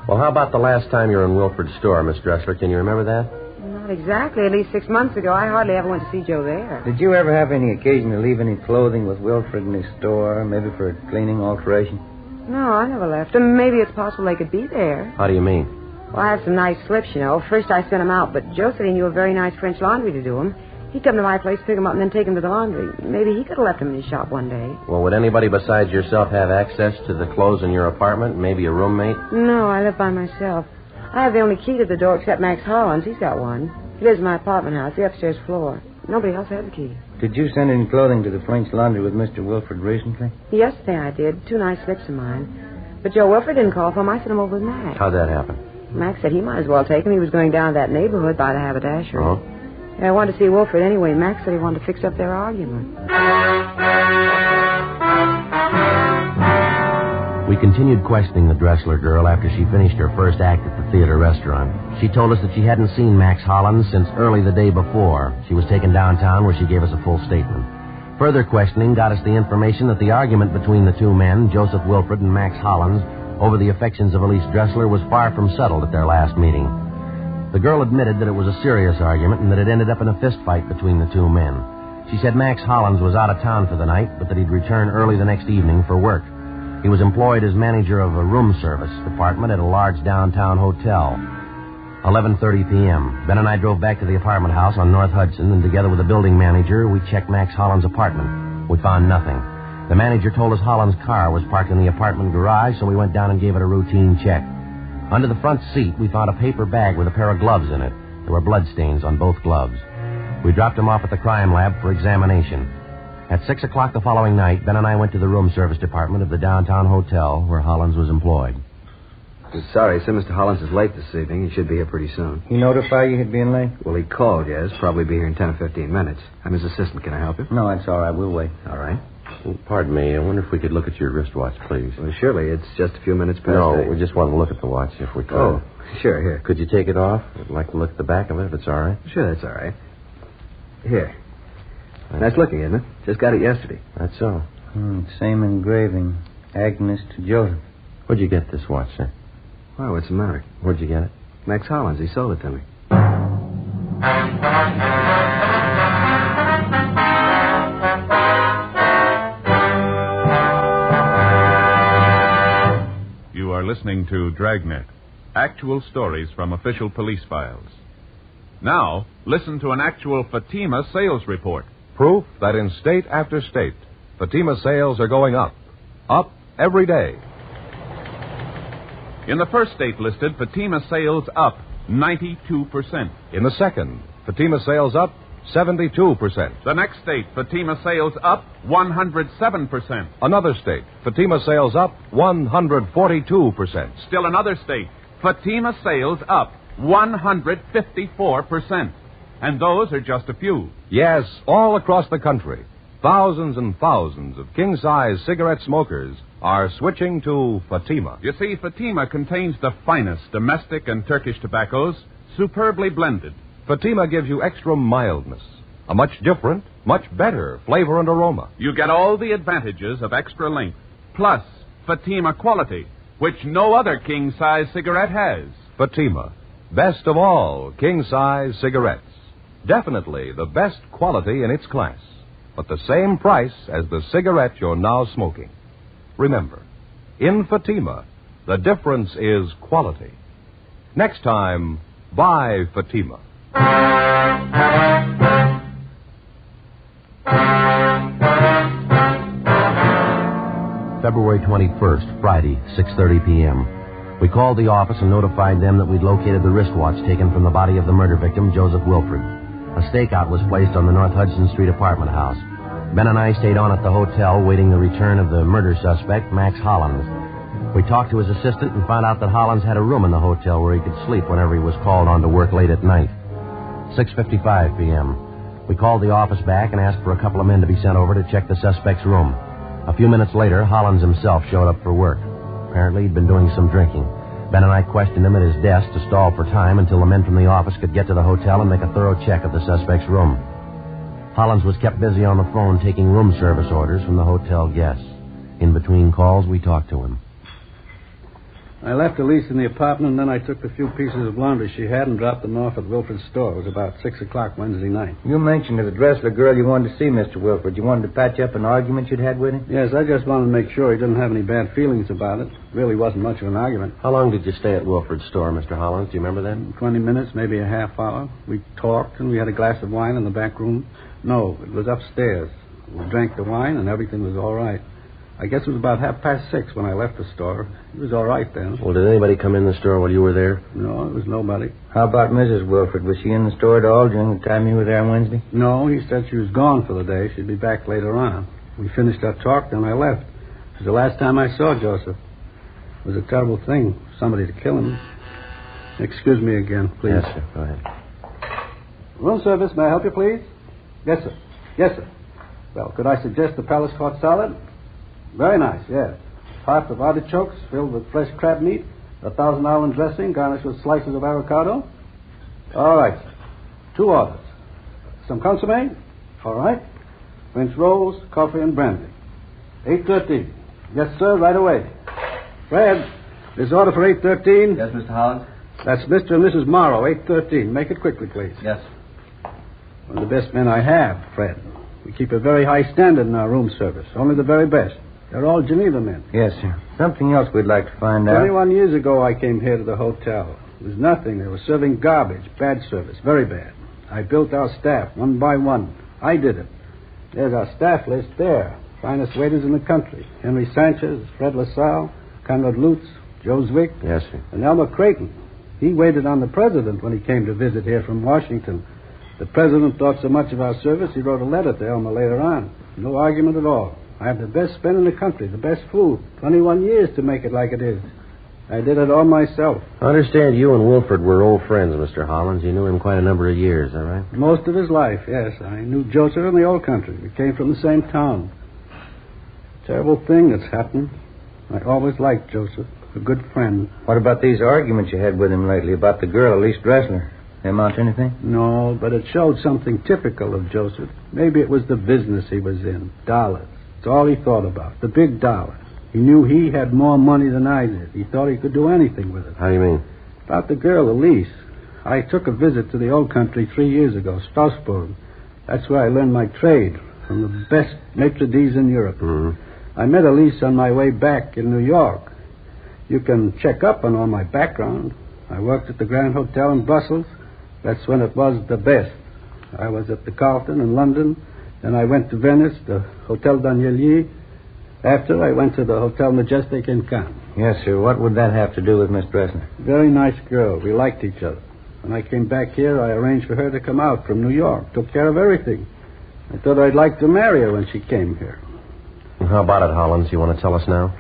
Well, how about the last time you were in Wilford's store, Miss Dressler? Can you remember that? Not exactly. At least 6 months ago. I hardly ever went to see Joe there. Did you ever have any occasion to leave any clothing with Wilford in his store, maybe for a cleaning alteration? No, I never left. And maybe it's possible they could be there. How do you mean? Well, I have some nice slips, you know. First I sent them out, but Joe said he knew a very nice French laundry to do them. He'd come to my place, pick them up, and then take them to the laundry. Maybe he could have left them in his shop one day. Well, would anybody besides yourself have access to the clothes in your apartment? Maybe a roommate? No, I live by myself. I have the only key to the door except Max Hollins. He's got one. He lives in my apartment house, the upstairs floor. Nobody else has the key. Did you send any clothing to the French laundry with Mr. Wilford recently? Yesterday I did. 2 nice slips of mine. But Joe Wilford didn't call for them. I sent them over with Max. How'd that happen? Max said he might as well take them. He was going down to that neighborhood by the haberdashery. Oh? Yeah, I wanted to see Wilford anyway. Max said he wanted to fix up their argument. We continued questioning the Dressler girl after she finished her first act at the theater restaurant. She told us that she hadn't seen Max Hollins since early the day before. She was taken downtown where she gave us a full statement. Further questioning got us the information that the argument between the two men, Joseph Wilford and Max Hollins, over the affections of Elise Dressler was far from settled at their last meeting. The girl admitted that it was a serious argument and that it ended up in a fist fight between the two men. She said Max Hollins was out of town for the night, but that he'd return early the next evening for work. He was employed as manager of a room service department at a large downtown hotel. 11:30 p.m. Ben and I drove back to the apartment house on North Hudson, and together with the building manager, we checked Max Hollins' apartment. We found nothing. The manager told us Hollins' car was parked in the apartment garage, so we went down and gave it a routine check. Under the front seat, we found a paper bag with a pair of gloves in it. There were bloodstains on both gloves. We dropped them off at the crime lab for examination. At 6 o'clock the following night, Ben and I went to the room service department of the downtown hotel where Hollins was employed. Sorry, sir, Mr. Hollins is late this evening. He should be here pretty soon. He notified you he'd be in late? Well, he called, yes. Probably be here in 10 or 15 minutes. I'm his assistant. Can I help you? No, it's all right. We'll wait. All right. Pardon me. I wonder if we could look at your wristwatch, please. Well, surely. It's just a few minutes past No, 8. we just want to look at the watch if we could. Oh, sure, here. Could you take it off? I'd like to look at the back of it if it's all right. Sure, that's all right. Here. Nice looking, isn't it? Just got it yesterday. That's so. Same engraving. Agnes to Joseph. Where'd you get this watch, sir? Why, what's the matter? Where'd you get it? Max Hollins. He sold it to me. You are listening to Dragnet, actual stories from official police files. Now, listen to an actual Fatima sales report. Proof that in state after state, Fatima sales are going up. Up every day. In the first state listed, Fatima sales up 92%. In the second, Fatima sales up 72%. The next state, Fatima sales up 107%. Another state, Fatima sales up 142%. Still another state, Fatima sales up 154%. And those are just a few. Yes, all across the country, thousands and thousands of king-size cigarette smokers are switching to Fatima. You see, Fatima contains the finest domestic and Turkish tobaccos, superbly blended. Fatima gives you extra mildness, a much different, much better flavor and aroma. You get all the advantages of extra length, plus Fatima quality, which no other king-size cigarette has. Fatima, best of all king-size cigarettes. Definitely the best quality in its class, but the same price as the cigarette you're now smoking. Remember, in Fatima, the difference is quality. Next time, buy Fatima. February 21st, Friday, 6:30 p.m. We called the office and notified them that we'd located the wristwatch taken from the body of the murder victim, Joseph Wilfred. A stakeout was placed on the North Hudson Street apartment house. Ben and I stayed on at the hotel waiting the return of the murder suspect, Max Hollins. We talked to his assistant and found out that Hollins had a room in the hotel where he could sleep whenever he was called on to work late at night. 6:55 p.m. We called the office back and asked for a couple of men to be sent over to check the suspect's room. A few minutes later, Hollins himself showed up for work. Apparently, he'd been doing some drinking. Ben and I questioned him at his desk to stall for time until the men from the office could get to the hotel and make a thorough check of the suspect's room. Hollins was kept busy on the phone taking room service orders from the hotel guests. In between calls, we talked to him. I left Elise in the apartment, and then I took the few pieces of laundry she had and dropped them off at Wilfred's store. It was about 6 o'clock Wednesday night. You mentioned the address of the girl you wanted to see, Mr. Wilfred. You wanted to patch up an argument you'd had with him? Yes, I just wanted to make sure he didn't have any bad feelings about it. Really wasn't much of an argument. How long did you stay at Wilfred's store, Mr. Hollins? Do you remember that? 20 minutes, maybe a half hour. We talked, and we had a glass of wine in the back room. No, it was upstairs. We drank the wine, and everything was all right. I guess it was about 6:30 when I left the store. It was all right then. Well, did anybody come in the store while you were there? No, it was nobody. How about Mrs. Wilfred? Was she in the store at all during the time you were there on Wednesday? No, he said she was gone for the day. She'd be back later on. We finished our talk, then I left. It was the last time I saw Joseph. It was a terrible thing, somebody to kill him. Excuse me again, please. Yes, sir. Go ahead. Room service, may I help you, please? Yes, sir. Yes, sir. Well, could I suggest the Palace Court salad? Very nice, yes. Half of artichokes filled with fresh crab meat, a Thousand Island dressing garnished with slices of avocado. All right, sir. 2 orders. Some consomme? All right. French rolls, coffee, and brandy. 8:13. Yes, sir, right away. Fred, this order for 8:13. Yes, Mr. Hollins? That's Mr. and Mrs. Morrow, 8:13. Make it quickly, please. Yes. One of the best men I have, Fred. We keep a very high standard in our room service. Only the very best. They're all Geneva men. Yes, sir. Something else we'd like to find out. 21 years ago, I came here to the hotel. It was nothing. They were serving garbage. Bad service. Very bad. I built our staff one by one. I did it. There's our staff list there. Finest waiters in the country. Henry Sanchez, Fred LaSalle, Conrad Lutz, Joe Zwick. Yes, sir. And Elmer Creighton. He waited on the president when he came to visit here from Washington. The president thought so much of our service, he wrote a letter to Elmer later on. No argument at all. I have the best men in the country, the best food. 21 years to make it like it is. I did it all myself. I understand you and Wilford were old friends, Mr. Hollins. You knew him quite a number of years, is that right? Most of his life, yes. I knew Joseph in the old country. We came from the same town. Terrible thing that's happened. I always liked Joseph, a good friend. What about these arguments you had with him lately about the girl, Elise Dressler? They amount to anything? No, but it showed something typical of Joseph. Maybe it was the business he was in. Dollars. It's all he thought about. The big dollar. He knew he had more money than I did. He thought he could do anything with it. How do you mean? About the girl, Elise. I took a visit to the old country 3 years ago, Strasbourg. That's where I learned my trade, from the best maitre d's in Europe. Mm-hmm. I met Elise on my way back in New York. You can check up on all my background. I worked at the Grand Hotel in Brussels. That's when it was the best. I was at the Carlton in London. Then I went to Venice, the Hotel Danielier. After, I went to the Hotel Majestic in Cannes. Yes, sir. What would that have to do with Miss Dressler? Very nice girl. We liked each other. When I came back here, I arranged for her to come out from New York. Took care of everything. I thought I'd like to marry her when she came here. And how about it, Hollins? You want to tell us now?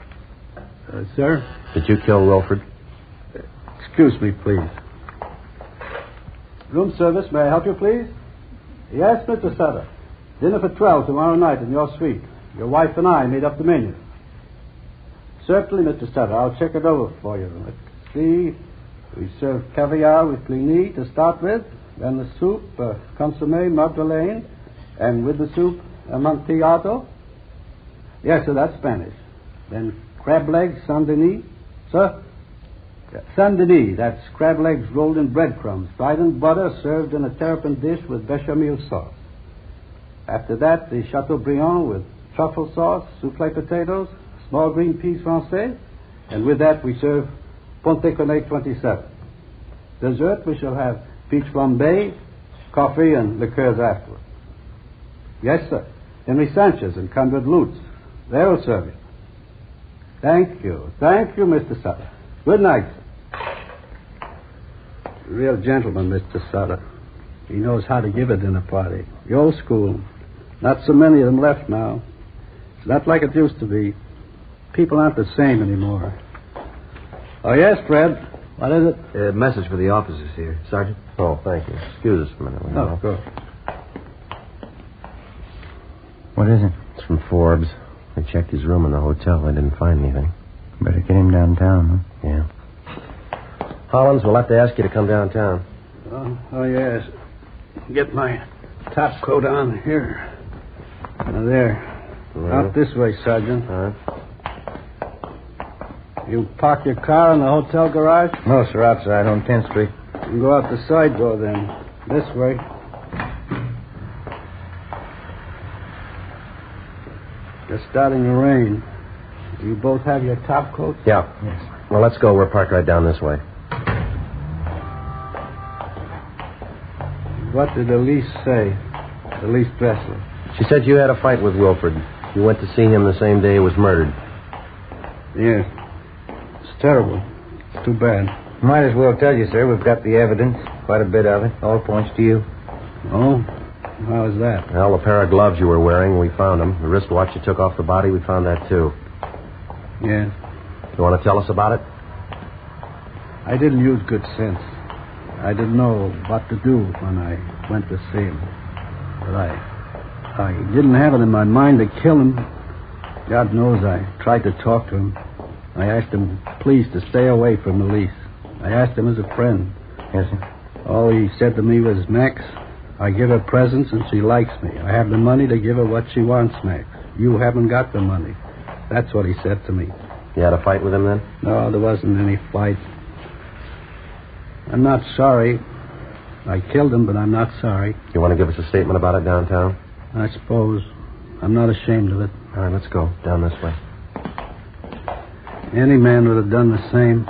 Sir? Did you kill Wilford? Excuse me, please. Room service, may I help you, please? Yes, Mr. Sutter. Dinner for 12 tomorrow night in your suite. Your wife and I made up the menu. Certainly, Mr. Sutter. I'll check it over for you. Let's see. We serve caviar with blini to start with. Then the soup, consommé Magdalene. And with the soup, amontillado. Yes, sir, that's Spanish. Then crab legs, Saint-Denis. Sir? Saint-Denis, that's crab legs rolled in breadcrumbs, fried in butter, served in a terrapin dish with bechamel sauce. After that, the Chateaubriand with truffle sauce, soufflé potatoes, small green peas français, and with that we serve Pontet 27. Dessert, we shall have peach flambé, coffee, and liqueurs afterwards. Yes, sir. Henry Sanchez and Conrad Lutz. They'll serve you. Thank you. Thank you, Mr. Sutter. Good night, sir. Real gentleman, Mr. Sutter. He knows how to give a dinner party. The old school. Not so many of them left now. It's not like it used to be. People aren't the same anymore. Oh, yes, Fred. What is it? A message for the officers here, Sergeant. Oh, thank you. Excuse us a minute. Oh, of course. What is it? It's from Forbes. They checked his room in the hotel. They didn't find anything. Better get him downtown, huh? Yeah. Hollins, we'll have to ask you to come downtown. Oh, yes. Get my top coat on here. There. Right. Out this way, Sergeant. You park your car in the hotel garage? No, sir, outside on 10th Street. You can go out the side door then. This way. It's starting to rain. You both have your top coats? Yeah. Yes. Well, let's go. We're parked right down this way. What did Elise say? Elise Dressler. She said you had a fight with Wilford. You went to see him the same day he was murdered. Yes. It's terrible. It's too bad. Might as well tell you, sir. We've got the evidence. Quite a bit of it. All points to you. Oh? How is that? Well, the pair of gloves you were wearing, we found them. The wristwatch you took off the body, we found that, too. Yes. You want to tell us about it? I didn't use good sense. I didn't know what to do when I went to see him. But I didn't have it in my mind to kill him. God knows I tried to talk to him. I asked him, please, to stay away from Elise. I asked him as a friend. Yes, sir. All he said to me was, Max, I give her presents and she likes me. I have the money to give her what she wants, Max. You haven't got the money. That's what he said to me. You had a fight with him then? No, there wasn't any fight. I'm not sorry. I killed him, but I'm not sorry. You want to give us a statement about it downtown? I suppose. I'm not ashamed of it. All right, let's go. Down this way. Any man would have done the same.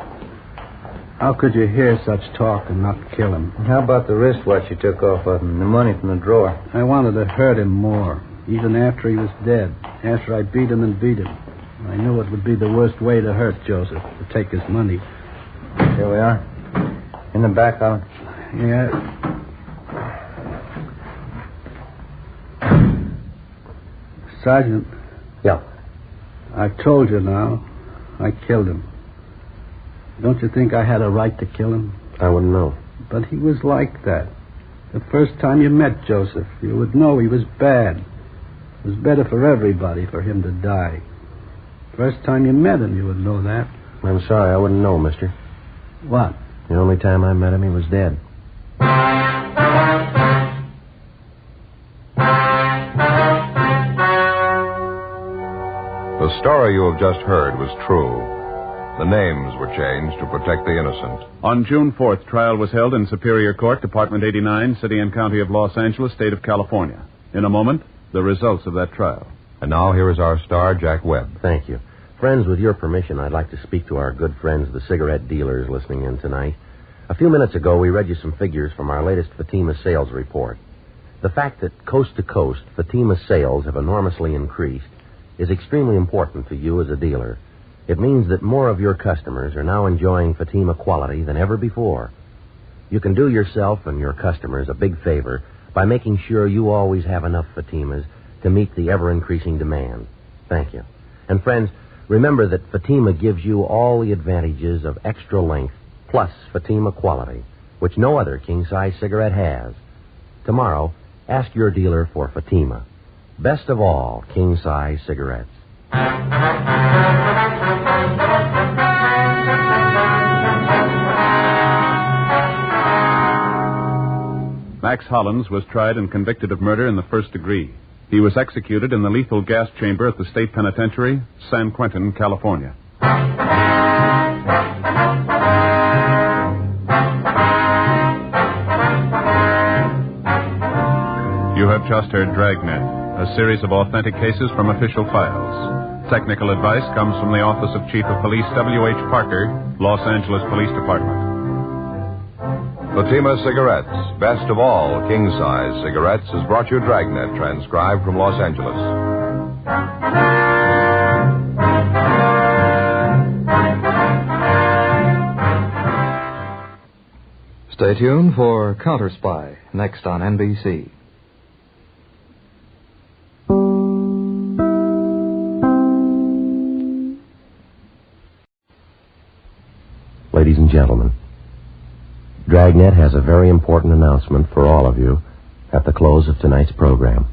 How could you hear such talk and not kill him? How about the wristwatch you took off of him, the money from the drawer? I wanted to hurt him more, even after he was dead, after I beat him and beat him. I knew it would be the worst way to hurt Joseph, to take his money. Here we are. In the back, Alan. Yeah. Sergeant. Yeah. I've told you now. I killed him. Don't you think I had a right to kill him? I wouldn't know. But he was like that. The first time you met Joseph, you would know he was bad. It was better for everybody for him to die. First time you met him, you would know that. I'm sorry, I wouldn't know, mister. What? The only time I met him, he was dead. The story you have just heard was true. The names were changed to protect the innocent. On June 4th, trial was held in Superior Court, Department 89, City and County of Los Angeles, State of California. In a moment, the results of that trial. And now here is our star, Jack Webb. Thank you. Friends, with your permission, I'd like to speak to our good friends, the cigarette dealers, listening in tonight. A few minutes ago, we read you some figures from our latest Fatima sales report. The fact that coast to coast, Fatima sales have enormously increased is extremely important to you as a dealer. It means that more of your customers are now enjoying Fatima quality than ever before. You can do yourself and your customers a big favor by making sure you always have enough Fatimas to meet the ever-increasing demand. Thank you. And friends, remember that Fatima gives you all the advantages of extra length plus Fatima quality, which no other king-size cigarette has. Tomorrow, ask your dealer for Fatima. Best of all, king-size cigarettes. Max Hollins was tried and convicted of murder in the first degree. He was executed in the lethal gas chamber at the State Penitentiary, San Quentin, California. You have just heard Dragnet, a series of authentic cases from official files. Technical advice comes from the Office of Chief of Police W.H. Parker, Los Angeles Police Department. Fatima Cigarettes, best of all king-size cigarettes, has brought you Dragnet, transcribed from Los Angeles. Stay tuned for Counter Spy, next on NBC. Ladies and gentlemen, Dragnet has a very important announcement for all of you at the close of tonight's program.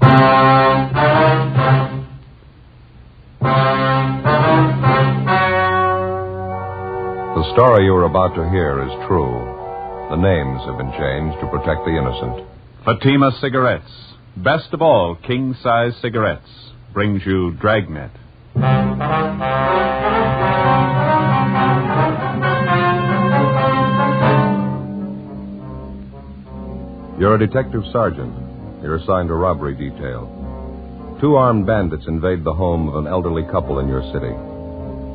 The story you are about to hear is true. The names have been changed to protect the innocent. Fatima Cigarettes, best of all king-size cigarettes, brings you Dragnet. You're a detective sergeant. You're assigned to robbery detail. 2 armed bandits invade the home of an elderly couple in your city.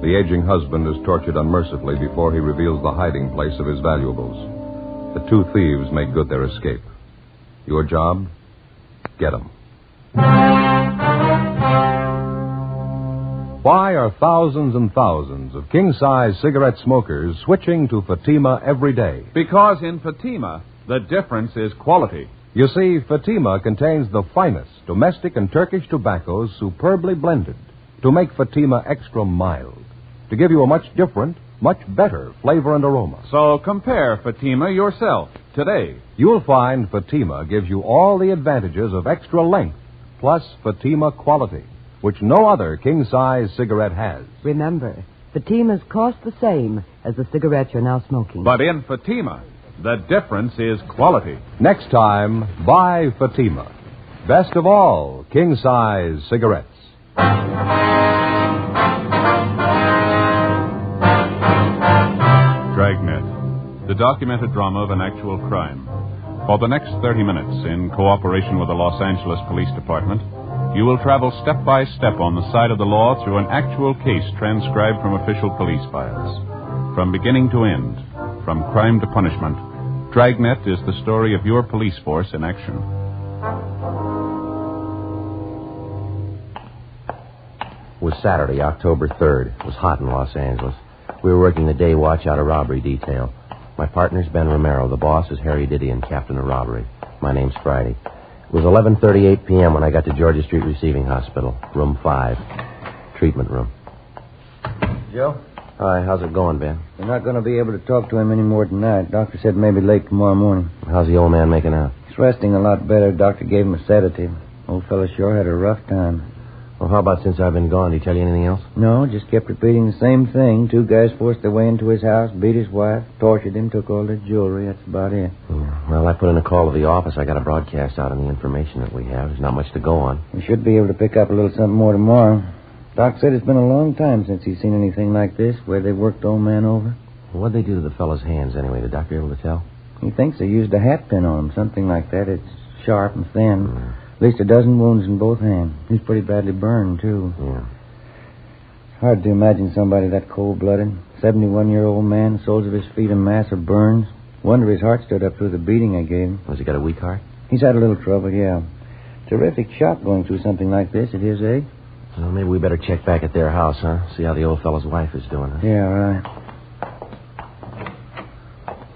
The aging husband is tortured unmercifully before he reveals the hiding place of his valuables. The 2 thieves make good their escape. Your job? Get them. Why are thousands and thousands of king-size cigarette smokers switching to Fatima every day? Because in Fatima, the difference is quality. You see, Fatima contains the finest domestic and Turkish tobaccos superbly blended to make Fatima extra mild, to give you a much different, much better flavor and aroma. So compare Fatima yourself today. You'll find Fatima gives you all the advantages of extra length plus Fatima quality, which no other king-size cigarette has. Remember, Fatimas cost the same as the cigarette you're now smoking. But in Fatima, the difference is quality. Next time, buy Fatima. Best of all, king-size cigarettes. Dragnet, the documented drama of an actual crime. For the next 30 minutes, in cooperation with the Los Angeles Police Department, you will travel step by step on the side of the law through an actual case transcribed from official police files. From beginning to end, from crime to punishment, Dragnet is the story of your police force in action. It was Saturday, October 3rd. It was hot in Los Angeles. We were working the day watch out of robbery detail. My partner's Ben Romero. The boss is Harry Didion, captain of robbery. My name's Friday. It was 11:38 p.m. when I got to Georgia Street Receiving Hospital, room 5, treatment room. Joe? Hi, how's it going, Ben? We're not going to be able to talk to him anymore tonight. Doctor said maybe late tomorrow morning. How's the old man making out? He's resting a lot better. Doctor gave him a sedative. Old fella sure had a rough time. Well, how about since I've been gone? Did he tell you anything else? No, just kept repeating the same thing. 2 guys forced their way into his house, beat his wife, tortured him, took all their jewelry. That's about it. Yeah. Well, I put in a call to the office. I got a broadcast out on the information that we have. There's not much to go on. We should be able to pick up a little something more tomorrow. Doc said it's been a long time since he's seen anything like this, where they worked the old man over. Well, what'd they do to the fellow's hands, anyway? Did the doctor able to tell? He thinks they used a hat pin on him, something like that. It's sharp and thin. At least a dozen wounds in both hands. He's pretty badly burned, too. Yeah. Hard to imagine somebody that cold-blooded. 71-year-old man, soles of his feet a mass of burns. Wonder his heart stood up through the beating I gave him. Has he got a weak heart? He's had a little trouble, yeah. Terrific shock going through something like this at his age. Well, maybe we better check back at their house, huh? See how the old fellow's wife is doing, huh? Yeah, right.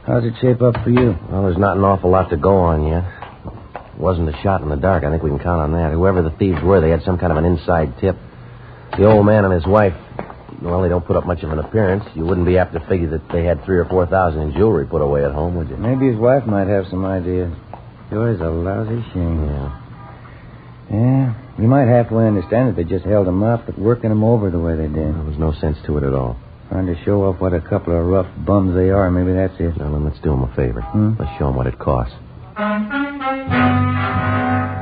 How's it shape up for you? Well, there's not an awful lot to go on yet. It wasn't a shot in the dark. I think we can count on that. Whoever the thieves were, they had some kind of an inside tip. The old man and his wife, well, they don't put up much of an appearance. You wouldn't be apt to figure that they had $3,000 or $4,000 in jewelry put away at home, would you? Maybe his wife might have some ideas. Sure is a lousy shame. Yeah, you might halfway understand that they just held him up, but working him over the way they did. There was no sense to it at all. Trying to show off what a couple of rough bums they are. Maybe that's it. Well, then let's do them a favor. Let's show them what it costs.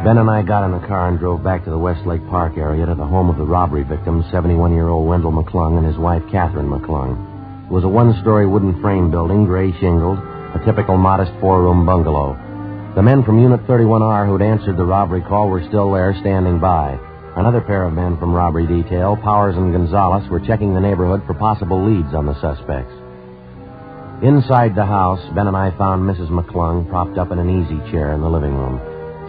Ben and I got in the car and drove back to the Westlake Park area to the home of the robbery victim, 71-year-old Wendell McClung, and his wife, Catherine McClung. It was a one-story wooden frame building, gray shingled, a typical modest 4-room bungalow. The men from Unit 31R who'd answered the robbery call were still there, standing by. Another pair of men from robbery detail, Powers and Gonzalez, were checking the neighborhood for possible leads on the suspects. Inside the house, Ben and I found Mrs. McClung propped up in an easy chair in the living room.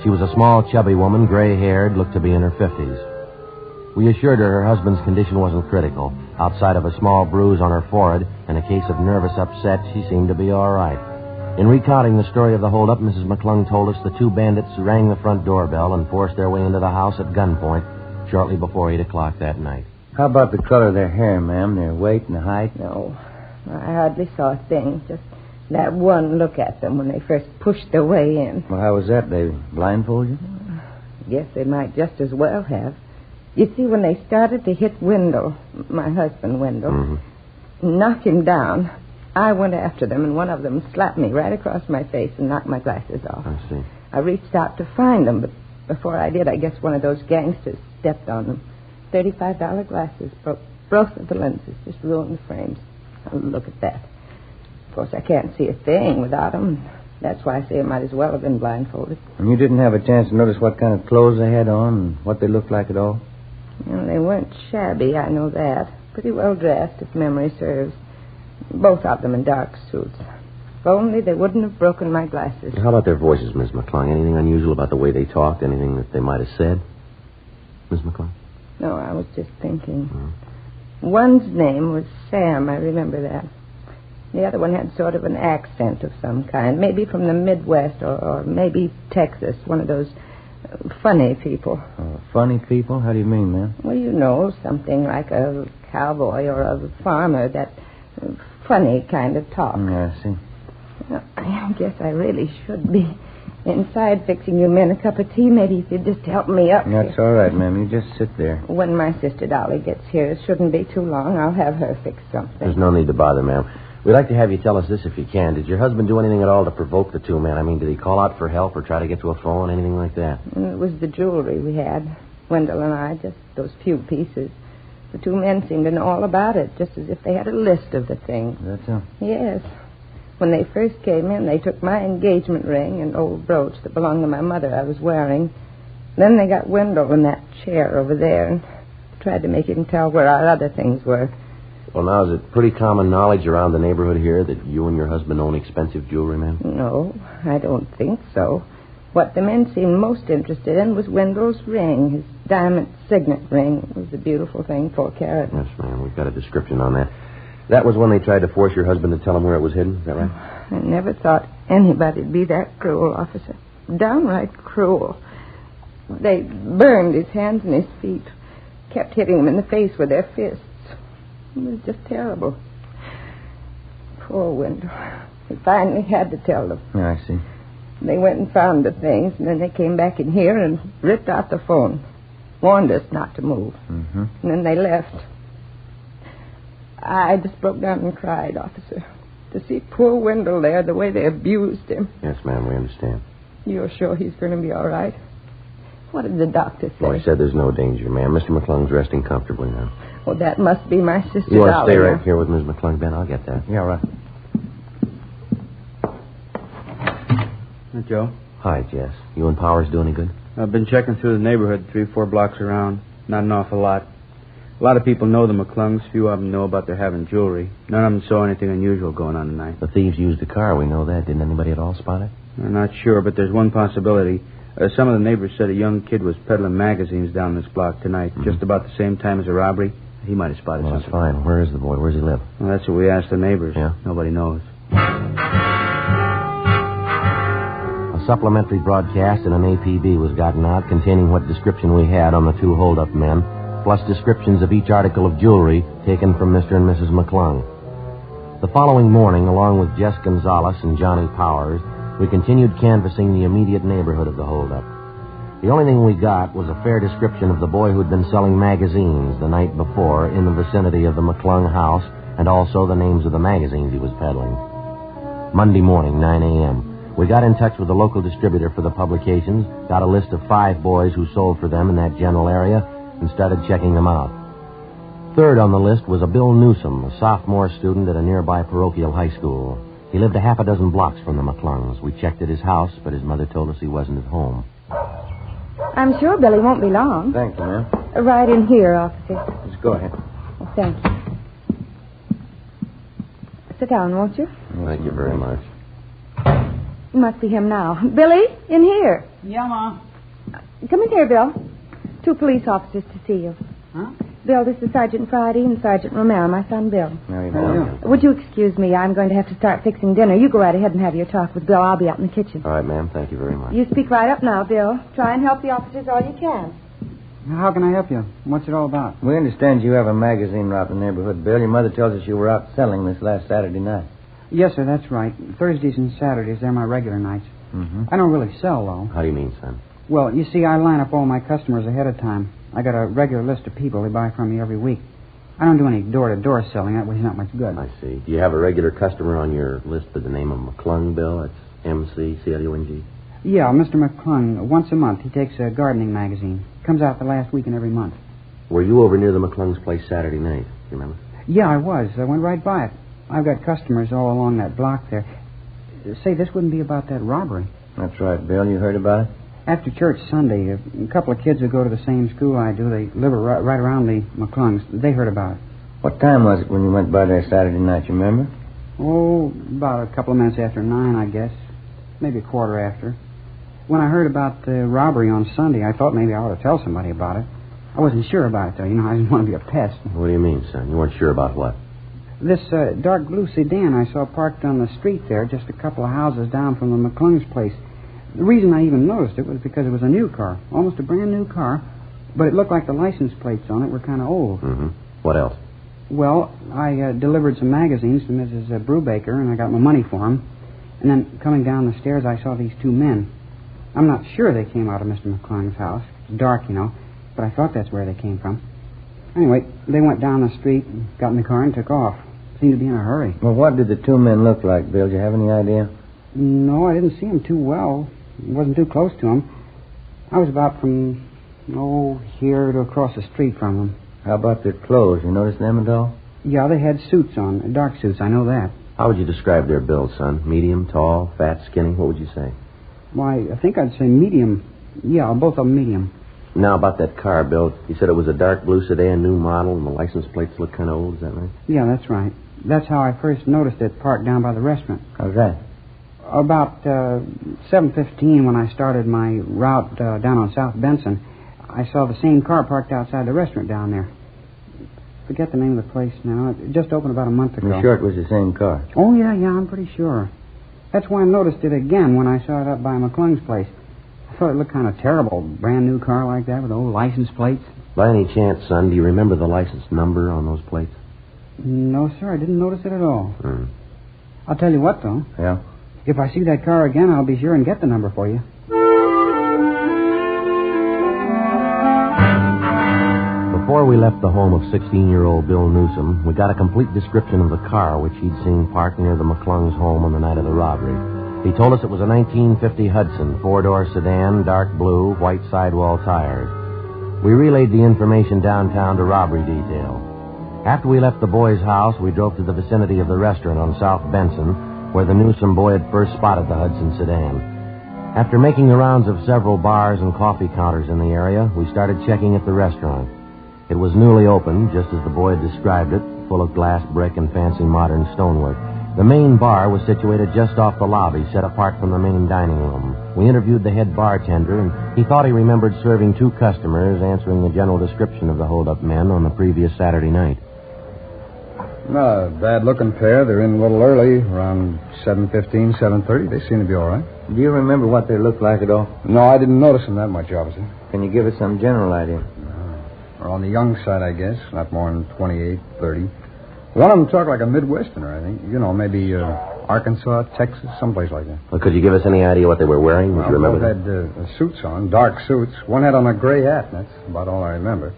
She was a small, chubby woman, gray-haired, looked to be in her 50s. We assured her husband's condition wasn't critical. Outside of a small bruise on her forehead and a case of nervous upset, she seemed to be all right. In recounting the story of the holdup, Mrs. McClung told us the 2 bandits rang the front doorbell and forced their way into the house at gunpoint shortly before 8 o'clock that night. How about the color of their hair, ma'am? Their weight and the height? No, I hardly saw a thing. Just that one look at them when they first pushed their way in. Well, how was that? They blindfolded you? Guess they might just as well have. You see, when they started to hit Wendell, my husband Wendell, knock him down, I went after them, and one of them slapped me right across my face and knocked my glasses off. I see. I reached out to find them, but before I did, I guess one of those gangsters stepped on them. $35 glasses, broke both of the lenses, just ruined the frames. Oh, look at that. Of course, I can't see a thing without them. That's why I say I might as well have been blindfolded. And you didn't have a chance to notice what kind of clothes they had on and what they looked like at all? Well, they weren't shabby, I know that. Pretty well dressed, if memory serves. Both of them in dark suits. If only they wouldn't have broken my glasses. How about their voices, Miss McClung? Anything unusual about the way they talked? Anything that they might have said? Miss McClung? No, I was just thinking. One's name was Sam, I remember that. The other one had sort of an accent of some kind, maybe from the Midwest or maybe Texas, one of those funny people. Funny people? How do you mean, ma'am? Well, you know, something like a cowboy or a farmer, that funny kind of talk. I see. Well, I guess I really should be inside fixing you men a cup of tea. Maybe if you'd just help me up. That's all right, ma'am. You just sit there. When my sister Dolly gets here, it shouldn't be too long. I'll have her fix something. There's no need to bother, ma'am. We'd like to have you tell us this if you can. Did your husband do anything at all to provoke the 2 men? I mean, did he call out for help or try to get to a phone, anything like that? It was the jewelry we had. Wendell and I, just those few pieces. The 2 men seemed to know all about it, just as if they had a list of the things. That's so? Yes. When they first came in, they took my engagement ring and old brooch that belonged to my mother I was wearing. Then they got Wendell in that chair over there and tried to make him tell where our other things were. Well, now, is it pretty common knowledge around the neighborhood here that you and your husband own expensive jewelry, ma'am? No, I don't think so. What the men seemed most interested in was Wendell's ring, his diamond signet ring. It was a beautiful thing, 4 carat. Yes, ma'am. We've got a description on that. That was when they tried to force your husband to tell them where it was hidden. Is that right? I never thought anybody'd be that cruel, officer. Downright cruel. They burned his hands and his feet. Kept hitting him in the face with their fists. It was just terrible. Poor Wendell. He finally had to tell them. Yeah, I see. They went and found the things, and then they came back in here and ripped out the phone. Warned us not to move. Mm-hmm. And then they left. I just broke down and cried, officer. To see poor Wendell there, the way they abused him. Yes, ma'am, we understand. You're sure he's going to be all right? What did the doctor say? Well, he said there's no danger, ma'am. Mr. McClung's resting comfortably now. Well, that must be my sister. You want to stay right here with Ms. McClung, Ben? I'll get that. Yeah, right. Joe? Hi, Jess. You and Powers do any good? I've been checking through the neighborhood 3 or 4 blocks around. Not an awful lot. A lot of people know the McClungs. Few of them know about their having jewelry. None of them saw anything unusual going on tonight. The thieves used the car. We know that. Didn't anybody at all spot it? I'm not sure, but there's one possibility. Some of the neighbors said a young kid was peddling magazines down this block tonight, just about the same time as the robbery. He might have spotted something. That's fine. Where is the boy? Where does he live? Well, that's what we asked the neighbors. Yeah? Nobody knows. A supplementary broadcast in an APB was gotten out containing what description we had on the 2 hold-up men, plus descriptions of each article of jewelry taken from Mr. and Mrs. McClung. The following morning, along with Jess Gonzalez and Johnny Powers, we continued canvassing the immediate neighborhood of the hold-up. The only thing we got was a fair description of the boy who'd been selling magazines the night before in the vicinity of the McClung house, and also the names of the magazines he was peddling. Monday morning, 9 a.m., we got in touch with the local distributor for the publications, got a list of 5 boys who sold for them in that general area, and started checking them out. Third on the list was a Bill Newsom, a sophomore student at a nearby parochial high school. He lived a half a dozen blocks from the McClungs. We checked at his house, but his mother told us he wasn't at home. I'm sure Billy won't be long. Thank you, ma'am. Right in here, officer. Just go ahead. Well, thank you. Sit down, won't you? Thank you very much. It must be him now. Billy, in here. Yeah, Ma. Come in here, Bill. 2 police officers to see you. Huh? Bill, this is Sergeant Friday and Sergeant Romero, my son Bill. How you Would you excuse me? I'm going to have to start fixing dinner. You go right ahead and have your talk with Bill. I'll be out in the kitchen. All right, ma'am. Thank you very much. You speak right up now, Bill. Try and help the officers all you can. How can I help you? What's it all about? We understand you have a magazine route in the neighborhood, Bill. Your mother tells us you were out selling this last Saturday night. Yes, sir, that's right. Thursdays and Saturdays, they're my regular nights. Mm-hmm. I don't really sell, though. How do you mean, son? Well, you see, I line up all my customers ahead of time. I got a regular list of people who buy from me every week. I don't do any door-to-door selling. That was not much good. I see. Do you have a regular customer on your list with the name of McClung, Bill? That's M-C-C-L-U-N-G? Yeah, Mr. McClung. Once a month, he takes a gardening magazine. Comes out the last weekend every month. Were you over near the McClung's place Saturday night? You remember? Yeah, I was. I went right by it. I've got customers all along that block there. Say, this wouldn't be about that robbery. That's right, Bill. You heard about it? After church Sunday, a couple of kids who go to the same school I do, they live right around the McClungs. They heard about it. What time was it when you went by there Saturday night, you remember? Oh, about a couple of minutes after 9, I guess. Maybe a quarter after. When I heard about the robbery on Sunday, I thought maybe I ought to tell somebody about it. I wasn't sure about it, though. You know, I didn't want to be a pest. What do you mean, son? You weren't sure about what? This dark blue sedan I saw parked on the street there, just a couple of houses down from the McClung's place. The reason I even noticed it was because it was a new car, almost a brand new car, but it looked like the license plates on it were kind of old. Mm-hmm. What else? Well, I delivered some magazines to Mrs. Brubaker, and I got my money for them. And then coming down the stairs, I saw these 2 men. I'm not sure they came out of Mr. McClung's house. It's dark, you know, but I thought that's where they came from. Anyway, they went down the street, and got in the car, and took off. Seemed to be in a hurry. Well, what did the 2 men look like, Bill? Do you have any idea? No, I didn't see them too well. Wasn't too close to them. I was about from, here to across the street from them. How about their clothes? You notice them at all? Yeah, they had suits on, dark suits, I know that. How would you describe their build, son? Medium, tall, fat, skinny? What would you say? Why, I think I'd say medium. Yeah, both of them medium. Now, about that car, Bill, you said it was a dark blue sedan, new model, and the license plates look kind of old, is that right? Yeah, that's right. That's how I first noticed it parked down by the restaurant. How's that? About 7:15 when I started my route down on South Benson, I saw the same car parked outside the restaurant down there. Forget the name of the place now. It just opened about a month ago. I'm sure it was the same car. Oh, yeah, I'm pretty sure. That's why I noticed it again when I saw it up by McClung's place. I thought it looked kind of terrible. Brand new car like that with old license plates. By any chance, son, do you remember the license number on those plates? No, sir, I didn't notice it at all. I'll tell you what, though. Yeah? If I see that car again, I'll be sure and get the number for you. Before we left the home of 16-year-old Bill Newsom, we got a complete description of the car which he'd seen parked near the McClung's home on the night of the robbery. He told us it was a 1950 Hudson, four-door sedan, dark blue, white sidewall tires. We relayed the information downtown to robbery detail. After we left the boy's house, we drove to the vicinity of the restaurant on South Benson, where the Newsom boy had first spotted the Hudson sedan. After making the rounds of several bars and coffee counters in the area, we started checking at the restaurant. It was newly opened, just as the boy had described it, full of glass, brick, and fancy modern stonework. The main bar was situated just off the lobby, set apart from the main dining room. We interviewed the head bartender, and he thought he remembered serving 2 customers, answering the general description of the hold-up men on the previous Saturday night. Not a bad-looking pair. They're in a little early, around 7:15, 7:30. They seem to be all right. Do you remember what they looked like at all? No, I didn't notice them that much, officer. Can you give us some general idea? Or on the young side, I guess. Not more than 28, 30. One of them talked like a Midwesterner, I think. You know, maybe Arkansas, Texas, someplace like that. Well, could you give us any idea what they were wearing? Would you remember both had suits on, dark suits. One had on a gray hat, and that's about all I remember.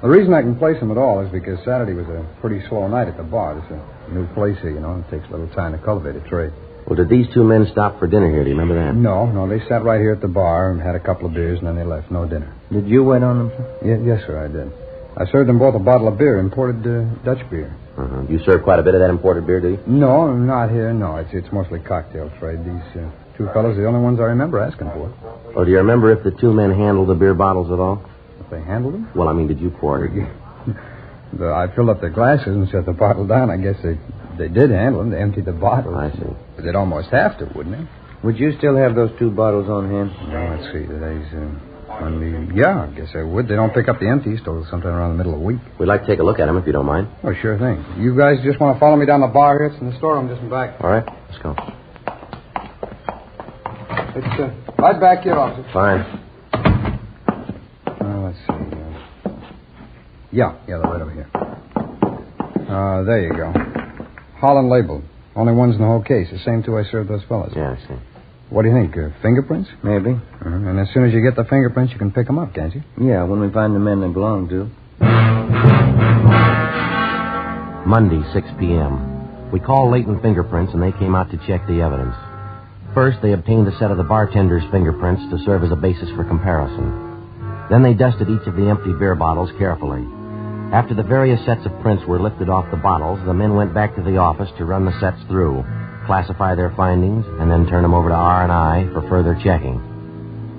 The reason I can place them at all is because Saturday was a pretty slow night at the bar. It's a new place here, you know, and it takes a little time to cultivate a trade. Well, did these 2 men stop for dinner here? Do you remember that? No, they sat right here at the bar and had a couple of beers, and then they left. No dinner. Did you wait on them, sir? Yes, sir, I did. I served them both a bottle of beer, imported Dutch beer. You serve quite a bit of that imported beer, do you? No, not here, no. It's mostly cocktail trade. These 2 fellows are the only ones I remember asking for. Oh, do you remember if the 2 men handled the beer bottles at all? If they handled them? Well, I mean, did you pour it? I filled up their glasses and set the bottle down. I guess they did handle them. They emptied the bottles. I see. But they'd almost have to, wouldn't they? Would you still have those 2 bottles on hand? No, let's see. Yeah, I guess I would. They don't pick up the empties till sometime around the middle of the week. We'd like to take a look at them, if you don't mind. Oh, sure thing. You guys just want to follow me down the bar here? It's in the storeroom just in back. All right, let's go. It's right back here, officer. Fine. Let's see. Yeah, they're right over here. There you go. Holland labeled. Only ones in the whole case. The same 2 I served those fellas. Yeah, I see. What do you think? Fingerprints? Maybe. And as soon as you get the fingerprints, you can pick them up, can't you? Yeah, when we find the men they belong to. Monday, 6 p.m. We called Leighton Fingerprints, and they came out to check the evidence. First, they obtained a set of the bartender's fingerprints to serve as a basis for comparison. Then they dusted each of the empty beer bottles carefully. After the various sets of prints were lifted off the bottles, the men went back to the office to run the sets through, classify their findings, and then turn them over to R&I for further checking.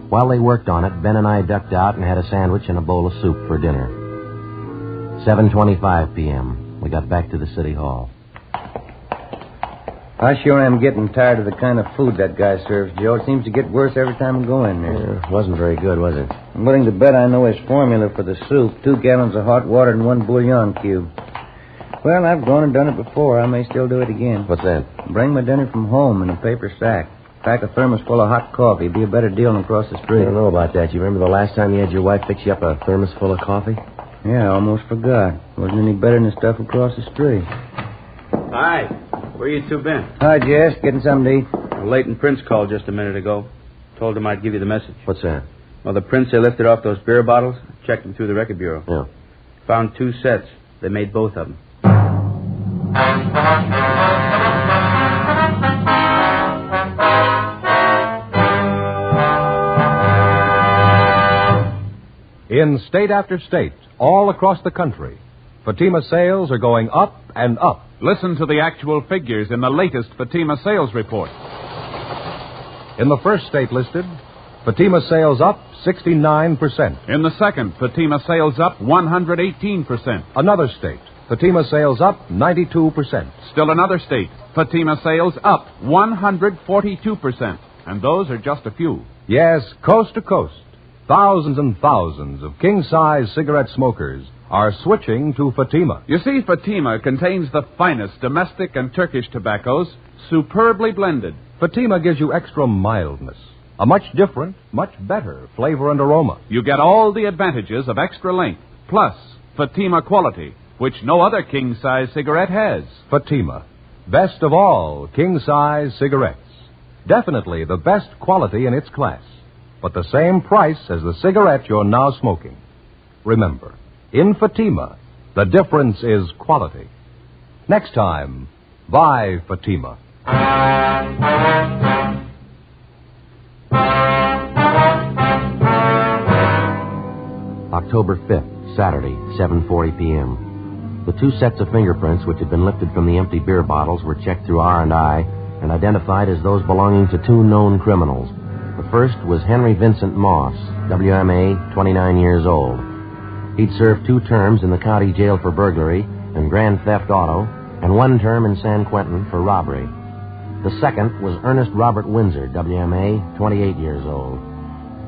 While they worked on it, Ben and I ducked out and had a sandwich and a bowl of soup for dinner. 7:25 p.m. We got back to the city hall. I sure am getting tired of the kind of food that guy serves, Joe. It seems to get worse every time we go in there. Yeah, it wasn't very good, was it? I'm willing to bet I know his formula for the soup. 2 gallons of hot water and 1 bouillon cube. Well, I've gone and done it before. I may still do it again. What's that? Bring my dinner from home in a paper sack. Pack a thermos full of hot coffee. It'd be a better deal than across the street. I don't know about that. You remember the last time you had your wife fix you up a thermos full of coffee? Yeah, I almost forgot. Wasn't any better than the stuff across the street. Hi. Where you 2 been? Hi, Jess. Getting something to eat? Well, Leighton Prince called just a minute ago. Told him I'd give you the message. What's that? Well, the prints they lifted off those beer bottles, checked them through the record bureau. Yeah. Found 2 sets. They made both of them. In state after state, all across the country, Fatima sales are going up and up. Listen to the actual figures in the latest Fatima sales report. In the first state listed, Fatima sales up 69%. In the second, Fatima sales up 118%. Another state, Fatima sales up 92%. Still another state, Fatima sales up 142%. And those are just a few. Yes, coast to coast, thousands and thousands of king-size cigarette smokers are switching to Fatima. You see, Fatima contains the finest domestic and Turkish tobaccos, superbly blended. Fatima gives you extra mildness, a much different, much better flavor and aroma. You get all the advantages of extra length, plus Fatima quality, which no other king-size cigarette has. Fatima, best of all king-size cigarettes. Definitely the best quality in its class, but the same price as the cigarette you're now smoking. Remember, in Fatima, the difference is quality. Next time, buy Fatima. October 5th, Saturday, 7:40 p.m. The two sets of fingerprints which had been lifted from the empty beer bottles were checked through R&I and identified as those belonging to two known criminals. The first was Henry Vincent Moss, WMA, 29 years old. He'd served 2 terms in the county jail for burglary and grand theft auto, and 1 term in San Quentin for robbery. The second was Ernest Robert Windsor, WMA, 28 years old.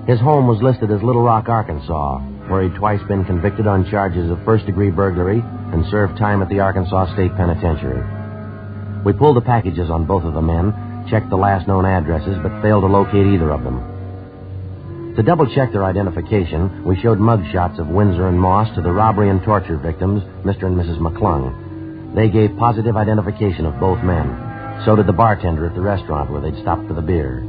His home was listed as Little Rock, Arkansas, where he'd twice been convicted on charges of first-degree burglary and served time at the Arkansas State Penitentiary. We pulled the packages on both of the men, checked the last known addresses, but failed to locate either of them. To double-check their identification, we showed mug shots of Windsor and Moss to the robbery and torture victims, Mr. and Mrs. McClung. They gave positive identification of both men. So did the bartender at the restaurant where they'd stopped for the beer.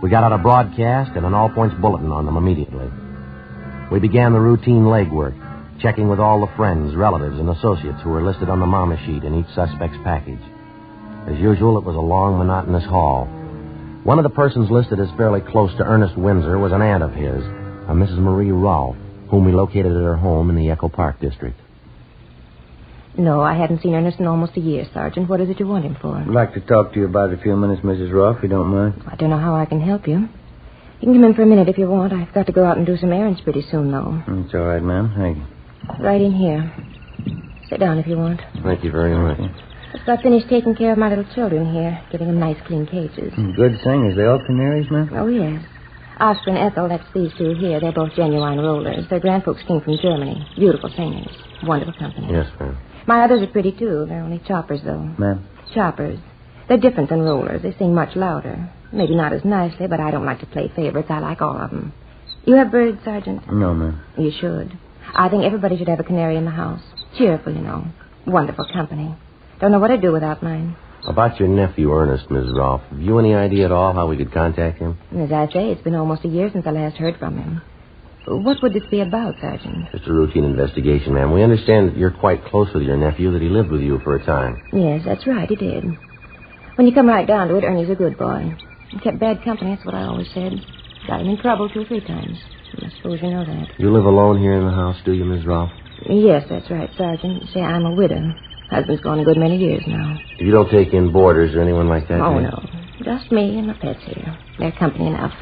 We got out a broadcast and an all-points bulletin on them immediately. We began the routine legwork, checking with all the friends, relatives, and associates who were listed on the mama sheet in each suspect's package. As usual, it was a long, monotonous haul. One of the persons listed as fairly close to Ernest Windsor was an aunt of his, a Mrs. Marie Rolfe, whom we located at her home in the Echo Park district. No, I haven't seen Ernest in almost a year, Sergeant. What is it you want him for? I'd like to talk to you about it a few minutes, Mrs. Rolfe, if you don't mind. I don't know how I can help you. You can come in for a minute if you want. I've got to go out and do some errands pretty soon, though. It's all right, ma'am. Thank you. Right in here. Sit down if you want. Thank you very much. Just got finished taking care of my little children here, getting them nice, clean cages. Good thing. Is they all canaries, ma'am? Oh, yes. Oscar and Ethel, that's these two here. They're both genuine rollers. Their grandfolks came from Germany. Beautiful singers. Wonderful company. Yes, ma'am. My others are pretty, too. They're only choppers, though. Ma'am? Choppers. They're different than rollers. They sing much louder. Maybe not as nicely, but I don't like to play favorites. I like all of them. You have birds, Sergeant? No, ma'am. You should. I think everybody should have a canary in the house. Cheerful, you know. Wonderful company. Don't know what I'd do without mine. About your nephew, Ernest, Ms. Rolfe, have you any idea at all how we could contact him? As I say, it's been almost a year since I last heard from him. What would this be about, Sergeant? Just a routine investigation, ma'am. We understand that you're quite close with your nephew, that he lived with you for a time. Yes, that's right, he did. When you come right down to it, Ernie's a good boy. He kept bad company, that's what I always said. Got him in trouble 2 or 3 times. I suppose you know that. You live alone here in the house, do you, Ms. Rolfe? Yes, that's right, Sergeant. See, I'm a widow. Husband's gone a good many years now. You don't take in boarders or anyone like that, Oh, do you? no. Just me and my pets here. They're company enough.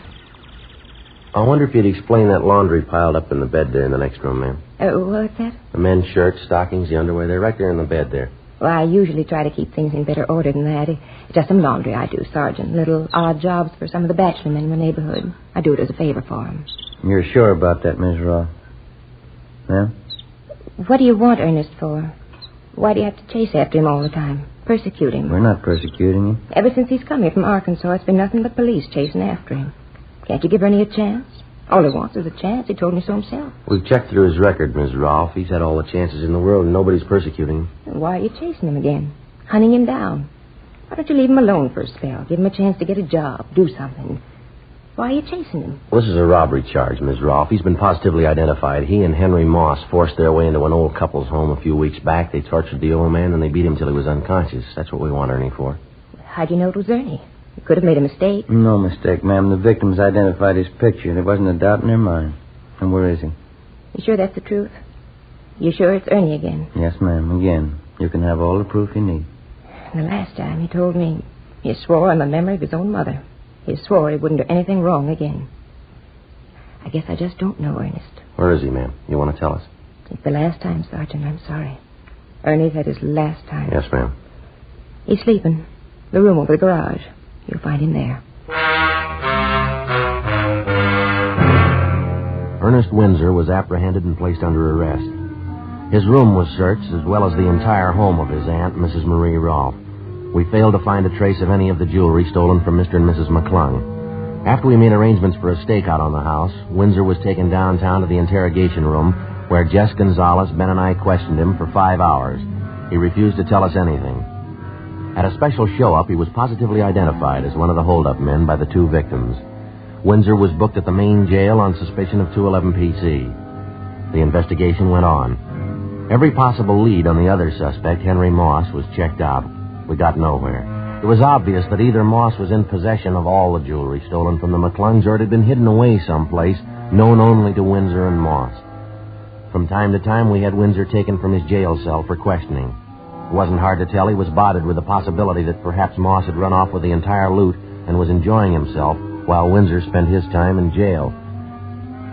I wonder if you'd explain that laundry piled up in the bed there in the next room, ma'am. What's that? The men's shirts, stockings, the underwear, they're right there in the bed there. Well, I usually try to keep things in better order than that. It's just some laundry I do, Sergeant. Little odd jobs for some of the bachelor men in the neighborhood. I do it as a favor for them. You're sure about that, Miss Rolfe? Ma'am? What do you want Ernest for? Why do you have to chase after him all the time? Persecute him? We're not persecuting him. Ever since he's come here from Arkansas, it's been nothing but police chasing after him. Can't you give Ernie a chance? All he wants is a chance. He told me so himself. We've checked through his record, Ms. Rolfe. He's had all the chances in the world, and nobody's persecuting him. Then why are you chasing him again? Hunting him down? Why don't you leave him alone for a spell? Give him a chance to get a job, do something. Why are you chasing him? Well, this is a robbery charge, Ms. Rolfe. He's been positively identified. He and Henry Moss forced their way into an old couple's home a few weeks back. They tortured the old man, and they beat him till he was unconscious. That's what we want Ernie for. How'd you know it was Ernie? You could have made a mistake. No mistake, ma'am. The victims identified his picture. There wasn't a doubt in their mind. And where is he? You sure that's the truth? You sure it's Ernie again? Yes, ma'am. Again. You can have all the proof you need. The last time he told me he swore on the memory of his own mother. He swore he wouldn't do anything wrong again. I guess I just don't know Ernest. Where is he, ma'am? You want to tell us? It's the last time, Sergeant. I'm sorry. Ernie's had his last time. Yes, ma'am. He's sleeping. The room over the garage. You'll find him there. Ernest Windsor was apprehended and placed under arrest. His room was searched, as well as the entire home of his aunt, Mrs. Marie Rolfe. We failed to find a trace of any of the jewelry stolen from Mr. and Mrs. McClung. After we made arrangements for a stakeout on the house, Windsor was taken downtown to the interrogation room, where Jess Gonzalez, Ben, and I questioned him for 5 hours. He refused to tell us anything. At a special show-up, he was positively identified as one of the hold-up men by the 2 victims. Windsor was booked at the main jail on suspicion of 211 PC. The investigation went on. Every possible lead on the other suspect, Henry Moss, was checked out. We got nowhere. It was obvious that either Moss was in possession of all the jewelry stolen from the McClungs, or it had been hidden away someplace, known only to Windsor and Moss. From time to time, we had Windsor taken from his jail cell for questioning. It wasn't hard to tell he was bothered with the possibility that perhaps Moss had run off with the entire loot and was enjoying himself while Windsor spent his time in jail.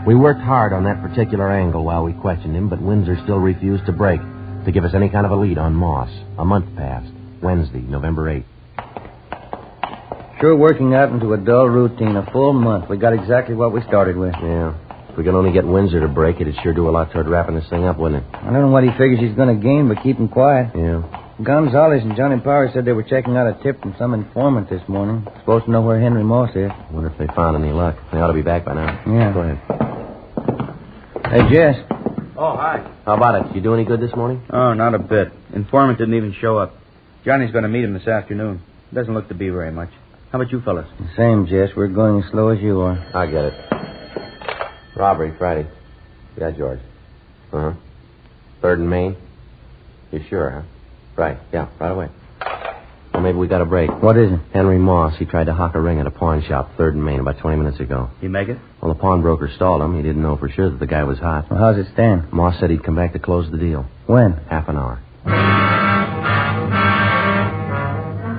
We worked hard on that particular angle while we questioned him, but Windsor still refused to break, to give us any kind of a lead on Moss. A month passed. Wednesday, November 8th. Sure working out into a dull routine. A full month. We got exactly what we started with. Yeah. If we could only get Windsor to break it, it'd sure do a lot toward wrapping this thing up, wouldn't it? I don't know what he figures he's going to gain, but keep him quiet. Yeah. Gonzalez and Johnny Power said they were checking out a tip from some informant this morning. Supposed to know where Henry Moss is. Wonder if they found any luck. They ought to be back by now. Yeah. Go ahead. Hey, Jess. Oh, hi. How about it? You do any good this morning? Oh, not a bit. Informant didn't even show up. Johnny's going to meet him this afternoon. Doesn't look to be very much. How about you fellas? The same, Jess. We're going as slow as you are. I get it. Robbery, Friday. Yeah, George. Uh-huh. 3rd and Main? You sure, huh? Right, yeah, right away. Well, maybe we got a break. What is it? Henry Moss, he tried to hock a ring at a pawn shop, 3rd and Main, about 20 minutes ago. You make it? Well, the pawnbroker stalled him. He didn't know for sure that the guy was hot. Well, how's it stand? Moss said he'd come back to close the deal. When? Half an hour.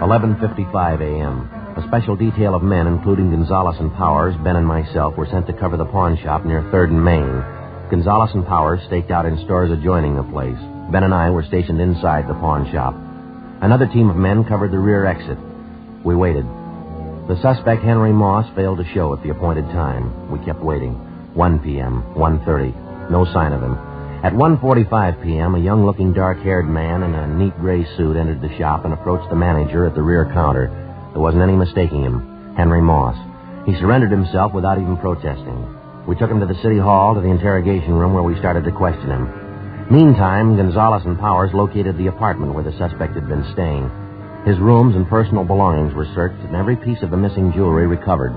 11:55 a.m. A special detail of men, including Gonzalez and Powers, Ben and myself, were sent to cover the pawn shop near 3rd and Main. Gonzalez and Powers staked out in stores adjoining the place. Ben and I were stationed inside the pawn shop. Another team of men covered the rear exit. We waited. The suspect, Henry Moss, failed to show at the appointed time. We kept waiting. 1 p.m., 1:30. No sign of him. At 1:45 p.m., a young-looking, dark-haired man in a neat gray suit entered the shop and approached the manager at the rear counter. There wasn't any mistaking him. Henry Moss. He surrendered himself without even protesting. We took him to the city hall, to the interrogation room, where we started to question him. Meantime, Gonzalez and Powers located the apartment where the suspect had been staying. His rooms and personal belongings were searched and every piece of the missing jewelry recovered.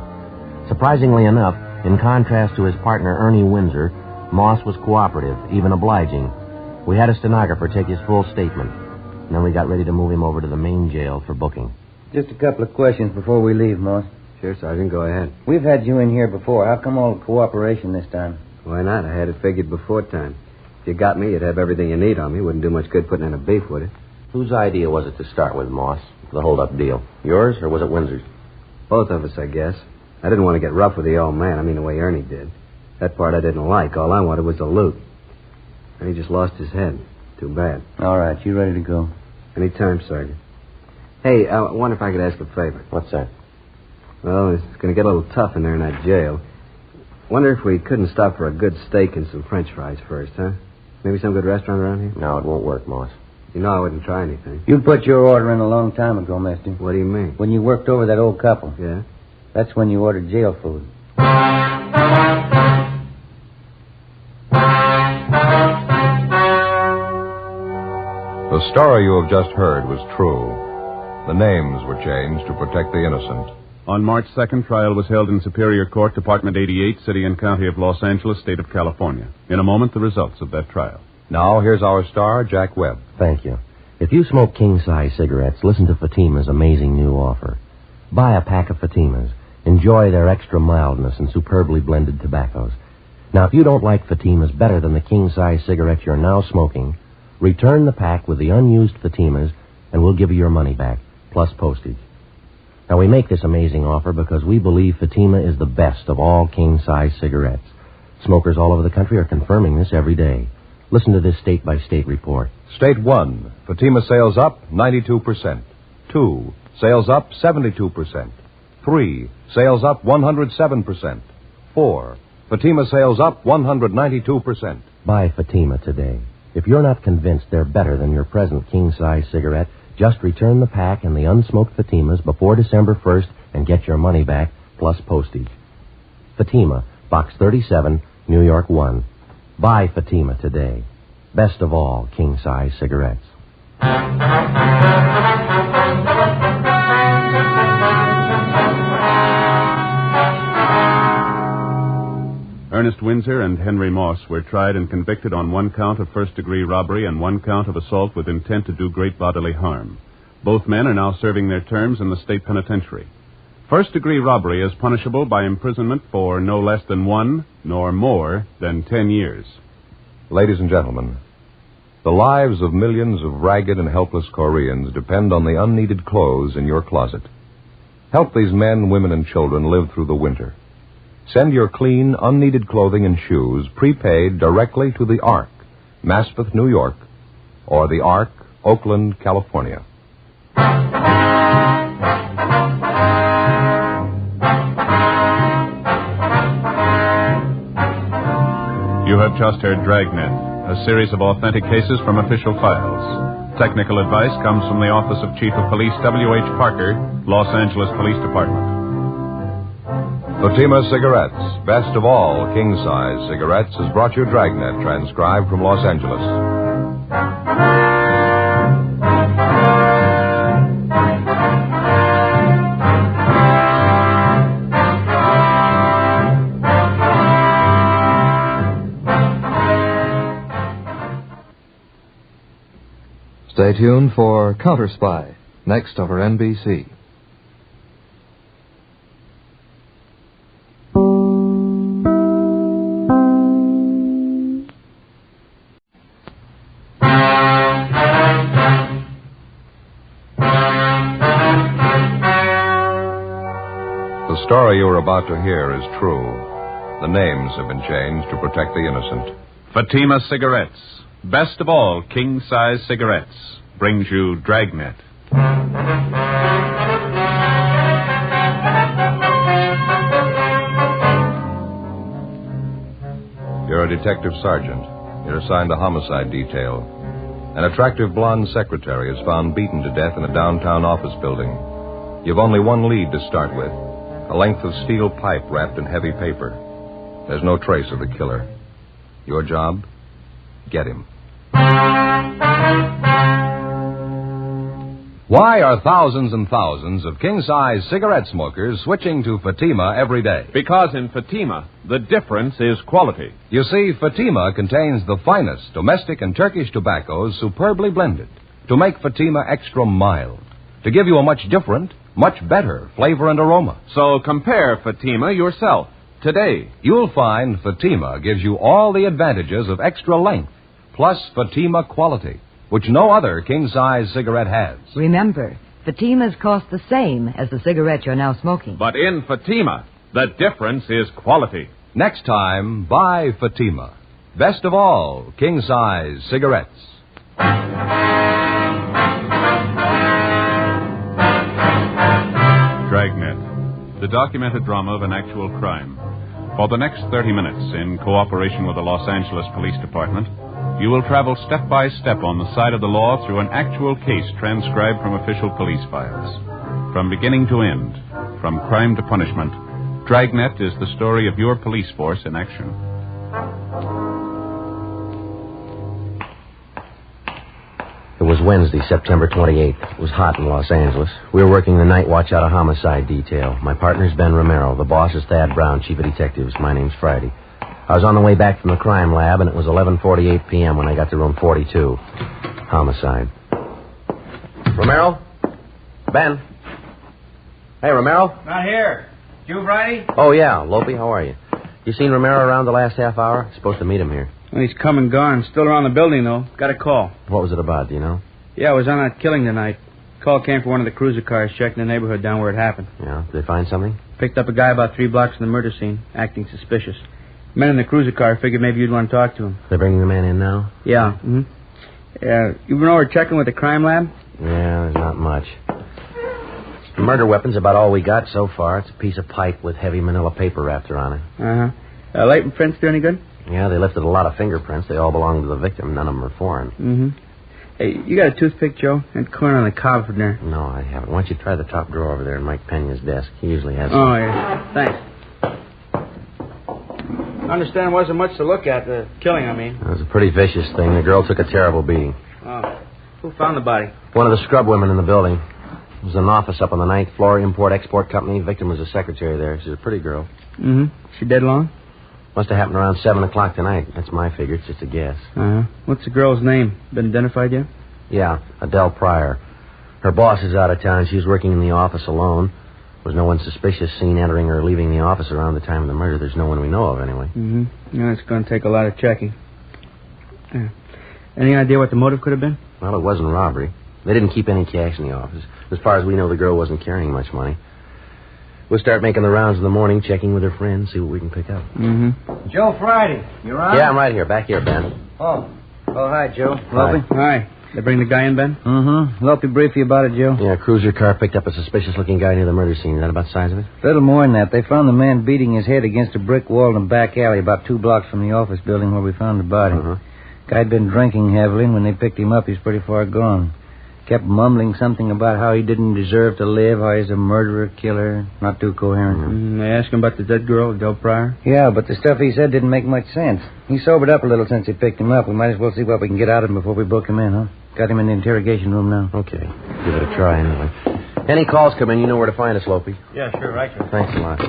Surprisingly enough, in contrast to his partner Ernie Windsor, Moss was cooperative, even obliging. We had a stenographer take his full statement. And then we got ready to move him over to the main jail for booking. Just a couple of questions before we leave, Moss. Sure, Sergeant, go ahead. We've had you in here before. How come all the cooperation this time? Why not? I had it figured before time. If you got me, you'd have everything you need on me. Wouldn't do much good putting in a beef, would it? Whose idea was it to start with, Moss? The hold-up deal. Yours, or was it Windsor's? Both of us, I guess. I didn't want to get rough with the old man. I mean, the way Ernie did. That part I didn't like. All I wanted was the loot. And he just lost his head. Too bad. All right, you ready to go? Any time, Sergeant. Hey, I wonder if I could ask a favor. What's that? Well, it's going to get a little tough in there in that jail. Wonder if we couldn't stop for a good steak and some French fries first, huh? Maybe some good restaurant around here? No, it won't work, Moss. You know I wouldn't try anything. You put your order in a long time ago, mister. What do you mean? When you worked over that old couple. Yeah? That's when you ordered jail food. The story you have just heard was true. The names were changed to protect the innocent. On March 2nd, trial was held in Superior Court, Department 88, City and County of Los Angeles, State of California. In a moment, the results of that trial. Now, here's our star, Jack Webb. Thank you. If you smoke king-size cigarettes, listen to Fatima's amazing new offer. Buy a pack of Fatimas. Enjoy their extra mildness and superbly blended tobaccos. Now, if you don't like Fatimas better than the king-size cigarettes you're now smoking, return the pack with the unused Fatimas, and we'll give you your money back, plus postage. Now, we make this amazing offer because we believe Fatima is the best of all king-size cigarettes. Smokers all over the country are confirming this every day. Listen to this state-by-state report. State 1, Fatima sales up 92%. 2, sales up 72%. 3, sales up 107%. 4, Fatima sales up 192%. Buy Fatima today. If you're not convinced they're better than your present king-size cigarette, just return the pack and the unsmoked Fatimas before December 1st and get your money back, plus postage. Fatima, Box 37, New York 1. Buy Fatima today. Best of all, king-size cigarettes. Ernest Windsor and Henry Moss were tried and convicted on one count of first-degree robbery and one count of assault with intent to do great bodily harm. Both men are now serving their terms in the state penitentiary. First-degree robbery is punishable by imprisonment for no less than 1 nor more than 10 years. Ladies and gentlemen, the lives of millions of ragged and helpless Koreans depend on the unneeded clothes in your closet. Help these men, women, and children live through the winter. Send your clean, unneeded clothing and shoes prepaid directly to the Ark, Maspeth, New York, or the Ark, Oakland, California. You have just heard Dragnet, a series of authentic cases from official files. Technical advice comes from the Office of Chief of Police W.H. Parker, Los Angeles Police Department. Fatima Cigarettes, best of all king-size cigarettes, has brought you Dragnet, transcribed from Los Angeles. Stay tuned for Counter Spy, next over NBC. The story you are about to hear is true. The names have been changed to protect the innocent. Fatima Cigarettes, best of all king-size cigarettes, brings you Dragnet. You're a detective sergeant. You're assigned a homicide detail. An attractive blonde secretary is found beaten to death in a downtown office building. You've only one lead to start with, a length of steel pipe wrapped in heavy paper. There's no trace of the killer. Your job? Get him. Why are thousands and thousands of king-size cigarette smokers switching to Fatima every day? Because in Fatima, the difference is quality. You see, Fatima contains the finest domestic and Turkish tobaccos superbly blended to make Fatima extra mild, to give you a much different, much better flavor and aroma. So compare Fatima yourself today. You'll find Fatima gives you all the advantages of extra length, plus Fatima quality, which no other king-size cigarette has. Remember, Fatimas cost the same as the cigarette you're now smoking. But in Fatima, the difference is quality. Next time, buy Fatima. Best of all king-size cigarettes. Dragnet, the documented drama of an actual crime. For the next 30 minutes, in cooperation with the Los Angeles Police Department, you will travel step by step on the side of the law through an actual case transcribed from official police files. From beginning to end, from crime to punishment, Dragnet is the story of your police force in action. It was Wednesday, September 28th. It was hot in Los Angeles. We were working the night watch out of homicide detail. My partner's Ben Romero. The boss is Thad Brown, chief of detectives. My name's Friday. I was on the way back from the crime lab, and it was 11:48 p.m. when I got to room 42. Homicide. Romero? Ben? Hey, Romero? Not here. You, Friday? Oh, yeah. Lope, how are you? You seen Romero around the last half hour? Supposed to meet him here. Well, he's come and gone. Still around the building, though. Got a call. What was it about, do you know? Yeah, I was on that killing tonight. Call came from one of the cruiser cars checking the neighborhood down where it happened. Yeah? Did they find something? Picked up a guy about 3 blocks from the murder scene, acting suspicious. Men in the cruiser car figured maybe you'd want to talk to him. They're bringing the man in now? Yeah. Mm-hmm. You've been over checking with the crime lab? Yeah, there's not much. The murder weapon's about all we got so far. It's a piece of pipe with heavy manila paper wrapped around it. Uh-huh. Latent prints do any good? Yeah, they lifted a lot of fingerprints. They all belong to the victim. None of them are foreign. Mm-hmm. Hey, you got a toothpick, Joe? And corn on the cob from there. No, I haven't. Why don't you try the top drawer over there in Mike Pena's desk? He usually has some. Oh, yeah. Thanks. I understand it wasn't much to look at, the killing, I mean. It was a pretty vicious thing. The girl took a terrible beating. Oh. Who found the body? One of the scrub women in the building. It was an office up on the 9th floor, import-export company. Victim was a secretary there. She's a pretty girl. Mm-hmm. She dead long? Must have happened around 7 o'clock tonight. That's my figure. It's just a guess. Uh-huh. What's the girl's name? Been identified yet? Yeah, Adele Pryor. Her boss is out of town. She was working in the office alone. There was no one suspicious seen entering or leaving the office around the time of the murder. There's no one we know of, anyway. Mm-hmm. Yeah, it's going to take a lot of checking. Yeah. Any idea what the motive could have been? Well, it wasn't robbery. They didn't keep any cash in the office. As far as we know, the girl wasn't carrying much money. We'll start making the rounds in the morning, checking with her friends, see what we can pick up. Mm-hmm. Joe Friday, you on? Yeah, I'm right here. Back here, Ben. Oh, hi, Joe. Hi. Hi. They bring the guy in, Ben? Mm-hmm. Lopey brief you about it, Joe? Yeah, a cruiser car picked up a suspicious-looking guy near the murder scene. Is that about the size of it? A little more than that. They found the man beating his head against a brick wall in a back alley about 2 blocks from the office building where we found the body. Guy'd been drinking heavily, and when they picked him up, he's pretty far gone. Kept mumbling something about how he didn't deserve to live, how he's a murderer, killer. Not too coherent. They asked him about the dead girl, Adele Pryor? Yeah, but the stuff he said didn't make much sense. He sobered up a little since he picked him up. We might as well see what we can get out of him before we book him in, huh? Got him in the interrogation room now. Okay. Give it a try anyway. Any calls come in, you know where to find us, Lopey. Yeah, sure, right, sir. Thanks a lot.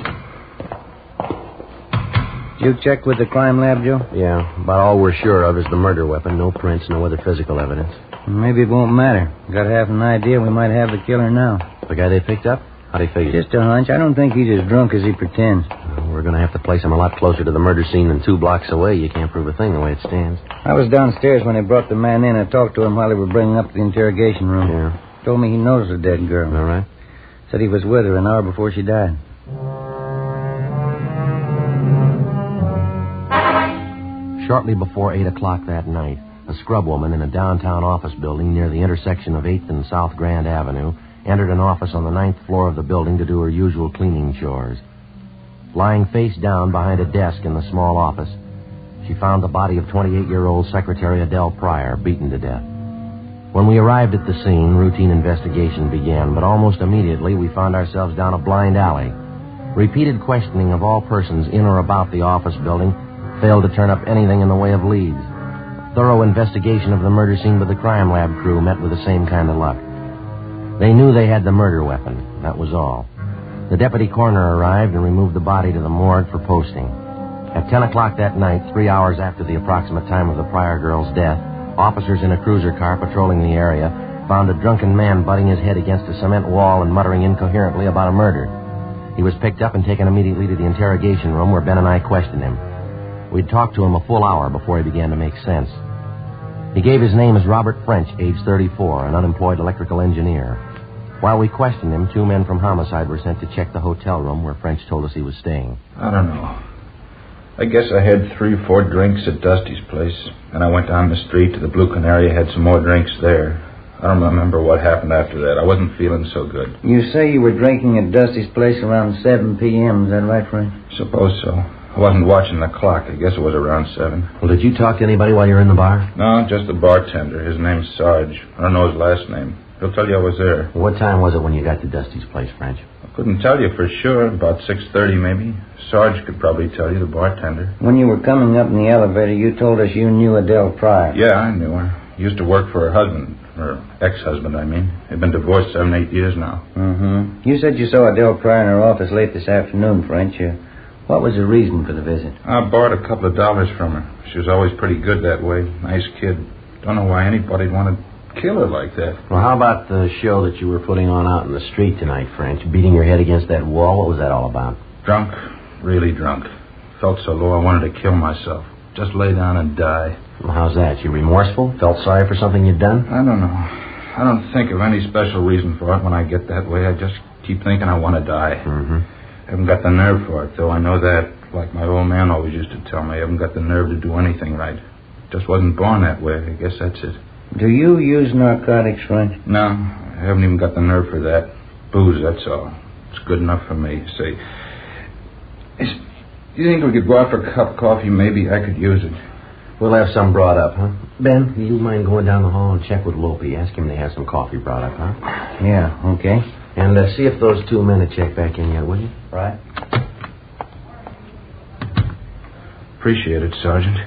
You checked with the crime lab, Joe? Yeah, about all we're sure of is the murder weapon. No prints, no other physical evidence. Maybe it won't matter. Got half an idea we might have the killer now. The guy they picked up? How'd he figure? Just a hunch. I don't think he's as drunk as he pretends. We're going to have to place him a lot closer to the murder scene than 2 blocks away. You can't prove a thing the way it stands. I was downstairs when they brought the man in. I talked to him while they were bringing up the interrogation room. Yeah. Told me he knows the dead girl. All right. Said he was with her an hour before she died. Shortly before 8 o'clock that night, a scrub woman in a downtown office building near the intersection of 8th and South Grand Avenue entered an office on the 9th floor of the building to do her usual cleaning chores. Lying face down behind a desk in the small office, she found the body of 28-year-old Secretary Adele Pryor, beaten to death. When we arrived at the scene, routine investigation began, but almost immediately we found ourselves down a blind alley. Repeated questioning of all persons in or about the office building failed to turn up anything in the way of leads. Thorough investigation of the murder scene with the crime lab crew met with the same kind of luck. They knew they had the murder weapon. That was all. The deputy coroner arrived and removed the body to the morgue for posting. At 10 o'clock that night, 3 hours after the approximate time of the Pryor girl's death, officers in a cruiser car patrolling the area found a drunken man butting his head against a cement wall and muttering incoherently about a murder. He was picked up and taken immediately to the interrogation room where Ben and I questioned him. We'd talked to him a full hour before he began to make sense. He gave his name as Robert French, age 34, an unemployed electrical engineer. While we questioned him, 2 men from homicide were sent to check the hotel room where French told us he was staying. I don't know. I guess I had 3 or 4 drinks at Dusty's place, and I went down the street to the Blue Canary, had some more drinks there. I don't remember what happened after that. I wasn't feeling so good. You say you were drinking at Dusty's place around 7 p.m., is that right, Frank? Suppose so. I wasn't watching the clock. I guess it was around 7. Well, did you talk to anybody while you were in the bar? No, just the bartender. His name's Sarge. I don't know his last name. He'll tell you I was there. What time was it when you got to Dusty's place, French? I couldn't tell you for sure. About 6:30 maybe. Sarge could probably tell you, the bartender. When you were coming up in the elevator, you told us you knew Adele Pryor. Yeah, I knew her. Used to work for her husband. Her ex-husband, I mean. They've been divorced 7, 8 years now. Mm-hmm. You said you saw Adele Pryor in her office late this afternoon, French. What was the reason for the visit? I borrowed a couple of dollars from her. She was always pretty good that way. Nice kid. Don't know why anybody'd want to kill her like that. Well, how about the show that you were putting on out in the street tonight, French? Beating your head against that wall? What was that all about? Drunk. Really drunk. Felt so low I wanted to kill myself. Just lay down and die. Well, how's that? You remorseful? Felt sorry for something you'd done? I don't know. I don't think of any special reason for it when I get that way. I just keep thinking I want to die. Mm-hmm. I haven't got the nerve for it, though. I know that. Like my old man always used to tell me, I haven't got the nerve to do anything right. Just wasn't born that way. I guess that's it. Do you use narcotics, French? No, I haven't even got the nerve for that. Booze, that's all. It's good enough for me. Say, do you think we could go out for a cup of coffee? Maybe I could use it. We'll have some brought up, huh? Ben, do you mind going down the hall and check with Lopey? Ask him to have some coffee brought up, huh? Yeah, okay. And see if those 2 men have checked back in yet, will you? Right. Appreciate it, Sergeant.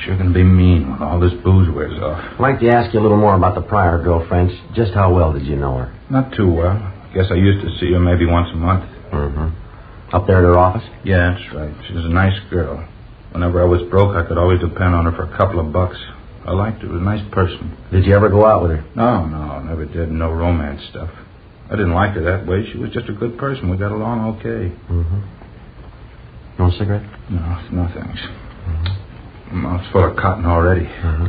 Sure gonna be mean when all this booze wears off. I'd like to ask you a little more about the Pryor girl, French. Just how well did you know her? Not too well. Guess I used to see her maybe once a month. Mm-hmm. Up there at her office? Yeah, that's right. She was a nice girl. Whenever I was broke, I could always depend on her for a couple of bucks. I liked her. She was a nice person. Did you ever go out with her? No, never did. No romance stuff. I didn't like her that way. She was just a good person. We got along okay. Mm-hmm. No cigarette? No thanks. Mm-hmm. Mouth's full of cotton already. Mm-hmm.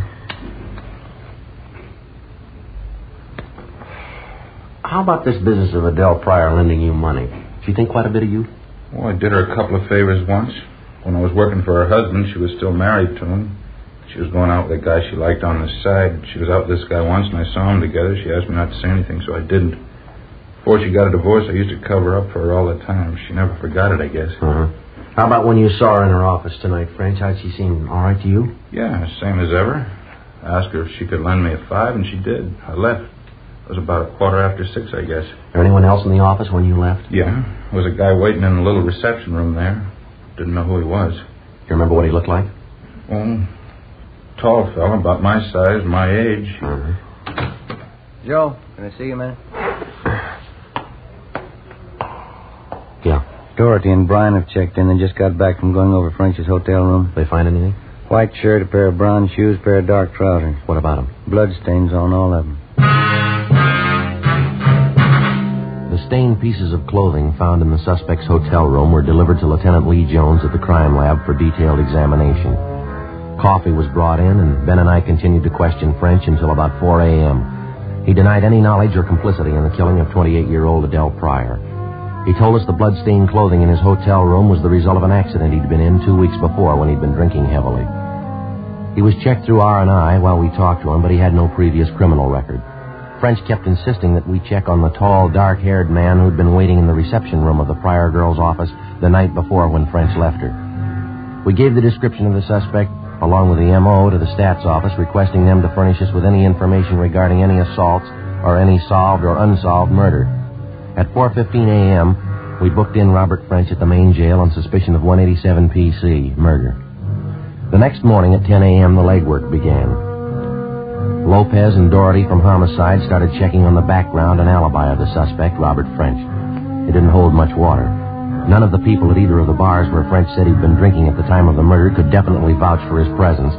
How about this business of Adele Pryor lending you money? She think quite a bit of you? Well, I did her a couple of favors once. When I was working for her husband, she was still married to him. She was going out with a guy she liked on the side. She was out with this guy once, and I saw them together. She asked me not to say anything, so I didn't. Before she got a divorce, I used to cover up for her all the time. She never forgot it, I guess. Uh-huh. How about when you saw her in her office tonight, French? How'd she seem? All right to you? Yeah, same as ever. I asked her if she could lend me a $5, and she did. I left. It was about 6:15, I guess. There anyone else in the office when you left? Yeah. There was a guy waiting in the little reception room there. Didn't know who he was. You remember what he looked like? Well, tall fella, about my size, my age. Joe, can I see you a minute? Yeah. Dorothy and Brian have checked in. They just got back from going over French's hotel room. They find anything? White shirt, a pair of brown shoes, a pair of dark trousers. What about them? Blood stains on all of them. The stained pieces of clothing found in the suspect's hotel room were delivered to Lieutenant Lee Jones at the crime lab for detailed examination. Coffee was brought in, and Ben and I continued to question French until about 4 a.m. He denied any knowledge or complicity in the killing of 28-year-old Adele Pryor. He told us the blood-stained clothing in his hotel room was the result of an accident he'd been in 2 weeks before when he'd been drinking heavily. He was checked through R&I while we talked to him, but he had no previous criminal record. French kept insisting that we check on the tall, dark-haired man who'd been waiting in the reception room of the Pryor girl's office the night before when French left her. We gave the description of the suspect, along with the M.O., to the stats office, requesting them to furnish us with any information regarding any assaults or any solved or unsolved murder. At 4:15 a.m., we booked in Robert French at the main jail on suspicion of 187 PC, murder. The next morning at 10 a.m., the legwork began. Lopez and Doherty from Homicide started checking on the background and alibi of the suspect, Robert French. It didn't hold much water. None of the people at either of the bars where French said he'd been drinking at the time of the murder could definitely vouch for his presence,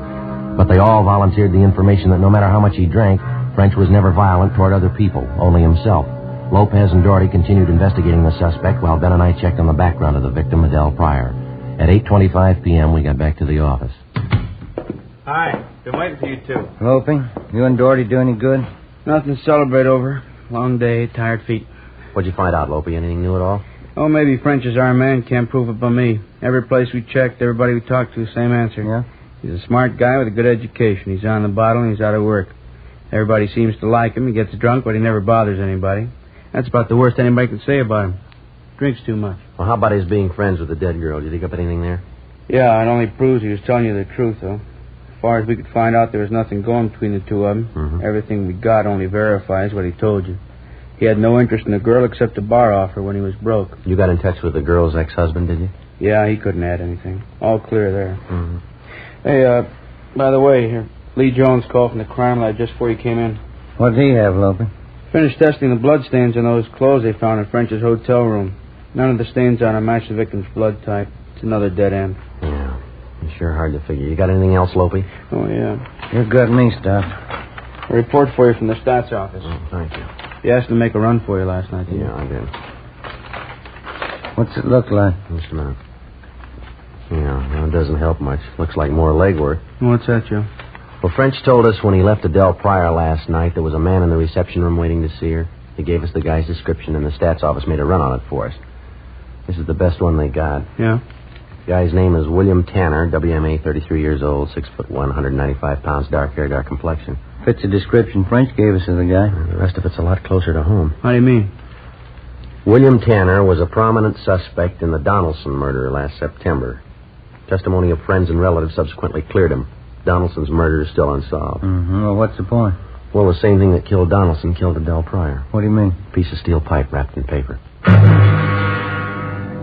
but they all volunteered the information that no matter how much he drank, French was never violent toward other people, only himself. Lopez and Doherty continued investigating the suspect while Ben and I checked on the background of the victim, Adele Pryor. At 8:25 p.m., we got back to the office. Hi. Been waiting for you two. Hoping. You and Doherty do any good? Nothing to celebrate over. Long day, tired feet. What'd you find out, Lopey? Anything new at all? Oh, maybe French is our man. Can't prove it by me. Every place we checked, everybody we talked to, same answer. Yeah? He's a smart guy with a good education. He's on the bottle and he's out of work. Everybody seems to like him. He gets drunk, but he never bothers anybody. That's about the worst anybody can say about him. Drinks too much. Well, how about his being friends with the dead girl? Did you dig up anything there? Yeah, it only proves he was telling you the truth, though. As far as we could find out, there was nothing going between the two of them. Mm-hmm. Everything we got only verifies what he told you. He had no interest in the girl except a bar offer when he was broke. You got in touch with the girl's ex-husband, did you? Yeah, he couldn't add anything. All clear there. Mm-hmm. Hey, by the way, here, Lee Jones called from the crime lab just before you came in. What did he have, Lopey? Finished testing the blood stains on those clothes they found in French's hotel room. None of the stains on them match the victim's blood type. It's another dead end. Yeah. It's sure hard to figure. You got anything else, Lopey? Oh, yeah. You've got me stuff. A report for you from the stats office. Oh, thank you. He asked to make a run for you last night, didn't Yeah, I did. What's it look like? Just a minute. Yeah, well, it doesn't help much. Looks like more legwork. What's that, Joe? Well, French told us when he left Adele Pryor last night, there was a man in the reception room waiting to see her. He gave us the guy's description, and the stats office made a run on it for us. This is the best one they got. Yeah? Guy's name is William Tanner, WMA, 33 years old, 6'1", 195 pounds, dark hair, dark complexion. Fits the description French gave us of the guy. The rest of it's a lot closer to home. How do you mean? William Tanner was a prominent suspect in the Donaldson murder last September. Testimony of friends and relatives subsequently cleared him. Donaldson's murder is still unsolved. Mm-hmm. Well, what's the point? Well, the same thing that killed Donaldson killed Adele Pryor. What do you mean? Piece of steel pipe wrapped in paper.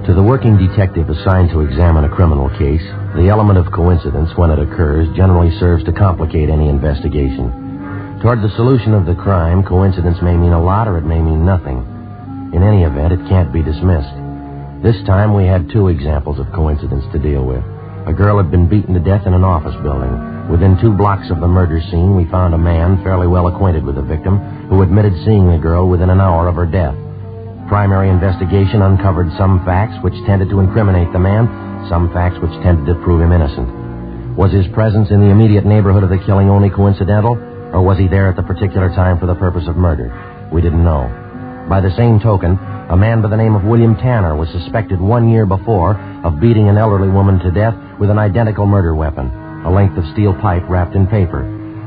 To the working detective assigned to examine a criminal case, the element of coincidence, when it occurs, generally serves to complicate any investigation. Toward the solution of the crime, coincidence may mean a lot or it may mean nothing. In any event, it can't be dismissed. This time we had 2 examples of coincidence to deal with. A girl had been beaten to death in an office building. Within 2 blocks of the murder scene, we found a man fairly well acquainted with the victim who admitted seeing the girl within an hour of her death. Primary investigation uncovered some facts which tended to incriminate the man, some facts which tended to prove him innocent. Was his presence in the immediate neighborhood of the killing only coincidental, or was he there at the particular time for the purpose of murder? We didn't know. By the same token, a man by the name of William Tanner was suspected 1 year before of beating an elderly woman to death with an identical murder weapon, a length of steel pipe wrapped in paper.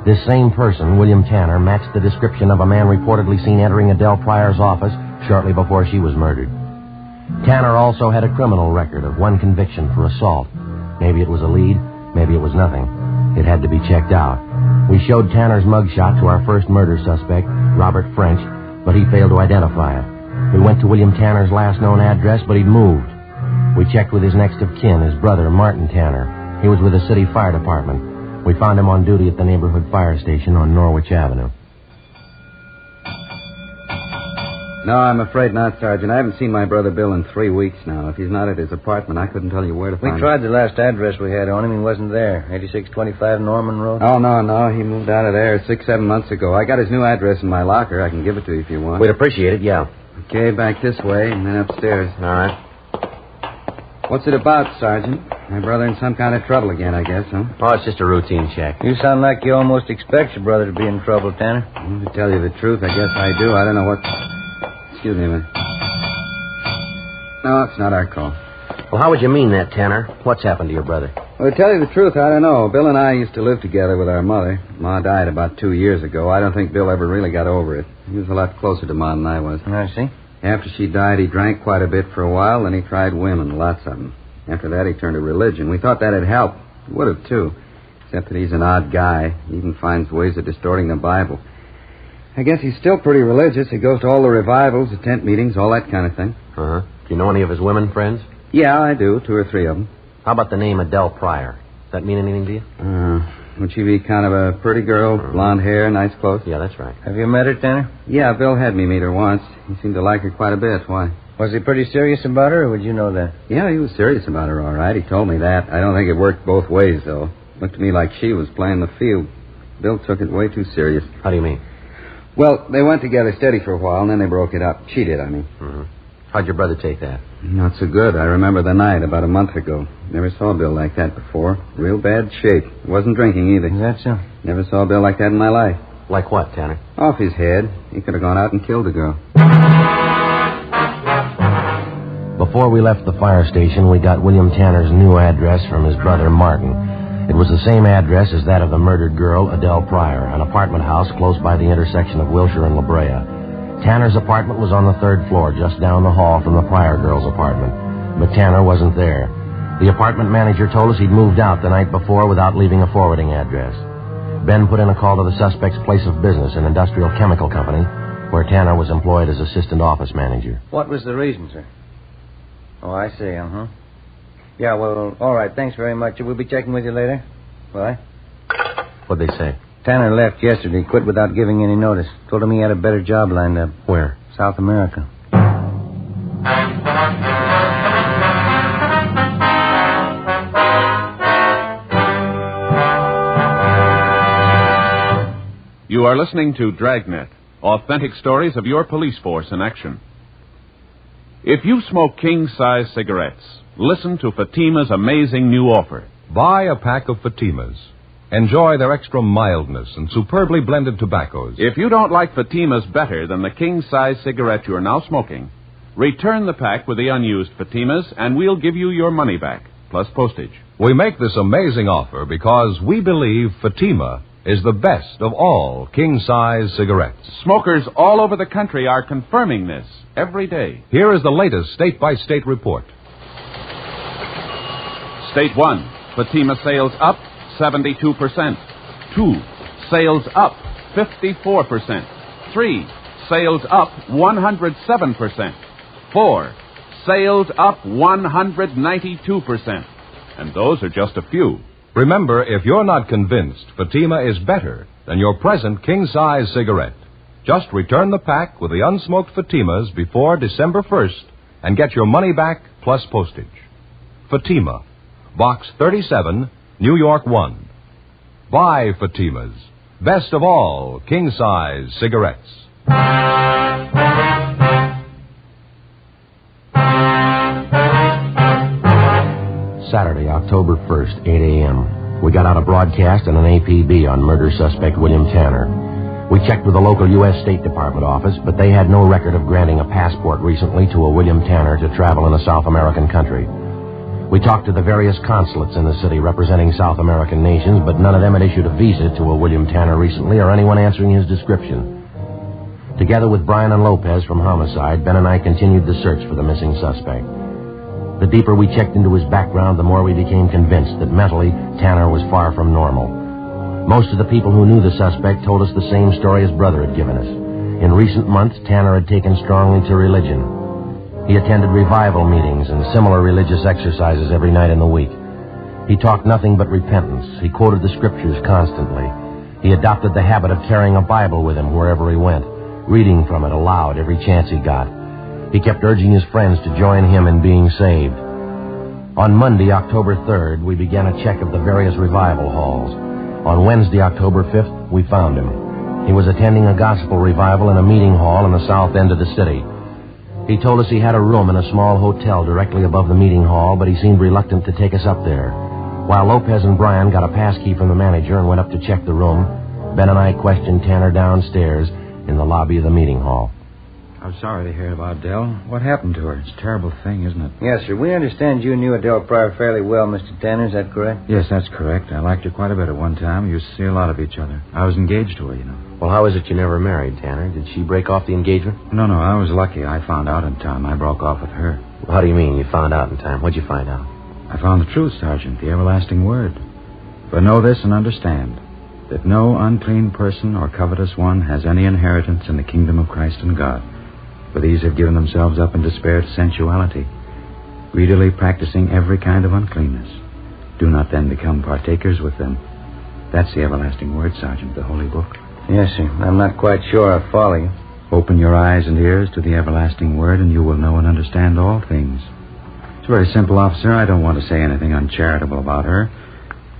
This same person, William Tanner, matched the description of a man reportedly seen entering Adele Pryor's office shortly before she was murdered. Tanner also had a criminal record of 1 conviction for assault. Maybe it was a lead, maybe it was nothing. It had to be checked out. We showed Tanner's mugshot to our first murder suspect, Robert French, but he failed to identify it. We went to William Tanner's last known address, but he'd moved. We checked with his next of kin, his brother, Martin Tanner. He was with the city fire department. We found him on duty at the neighborhood fire station on Norwich Avenue. No, I'm afraid not, Sergeant. I haven't seen my brother Bill in 3 weeks now. If he's not at his apartment, I couldn't tell you where to find him. We tried the last address we had on him. He wasn't there. 8625 Norman Road? Oh, no. He moved out of there 6-7 months ago. I got his new address in my locker. I can give it to you if you want. We'd appreciate it, yeah. Okay, back this way and then upstairs. All right. What's it about, Sergeant? My brother in some kind of trouble again, I guess, huh? Oh, it's just a routine check. You sound like you almost expect your brother to be in trouble, Tanner. Well, to tell you the truth, I guess I do. I don't know what... Excuse me a minute. No, it's not our call. Well, how would you mean that, Tanner? What's happened to your brother? Well, to tell you the truth, I don't know. Bill and I used to live together with our mother. Ma died about 2 years ago. I don't think Bill ever really got over it. He was a lot closer to Ma than I was. I see. After she died, he drank quite a bit for a while, then he tried women, lots of them. After that, he turned to religion. We thought that'd help. It would have, too. Except that he's an odd guy. He even finds ways of distorting the Bible. I guess he's still pretty religious. He goes to all the revivals, the tent meetings, all that kind of thing. Uh-huh. Do you know any of his women friends? Yeah, I do. 2 or 3 of them. How about the name Adele Pryor? Does that mean anything to you? Would she be kind of a pretty girl, blonde hair, nice clothes? Yeah, that's right. Have you met her, Tanner? Yeah, Bill had me meet her once. He seemed to like her quite a bit. Why? Was he pretty serious about her, or would you know that? Yeah, he was serious about her, all right. He told me that. I don't think it worked both ways, though. Looked to me like she was playing the field. Bill took it way too serious. How do you mean? Well, they went together steady for a while, and then they broke it up. She did, I mean. Mm-hmm. How'd your brother take that? Not so good. I remember the night about a month ago. Never saw Bill like that before. Real bad shape. Wasn't drinking either. Is that so? Never saw Bill like that in my life. Like what, Tanner? Off his head. He could have gone out and killed a girl. Before we left the fire station, we got William Tanner's new address from his brother, Martin. It was the same address as that of the murdered girl, Adele Pryor, an apartment house close by the intersection of Wilshire and La Brea. Tanner's apartment was on the 3rd floor, just down the hall from the Pryor girl's apartment. But Tanner wasn't there. The apartment manager told us he'd moved out the night before without leaving a forwarding address. Ben put in a call to the suspect's place of business, an industrial chemical company, where Tanner was employed as assistant office manager. What was the reason, sir? Oh, I see, uh-huh. Yeah, well, all right, thanks very much. We'll be checking with you later. Bye. What'd they say? Tanner left yesterday, quit without giving any notice. Told him he had a better job lined up. Where? South America. You are listening to Dragnet, authentic stories of your police force in action. If you smoke king-size cigarettes, listen to Fatima's amazing new offer. Buy a pack of Fatimas. Enjoy their extra mildness and superbly blended tobaccos. If you don't like Fatimas better than the king-size cigarette you're now smoking, return the pack with the unused Fatimas and we'll give you your money back. plus postage. We make this amazing offer because we believe Fatima is the best of all king-size cigarettes. Smokers all over the country are confirming this every day. Here is the latest state-by-state report. State 1, Fatima sales up 72%. 2, sales up 54%. 3, sales up 107%. 4, sales up 192%. And those are just a few. Remember, if you're not convinced Fatima is better than your present king-size cigarette, just return the pack with the unsmoked Fatimas before December 1st and get your money back plus postage. Fatima, Box 37, New York 1. Buy Fatimas, best of all king-size cigarettes. Saturday, October 1st, 8 a.m. We got out a broadcast and an APB on murder suspect William Tanner. We checked with the local U.S. State Department office, but they had no record of granting a passport recently to a William Tanner to travel in a South American country. We talked to the various consulates in the city representing South American nations, but none of them had issued a visa to a William Tanner recently or anyone answering his description. Together with Bryan and Lopez from Homicide, Ben and I continued the search for the missing suspect. The deeper we checked into his background, the more we became convinced that mentally, Tanner was far from normal. Most of the people who knew the suspect told us the same story his brother had given us. In recent months, Tanner had taken strongly to religion. He attended revival meetings and similar religious exercises every night in the week. He talked nothing but repentance. He quoted the scriptures constantly. He adopted the habit of carrying a Bible with him wherever he went, reading from it aloud every chance he got. He kept urging his friends to join him in being saved. On Monday, October 3rd, we began a check of the various revival halls. On Wednesday, October 5th, we found him. He was attending a gospel revival in a meeting hall in the south end of the city. He told us he had a room in a small hotel directly above the meeting hall, but he seemed reluctant to take us up there. While Lopez and Bryan got a pass key from the manager and went up to check the room, Ben and I questioned Tanner downstairs in the lobby of the meeting hall. I'm sorry to hear about Adele. What happened to her? It's a terrible thing, isn't it? Yes, sir. We understand you knew Adele Pryor fairly well, Mr. Tanner. Is that correct? Yes, that's correct. I liked her quite a bit at one time. We used to see a lot of each other. I was engaged to her, you know. Well, how is it you never married, Tanner? Did she break off the engagement? No, I was lucky. I found out in time. I broke off with her. Well, how do you mean you found out in time? What'd you find out? I found the truth, Sergeant, the everlasting word. But know this and understand that no unclean person or covetous one has any inheritance in the kingdom of Christ and God. For these have given themselves up in despair to sensuality, greedily practicing every kind of uncleanness. Do not then become partakers with them. That's the everlasting word, Sergeant, the holy book. Yes, sir. I'm not quite sure I follow you. Open your eyes and ears to the everlasting word, and you will know and understand all things. It's very simple, officer. I don't want to say anything uncharitable about her.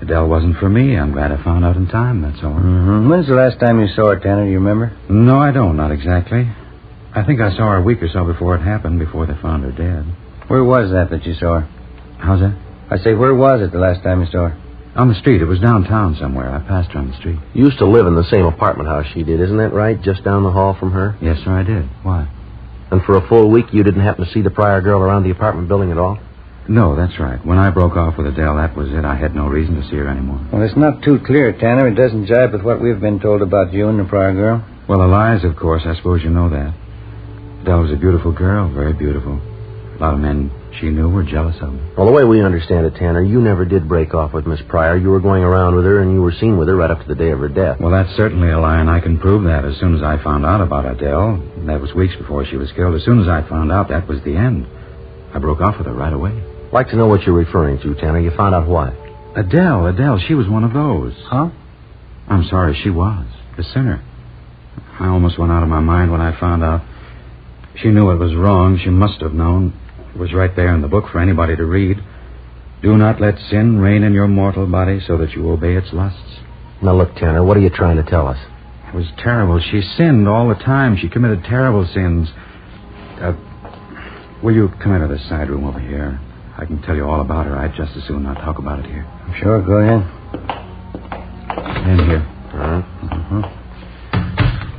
Adele wasn't for me. I'm glad I found out in time, that's all. Mm-hmm. When's the last time you saw her, Tanner? Do you remember? No, I don't. Not exactly. I think I saw her a week or so before it happened, before they found her dead. Where was that you saw her? How's that? I say, where was it the last time you saw her? On the street. It was downtown somewhere. I passed her on the street. You used to live in the same apartment house she did, isn't that right? Just down the hall from her? Yes, sir, I did. Why? And for a full week, you didn't happen to see the Pryor girl around the apartment building at all? No, that's right. When I broke off with Adele, that was it. I had no reason to see her anymore. Well, it's not too clear, Tanner. It doesn't jibe with what we've been told about you and the Pryor girl. Well, the lies, of course. I suppose you know that. Adele was a beautiful girl, very beautiful. A lot of men she knew were jealous of her. Well, the way we understand it, Tanner, you never did break off with Miss Pryor. You were going around with her, and you were seen with her right up to the day of her death. Well, that's certainly a lie, and I can prove that as soon as I found out about Adele. That was weeks before she was killed. As soon as I found out, that was the end. I broke off with her right away. I'd like to know what you're referring to, Tanner. You found out what? Adele, she was one of those. Huh? I'm sorry, she was. The sinner. I almost went out of my mind when I found out. She knew it was wrong. She must have known. It was right there in the book for anybody to read. Do not let sin reign in your mortal body so that you obey its lusts. Now, look, Tanner, what are you trying to tell us? It was terrible. She sinned all the time. She committed terrible sins. Will you come into this side room over here? I can tell you all about her. I'd just as soon not talk about it here. Sure, go ahead. In here. All right.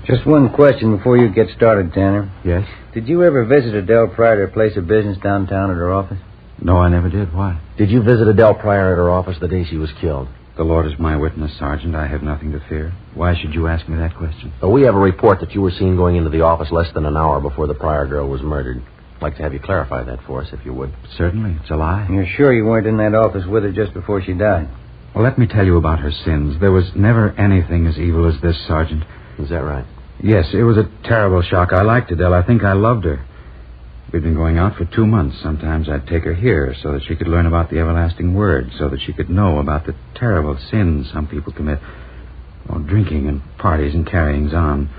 Just one question before you get started, Tanner. Yes? Did you ever visit Adele Pryor at her place of business downtown at her office? No, I never did. Why? Did you visit Adele Pryor at her office the day she was killed? The Lord is my witness, Sergeant. I have nothing to fear. Why should you ask me that question? Well, we have a report that you were seen going into the office less than an hour before the Pryor girl was murdered. I'd like to have you clarify that for us, if you would. Certainly. It's a lie. You're sure you weren't in that office with her just before she died? Well, let me tell you about her sins. There was never anything as evil as this, Sergeant. Is that right? Yes, it was a terrible shock. I liked Adele. I think I loved her. We'd been going out for 2 months. Sometimes I'd take her here so that she could learn about the everlasting word, so that she could know about the terrible sins some people commit. Oh, drinking and parties and carryings on.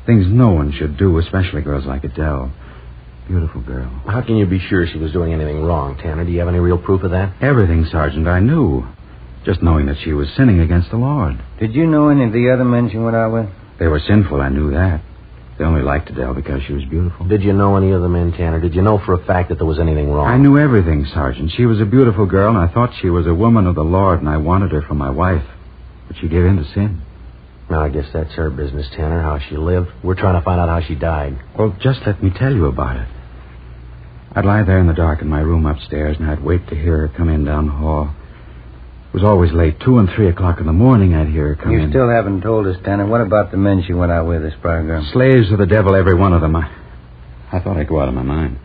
Things no one should do, especially girls like Adele. Beautiful girl. How can you be sure she was doing anything wrong, Tanner? Do you have any real proof of that? Everything, Sergeant, I knew. Just knowing that she was sinning against the Lord. Did you know any of the other men she went out with? They were sinful, I knew that. They only liked Adele because she was beautiful. Did you know any of the men, Tanner? Did you know for a fact that there was anything wrong? I knew everything, Sergeant. She was a beautiful girl, and I thought she was a woman of the Lord, and I wanted her for my wife. But she gave in to sin. Now, I guess that's her business, Tanner, how she lived. We're trying to find out how she died. Well, just let me tell you about it. I'd lie there in the dark in my room upstairs, and I'd wait to hear her come in down the hall. It was always late. 2 and 3 o'clock in the morning I'd hear her come in. You still haven't told us, Tanner. What about the men she went out with, this Pryor girl? Slaves of the devil, every one of them. I thought I'd go out of my mind.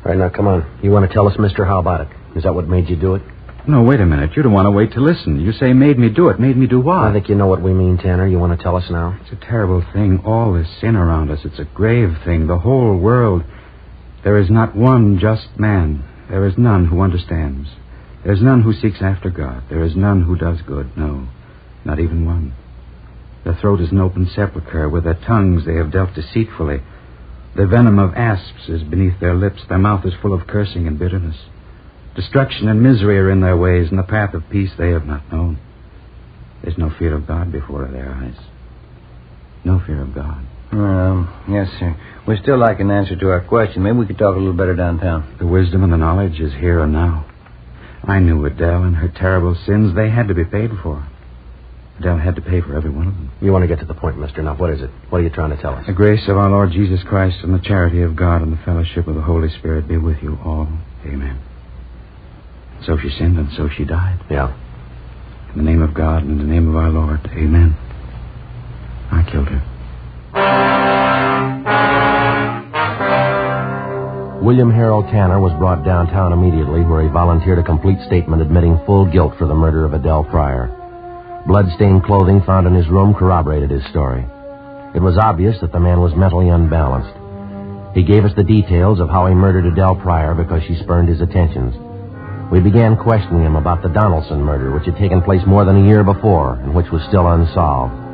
All right, now, come on. You want to tell us, mister? How about it? Is that what made you do it? No, wait a minute. You don't want to wait to listen. You say made me do it. Made me do what? I think you know what we mean, Tanner. You want to tell us now? It's a terrible thing. All this sin around us. It's a grave thing. The whole world. There is not one just man. There is none who understands. There is none who seeks after God. There is none who does good. No, not even one. Their throat is an open sepulchre. With their tongues they have dealt deceitfully. The venom of asps is beneath their lips. Their mouth is full of cursing and bitterness. Destruction and misery are in their ways, and the path of peace they have not known. There's no fear of God before their eyes. No fear of God. Yes, sir. We'd still like an answer to our question. Maybe we could talk a little better downtown. The wisdom and the knowledge is here and now. I knew Adele and her terrible sins. They had to be paid for. Adele had to pay for every one of them. You want to get to the point, mister. Now, what is it? What are you trying to tell us? The grace of our Lord Jesus Christ and the charity of God and the fellowship of the Holy Spirit be with you all. Amen. So she sinned and so she died. Yeah. In the name of God and in the name of our Lord. Amen. I killed her. William Harold Tanner was brought downtown immediately, where he volunteered a complete statement admitting full guilt for the murder of Adele Pryor. Blood-stained clothing found in his room corroborated his story. It was obvious that the man was mentally unbalanced. He gave us the details of how he murdered Adele Pryor because she spurned his attentions. We began questioning him about the Donaldson murder, which had taken place more than a year before and which was still unsolved.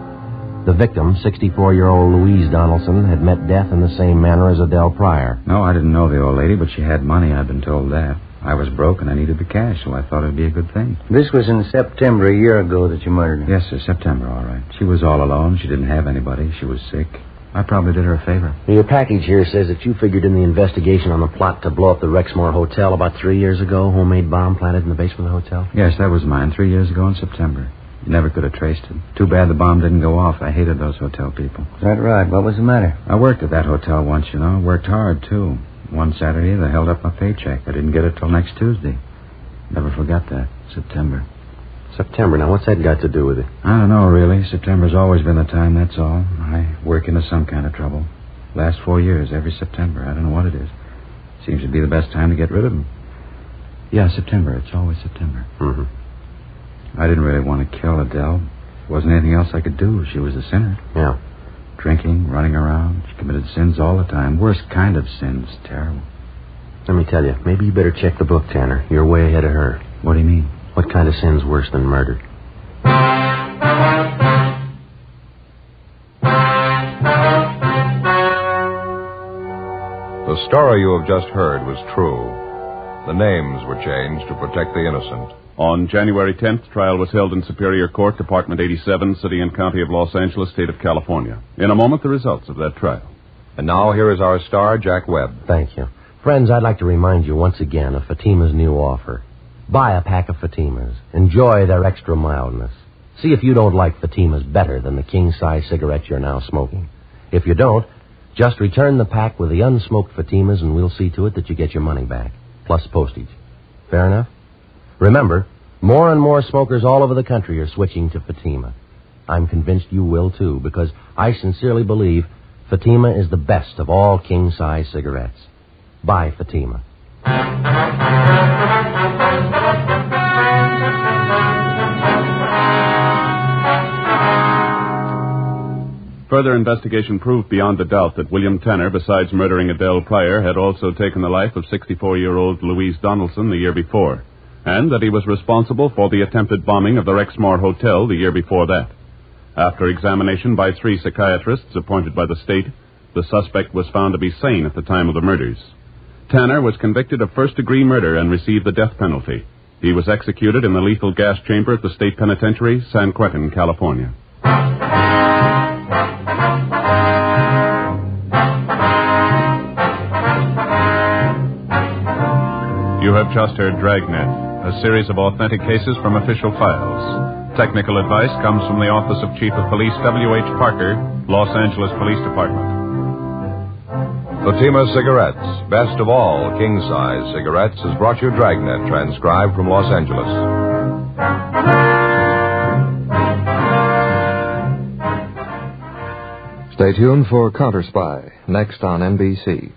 The victim, 64-year-old Louise Donaldson, had met death in the same manner as Adele Pryor. No, I didn't know the old lady, but she had money. I'd been told that. I was broke and I needed the cash, so I thought it'd be a good thing. This was in September a year ago that you murdered her. Yes, sir, September, all right. She was all alone. She didn't have anybody. She was sick. I probably did her a favor. Your package here says that you figured in the investigation on the plot to blow up the Rexmore Hotel about 3 years ago, homemade bomb planted in the basement of the hotel? Yes, that was mine, 3 years ago in September. You never could have traced it. Too bad the bomb didn't go off. I hated those hotel people. Is that right? What was the matter? I worked at that hotel once, you know. Worked hard, too. One Saturday, they held up my paycheck. I didn't get it till next Tuesday. Never forgot that. September. September. Now, what's that got to do with it? I don't know, really. September's always been the time, that's all. I work into some kind of trouble. Last 4 years, every September. I don't know what it is. Seems to be the best time to get rid of them. Yeah, September. It's always September. Mm-hmm. I didn't really want to kill Adele. Wasn't anything else I could do. She was a sinner. Yeah. Drinking, running around. She committed sins all the time. Worst kind of sins. Terrible. Let me tell you, maybe you better check the book, Tanner. You're way ahead of her. What do you mean? What kind of sin's worse than murder? The story you have just heard was true. The names were changed to protect the innocent. On January 10th, trial was held in Superior Court, Department 87, City and County of Los Angeles, State of California. In a moment, the results of that trial. And now here is our star, Jack Webb. Thank you. Friends, I'd like to remind you once again of Fatima's new offer. Buy a pack of Fatimas. Enjoy their extra mildness. See if you don't like Fatimas better than the king-size cigarette you're now smoking. If you don't, just return the pack with the unsmoked Fatimas and we'll see to it that you get your money back, plus postage. Fair enough? Remember, more and more smokers all over the country are switching to Fatima. I'm convinced you will, too, because I sincerely believe Fatima is the best of all king-size cigarettes. Buy Fatima. Further investigation proved beyond a doubt that William Tanner, besides murdering Adele Pryor, had also taken the life of 64-year-old Louise Donaldson the year before, and that he was responsible for the attempted bombing of the Rexmoor Hotel the year before that. After examination by 3 psychiatrists appointed by the state, the suspect was found to be sane at the time of the murders. Tanner was convicted of first-degree murder and received the death penalty. He was executed in the lethal gas chamber at the state penitentiary, San Quentin, California. You have just heard Dragnet, a series of authentic cases from official files. Technical advice comes from the Office of Chief of Police W.H. Parker, Los Angeles Police Department. Fatima Cigarettes, best of all king-size cigarettes, has brought you Dragnet, transcribed from Los Angeles. Stay tuned for Counter Spy, next on NBC.